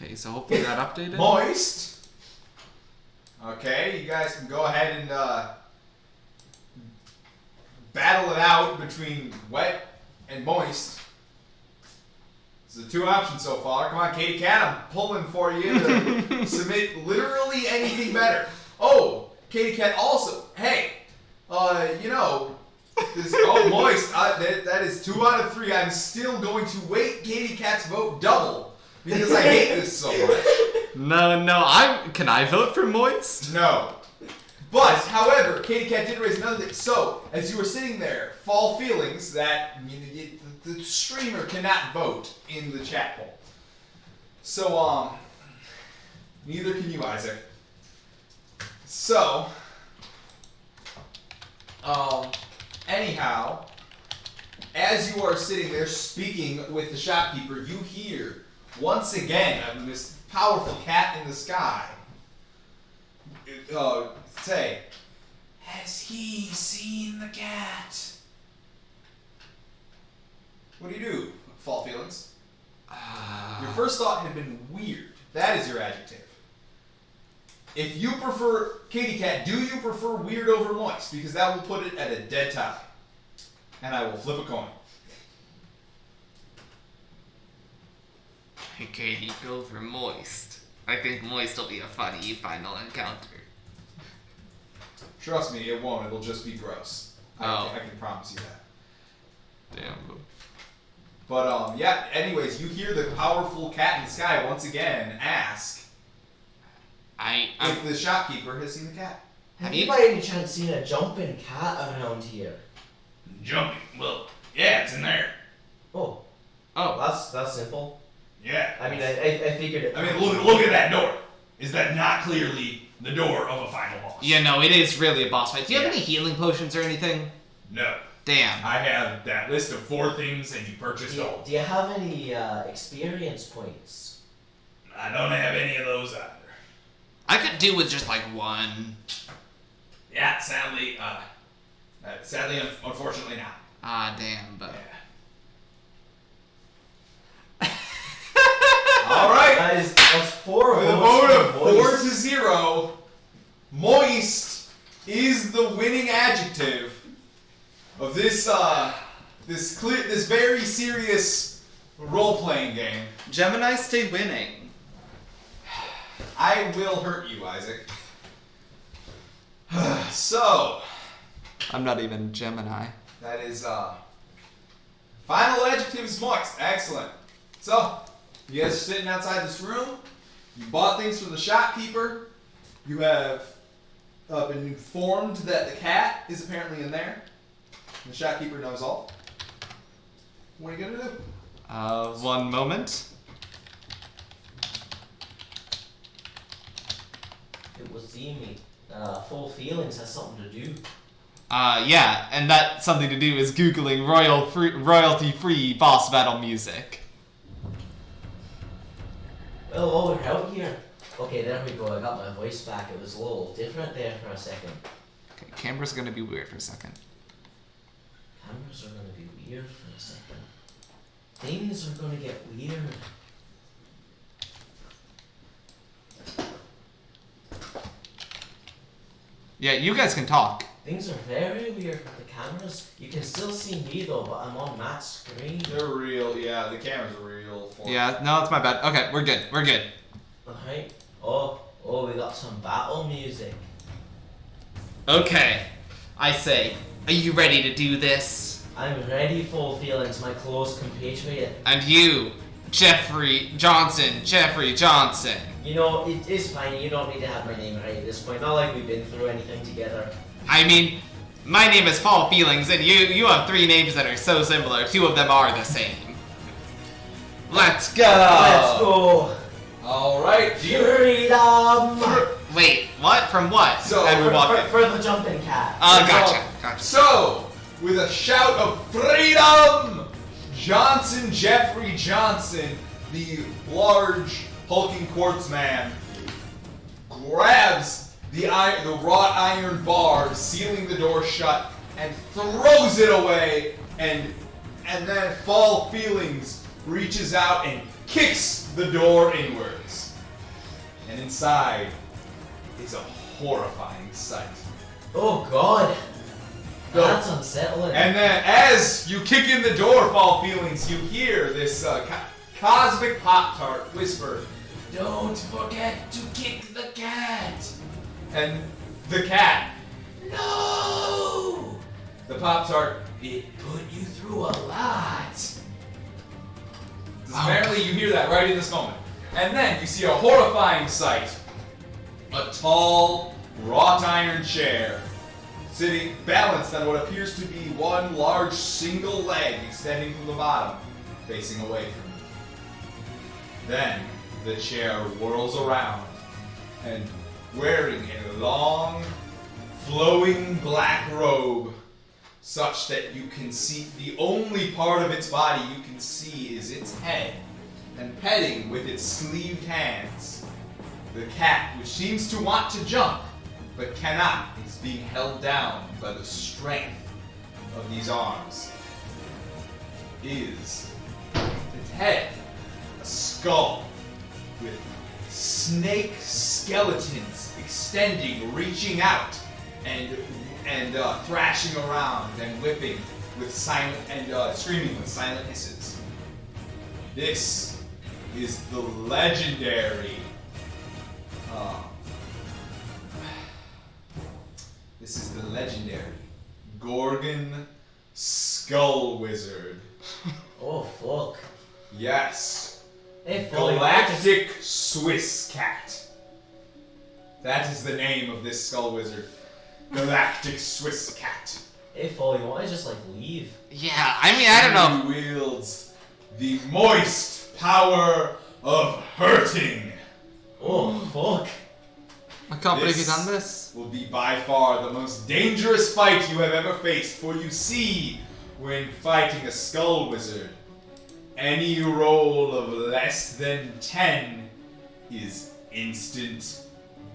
Okay, so hopefully that updated. Moist. Okay, you guys can go ahead and battle it out between wet and moist. It's the two options so far. Come on, Katie Cat, I'm pulling for you to submit literally anything better. Oh, Katie Cat also. Hey, moist. That is 2 out of 3. I'm still going to weight Katie Cat's vote double because I hate this so much. No, can I vote for moist? No. But, however, Katie Cat did raise another thing. So, as you were sitting there, fall feelings that the streamer cannot vote in the chat poll. So, neither can you, Isaac. So, anyhow, as you are sitting there speaking with the shopkeeper, you hear, once again, this powerful cat in the sky say, "Has he seen the cat?" What do? Fall feelings? Your first thought had been weird. That is your adjective. If you prefer Katie Cat, do you prefer weird over moist? Because that will put it at a dead tie. And I will flip a coin. Hey, Katie, go for moist. I think moist will be a funny final encounter. Trust me, it won't. It'll just be gross. Oh. I can promise you that. Damn. But, yeah, anyways, you hear the powerful cat in the sky once again ask if the shopkeeper has seen the cat. Have you by any chance seen a jumping cat around here? Jumping? Well, yeah, it's in there. Oh, that's simple. Yeah. I mean, I figured. Look at that door. Is that not clearly the door of a final boss? Yeah, no, it is really a boss fight. Do you have any healing potions or anything? No. Damn. I have that list of 4 things, and you purchased all. Do you have any experience points? I don't have any of those either. I could do with just like 1. Yeah, sadly, unfortunately not. Ah, damn, but. Yeah. All right. That's 4 With a vote of 4-0, moist is the winning adjective of this very serious role-playing game. Gemini, stay winning. I will hurt you, Isaac. So, I'm not even Gemini. that is, final adjective is moist. Excellent. So, you guys are sitting outside this room. You bought things from the shopkeeper. You have been informed that the cat is apparently in there. The shopkeeper knows all. What are you gonna do? One moment. It was me. Full feelings has something to do. Yeah, and that something to do is Googling royalty-free boss battle music. Well, while we're out here, Okay, there we go. I got my voice back. It was a little different there for a second. Okay, camera's gonna be weird for a second. Cameras are gonna be weird for a second. Things are gonna get weird. Yeah, you guys can talk. Things are very weird with the cameras. You can still see me though, but I'm on Matt's screen. They're real, yeah, the camera's real. Yeah, no, it's my bad. Okay, we're good. We're good. Alright. Oh, we got some battle music. Okay, I say, are you ready to do this? I'm ready, Full Feelings, my close compatriot. And you, Jeffrey Johnson. You know, it is fine. You don't need to have my name right at this point. Not like we've been through anything together. I mean, my name is Fall Feelings, and you have 3 names that are so similar. 2 of them are the same. Let's go! Let's go! Alright, Freedom! Wait, what? From what? So, And we're walking. For the jumping cat. Gotcha. So, with a shout of freedom, Jeffrey Johnson, the large hulking quartz man, grabs the wrought iron bar sealing the door shut and throws it away, and then Fall Feelings reaches out and kicks the door inwards. And inside is a horrifying sight. Oh god. Go. That's unsettling. And then, as you kick in the door, Fall Feelings, you hear this cosmic Pop-Tart whisper, don't forget to kick the cat. and the cat, No! the Pop-Tart, It put you through a lot. apparently you hear that right in this moment. And then you see a horrifying sight. A tall, wrought iron chair, sitting balanced on what appears to be one large single leg extending from the bottom, facing away from you. Then the chair whirls around, and wearing a long, flowing black robe, such that you can see the only part of its body you can see is its head, and petting with its sleeved hands the cat, which seems to want to jump but cannot. It's being held down by the strength of these arms. Is its head a skull with snake skeletons extending, reaching out, and thrashing around and whipping with silent and screaming with silent hisses. This is the legendary. This is the legendary Gorgon Skull Wizard. Oh fuck. Yes. Hey, Fully, why don't you Galactic Swiss Cat. That is the name of this Skull Wizard. Galactic Swiss Cat. Hey, Fully, why don't I just like leave? Yeah, I mean, I don't know. He wields the moist power of hurting. Oh fuck. I can't believe you've done this. Will be by far the most dangerous fight you have ever faced, for you see, when fighting a Skull Wizard, any roll of less than 10 is instant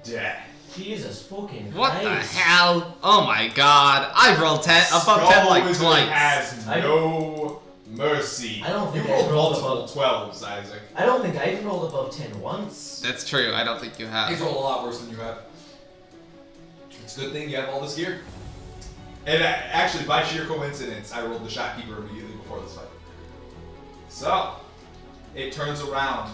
death. Jesus fucking What the Christ. hell? Oh my god. I've rolled 10 above 10 Skull like Wizard twice. has no mercy. I don't think you I rolled rolled multiple 12s, Isaac. I don't think I've rolled above 10 once. That's true. I don't think you have. He's rolled a lot worse than you have. It's a good thing you have all this gear. And actually, by sheer coincidence, I rolled the Shopkeeper immediately before this fight. So, it turns around,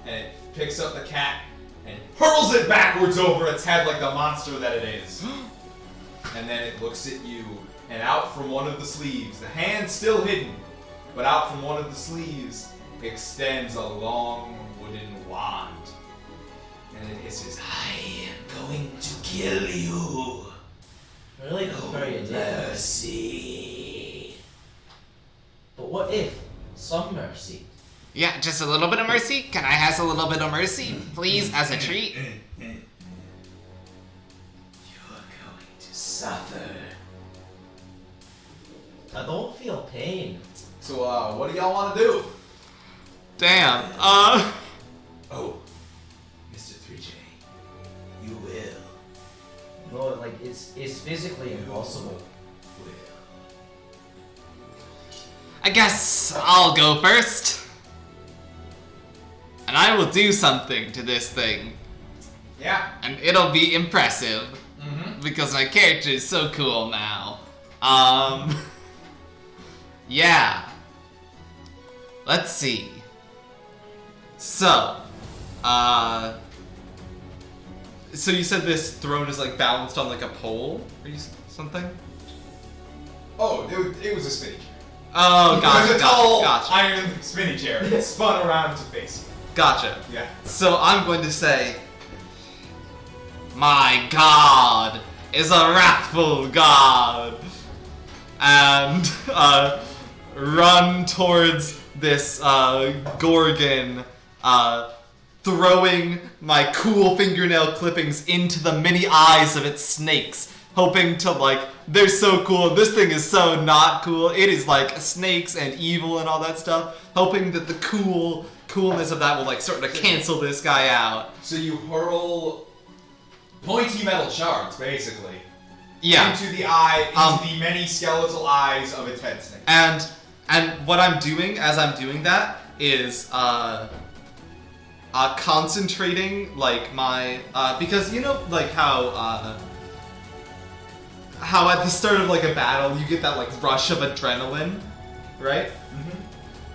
and it picks up the cat, and hurls it backwards over its head like the monster that it is. And then it looks at you, and out from one of the sleeves, the hand still hidden, but out from one of the sleeves extends a long wooden wand. And it hisses, I am going to kill you. Really? That's very addictive. Mercy. But what if? Some mercy. Yeah, just a little bit of mercy. Can I have a little bit of mercy, please, as a treat? You're going to suffer. I don't feel pain. so what do y'all want to do? Damn. Oh, Mr. 3 like it's physically impossible. I guess I'll go first. And I will do something to this thing. Yeah. And it'll be impressive. Mm-hmm. Because my character is so cool now. Yeah. Let's see. So, so you said this throne is like balanced on like a pole or something? Oh, it was a spinny chair. Oh, It gotcha, was a tall gotcha. iron spinny chair that spun around to face me. Gotcha. Yeah. So I'm going to say, my god is a wrathful god. and run towards this Gorgon, throwing my cool fingernail clippings into the many eyes of its snakes, hoping to like, they're so cool, this thing is so not cool, it is like snakes and evil and all that stuff, hoping that the coolness of that will like sort of cancel this guy out. So you hurl pointy metal shards, basically, Yeah. into the the many skeletal eyes of its head snake. And what I'm doing as I'm doing that is concentrating like my because you know like how at the start of like a battle you get that like rush of adrenaline, right? Mm-hmm.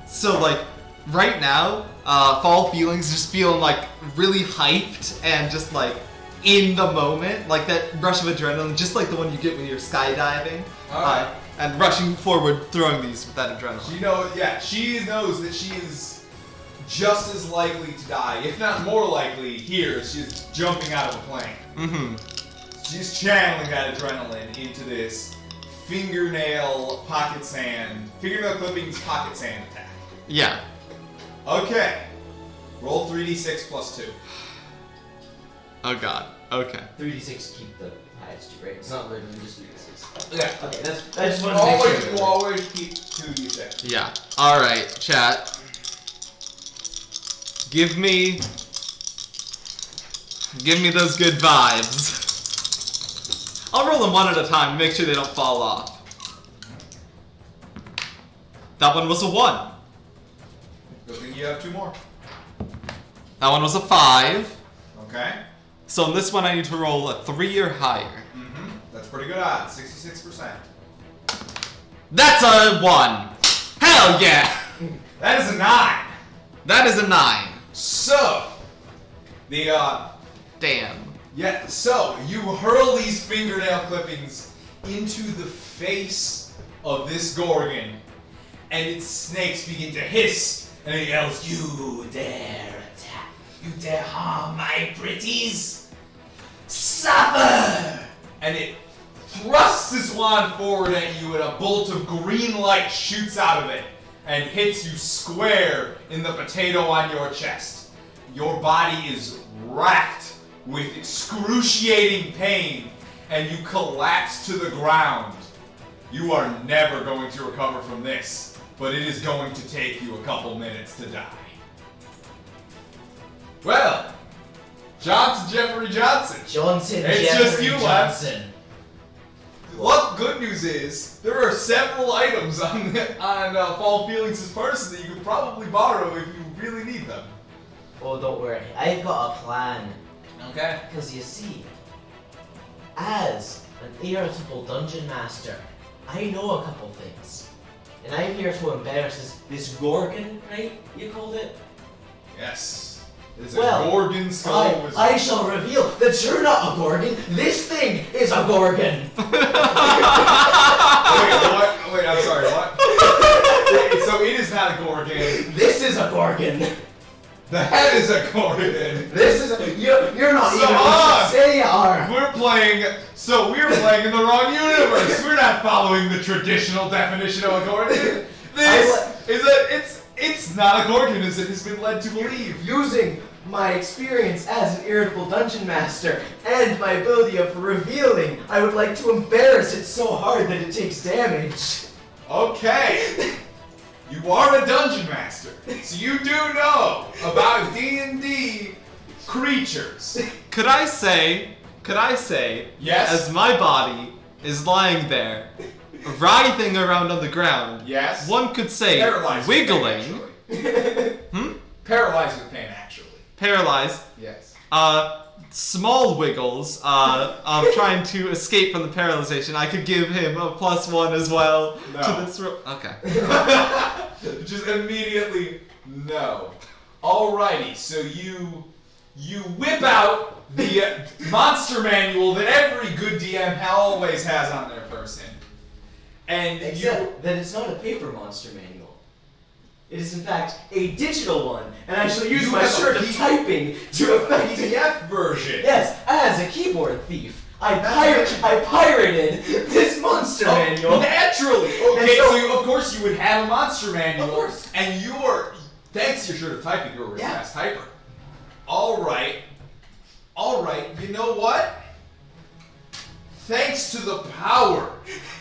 So like right now, Fall Feelings just feeling like really hyped and just like in the moment, like that rush of adrenaline, just like the one you get when you're skydiving. Alright. And rushing forward, throwing these with that adrenaline. She knows that she is just as likely to die, if not more likely, here as she's jumping out of a plane. Mm-hmm. She's channeling that adrenaline into this fingernail clippings pocket sand attack. Yeah. Okay. Roll 3d6 plus 2. Oh god. Okay. 3d6 keep the highest, right? It's not literally just 3d6. Yeah. Okay, I just want to make sure. You always keep 2d6. Yeah. Alright, chat. Give me those good vibes. I'll roll them one at a time to make sure they don't fall off. That one was a 1. Good thing you have 2 more. That one was a 5. Okay. So in this one I need to roll a 3 or higher. Mm-hmm. That's pretty good odds. 66%. That's a 1. Hell yeah! That is a 9. That is a 9. So, Damn. yeah, so you hurl these fingernail clippings into the face of this Gorgon, and its snakes begin to hiss, and it yells, "You dare attack, you dare harm my pretties? Suffer!" And it thrusts its wand forward at you, and a bolt of green light shoots out of it and hits you square in the potato on your chest. Your body is racked with excruciating pain, and you collapse to the ground. You are never going to recover from this, but it is going to take you a couple minutes to die. Well, Jeffrey Johnson. Johnson, It's Jeffrey just you left. Johnson. What good news is, there are several items on Fall Feelings' person that you could probably borrow if you really need them. Oh, don't worry. I've got a plan. Okay. Because you see, as an irritable dungeon master, I know a couple things. And I'm here to embarrass this Gorgon, right? You called it? Yes. It is Well, a Gorgon skull wizard. I shall reveal that you're not a Gorgon. This thing is a Gorgon. Wait, what? Wait, I'm sorry, what? So it is not a Gorgon. This is a Gorgon. The head is a Gorgon. This is a... You're not So even what on. you say you are. We're playing in the wrong universe. We're not following the traditional definition of a Gorgon. It's not a Gorgon as it has been led to believe. Using my experience as an irritable dungeon master and my ability of revealing, I would like to embarrass it so hard that it takes damage. Okay. You are a dungeon master, so you do know about D&D creatures. Could I say could I say, Yes. as my body is lying there, writhing around on the ground, Yes. one could say, Paralyzed wiggling, with pain, actually. Paralyzed with pain, actually. paralyzed, Yes. small wiggles of trying to escape from the paralyzation. I could give him a +1 as well No. to this roll. Okay. Just immediately, no. Alrighty, so you whip out the monster manual that every good DM always has on their person. And Except that it's not a paper monster manual. It is in fact a digital one, and I shall use You my have a shirt of typing to effect it. PDF version. Yes, as a keyboard thief, I pirated this monster manual. Naturally. Okay, And so- so you, of course you would have a monster manual. Of course. And thanks to your shirt of typing, you're a really Yeah. fast typer. Alright, you know what? Thanks to the power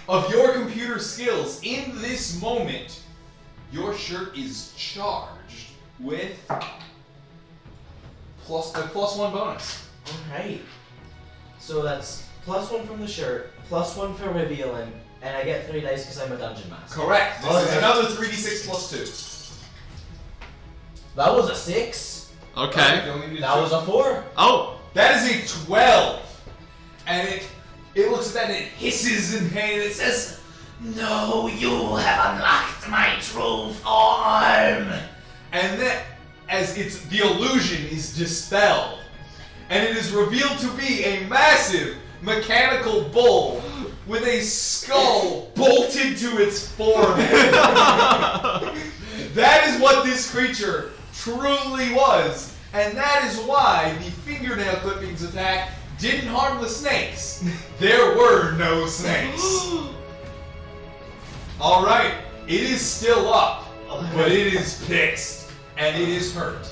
of your computer skills in this moment, your shirt is charged with a +1 bonus. Alright. So that's +1 from the shirt, +1 for revealing, and I get 3 dice because I'm a dungeon master. Correct. This is Okay. another 3d6 + 2. That was a 6. Okay. You only need That two. was a 4. Oh, That is a 12. And it looks at that and it hisses in pain and it says, No, you have unlocked my true form. and then as the illusion is dispelled, and it is revealed to be a massive mechanical bull with a skull bolted to its forehead. That is what this creature truly was, and that is why the fingernail clippings attack didn't harm the snakes. There were no snakes. Alright, it is still up, but it is pissed, and it is hurt.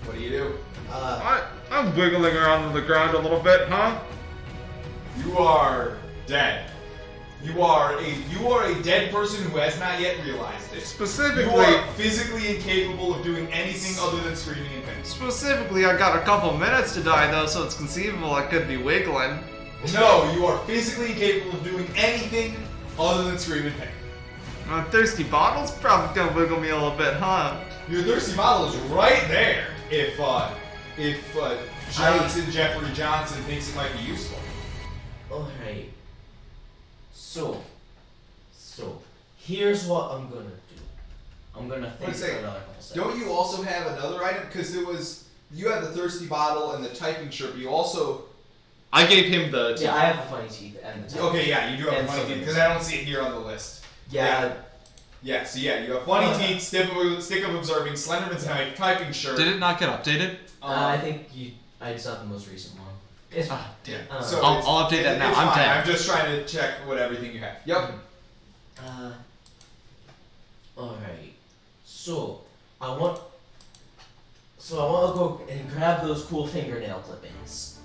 What do you do? I'm wiggling around on the ground a little bit, huh? You are dead. You are a dead person who has not yet realized it. Specifically, You are physically incapable of doing anything other than screaming in pain. specifically, I got a couple minutes to die though, so it's conceivable I could be wiggling. No, you are physically incapable of doing anything other than scream in pain. Thirsty Bottle's probably gonna wiggle me a little bit, huh? Your thirsty model is right there. If Jeffrey Johnson thinks it might be useful. Alright. So, here's what I'm gonna do. I'm gonna Wait a think for second. another couple seconds. Don't you also have another item? Because you had the thirsty bottle and the typing shirt, but you also. I gave him the. Yeah, I have the funny teeth and the type. Okay, yeah, you do have And the funny something. teeth because I don't see it here on the list. Yeah. Yeah, so yeah, you have funny teeth, stick of observing, Slenderman's knife, typing shirt. Did it not get updated? I think I just have the most recent one. It's fine. Yeah. Uh, So I'll it's- update that now. it's I'm fine. dead. I'm just trying to check what everything you have. Yep. Alright. So I want to go and grab those cool fingernail clippings.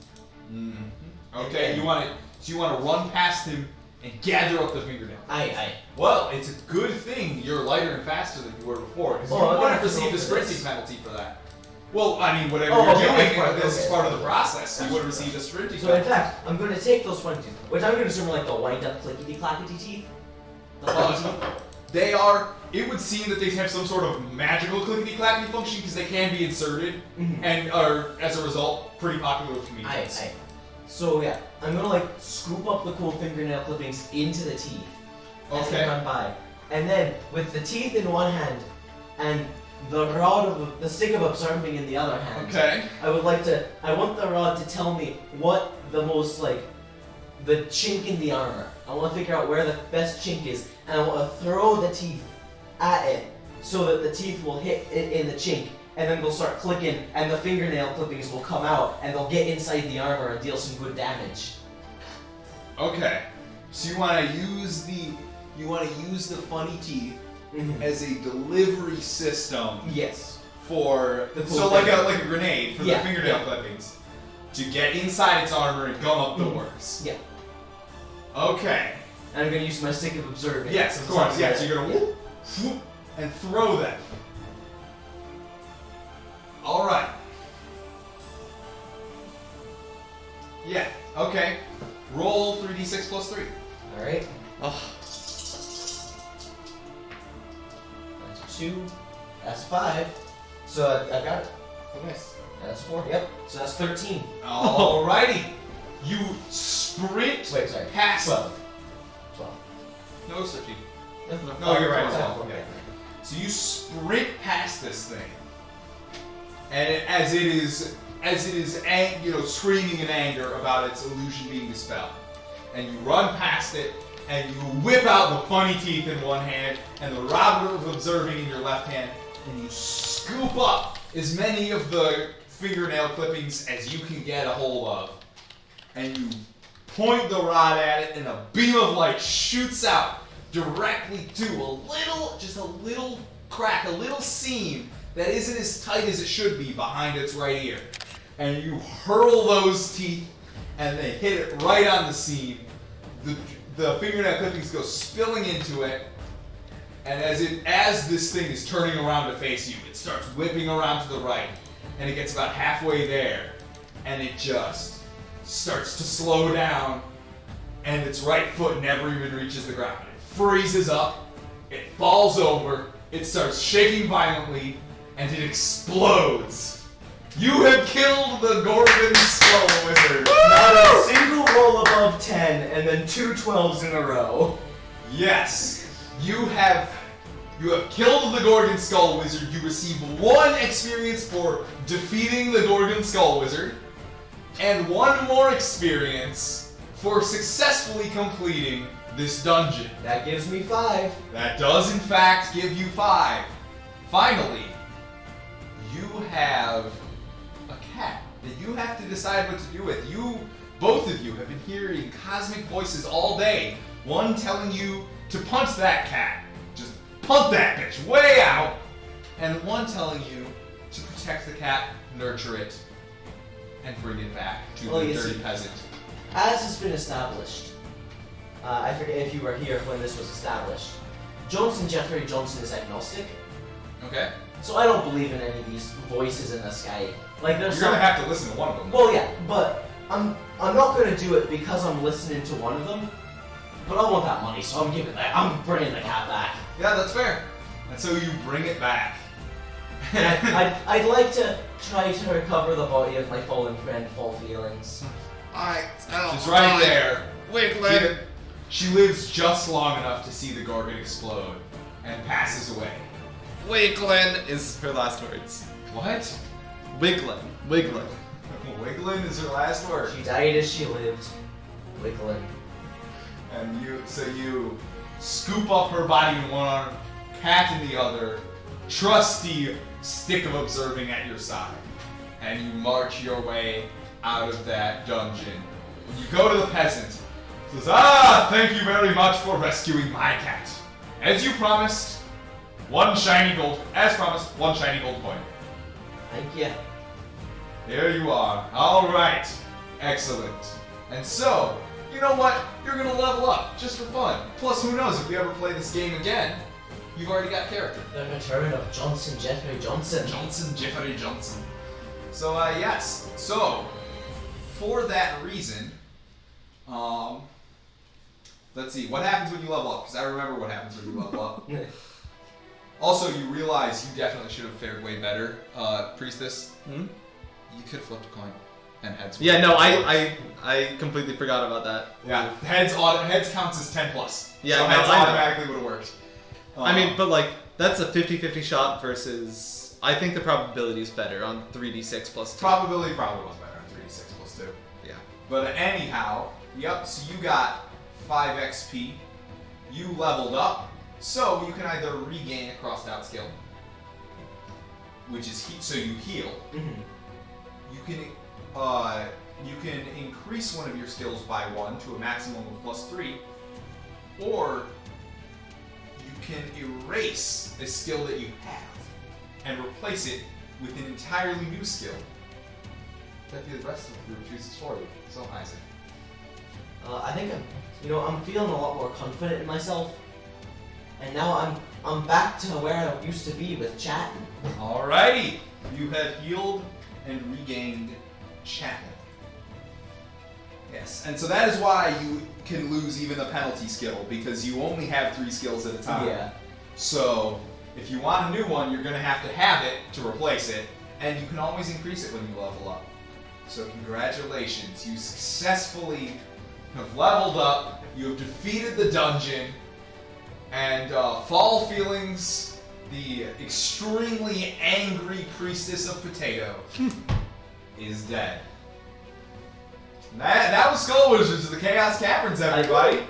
Okay, you want to run past him and gather up the fingernail. Aye. Well, it's a good thing you're lighter and faster than you were before, because Oh, you I would have have to received roll a for sprinting this. penalty for that. Well, I mean, whatever Oh, you're okay, doing, okay, this is okay. part of the process. You would have received a sprinting So in penalty. fact, I'm going to take those front teeth, which I'm going to assume are like the wind up clickety clackety teeth. The front teeth. They are. It would seem that they have some sort of magical clickety clackety function because they can be inserted Mhm. and are, as a result, pretty popular with comedians. Aye. So yeah, I'm gonna like scoop up the cool fingernail clippings into the teeth as they Okay. run by, and then with the teeth in one hand and the stick of observing in the other hand. Okay. I want the rod to tell me what the most the chink in the armor. I want to figure out where the best chink is, and I want to throw the teeth at it so that the teeth will hit it in the chink, and then they'll start clicking, and the fingernail clippings will come out, and they'll get inside the armor and deal some good damage. Okay. So you want to use the funny teeth as a delivery system Yes. for The cool so like thing. a grenade for Yeah, the fingernail yeah. clippings to get inside its armor and gum up the works. Yeah. Okay. And I'm gonna use my stick of observing. Yes, of course. Yeah. So you're gonna whoop, whoop, and throw them. All right. Okay. Roll 3d6 plus 3. All right. Oh, That's 2. That's 5. So I got it. nice. That's 4. Yep. So that's 13. Alrighty. You sprint Wait, sorry. past. 12. 12. No, it's 13. No, you're right. it's Oh, 12, okay. yeah. So you sprint past this thing, and as it is, screaming in anger about its illusion being dispelled, and you run past it, and you whip out the funny teeth in one hand and the rod of observing in your left hand, and you scoop up as many of the fingernail clippings as you can get a hold of, and you point the rod at it, and a beam of light shoots out directly to just a little crack, a little seam that isn't as tight as it should be behind its right ear. And you hurl those teeth, and they hit it right on the seam. The fingernail clippings go spilling into it, and as this thing is turning around to face you, it starts whipping around to the right, and it gets about halfway there, and it just starts to slow down, and its right foot never even reaches the ground. It freezes up, it falls over, it starts shaking violently, and it explodes. You have killed the Gorgon Skull Wizard. Not a single roll above 10, and then 2 12s in a row. Yes, you have killed the Gorgon Skull Wizard. You receive 1 experience for defeating the Gorgon Skull Wizard, and 1 more experience for successfully completing this dungeon. That gives me 5. That does, in fact, give you 5. Finally, you have a cat that you have to decide what to do with. Both of you have been hearing cosmic voices all day. One telling you to punch that cat. Just punt that bitch way out. And one telling you to protect the cat, nurture it, and bring it back to the dirty peasant. As has been established, I forget if you were here when this was established, Jeffrey Johnson is agnostic, Okay? so I don't believe in any of these voices in the sky. Like there's You're some. gonna have to listen to one of them. Well, yeah, but I'm not gonna do it because I'm listening to one of them. But I want that money, so I'm bringing the cat back. Yeah, that's fair. And so you bring it back. And I'd like to try to recover the body of my fallen friend, Fall Feelings. She's right there. Wiggler. She lives just long enough to see the Gorgon explode and passes away. Wiggling is her last words. What? Wiggling. Wiggling. Wiggling is her last word. She died as she lived, wiggling. And you scoop up her body in one arm, cat in the other, trusty stick of observing at your side, and you march your way out of that dungeon. You go to the peasant. Says, thank you very much for rescuing my cat. As you promised, 1 shiny gold coin. Thank you. There you are. All right. Excellent. And so, you know what? You're going to level up just for fun. Plus, who knows if we ever play this game again, you've already got character. The return of Jeffrey Johnson. Jeffrey Johnson. So, yes. So, for that reason, let's see. What happens when you level up? Because I remember what happens when you level up. Also, you realize you definitely should have fared way better, Priestess. Hmm? You could have flipped a coin and heads. Yeah, no, I completely forgot about that. Yeah, heads counts as 10 plus. Yeah, so no, heads I know. automatically would have worked. I mean, but like, that's a 50-50 shot versus, I think the probability is better on 3d6 plus 2. Probability probably was better on 3d6 plus 2. Yeah. But anyhow, yep, so you got 5 XP. You leveled up, so you can either regain a crossed out skill, which is so you heal. Mhm. You can increase one of your skills by 1 to a maximum of +3, or you can erase a skill that you have and replace it with an entirely new skill that the rest of the group chooses for you. So Isaac. I think I'm feeling a lot more confident in myself, and now I'm back to where I used to be with chatting. Yes, and so that is why you can lose even the penalty skill, because you only have 3 skills at a time. Yeah. So, if you want a new one, you're going to have it to replace it, and you can always increase it when you level up. So congratulations, you successfully have leveled up, you have defeated the dungeon, and Fall Feelings, the extremely angry priestess of Potato, is dead. That was Skull Wizards of the Chaos Caverns, everybody.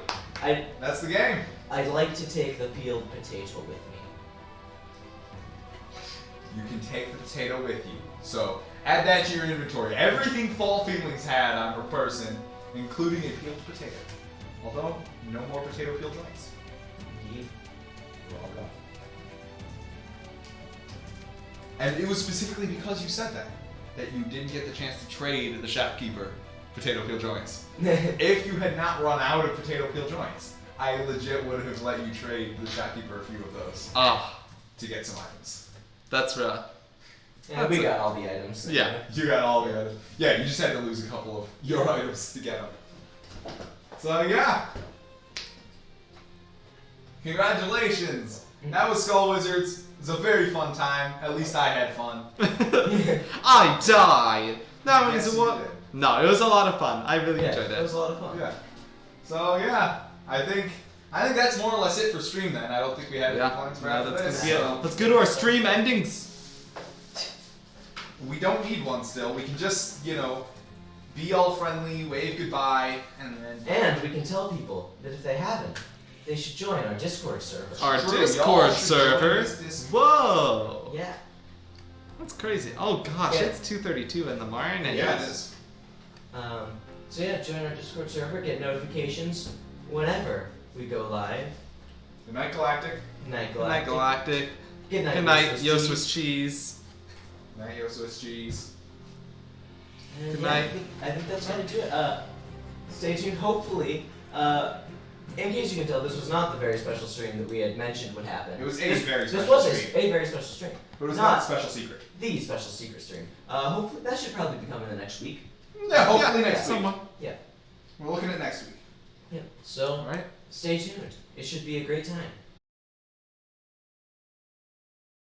That's the game. I'd like to take the peeled potato with me. You can take the potato with you. So add that to your inventory. Everything Fall Feelings had on her person, including a peeled potato. Although, no more potato peel joints. Indeed. We're all gone. And it was specifically because you said that you didn't get the chance to trade the shopkeeper potato peel joints. If you had not run out of potato peel joints, I legit would have let you trade the shopkeeper a few of those to get some items. That's right. Yeah, we got all the items. Yeah. You got all the items. Yeah, you just had to lose a couple of your items to get them. So yeah. Congratulations. That was Skull Wizards. It was a very fun time. At least I had fun. I died. That means Yes, you what? did. No, it was a lot of fun. I really enjoyed It was it. a lot of fun. Yeah. So yeah, I think that's more or less it for stream then. I don't think we have any plans for after that's this. gonna be it. So Let's go to our stream endings. we don't need one still. We can just, be all friendly, wave goodbye, and then And we can tell people that if they haven't, they should join our Discord server. Our True, y'all Discord should join server. this Discord. Whoa. Yeah. That's crazy. Oh gosh, Yeah. it's 2:32 in the morning. Yeah, it is. So yeah, join our Discord server, get notifications whenever we go live. Good night, Galactic. Night Good night, Galactic. Galactic. Good night, Good night, Swiss Yo cheese. Swiss cheese. Good night, yo Swiss cheese. And Good yeah, night. I think that's gonna do it. Stay tuned. Hopefully, in case you can tell, this was not the very special stream that we had mentioned would happen. It was a This- very This special was stream. a very special stream. But it was Not- not a special secret. The special secret stream. Hopefully, that should probably be coming in the next week. Yeah, hopefully next week. Someone. We're looking at next week. Yeah. So All right. stay tuned. It should be a great time.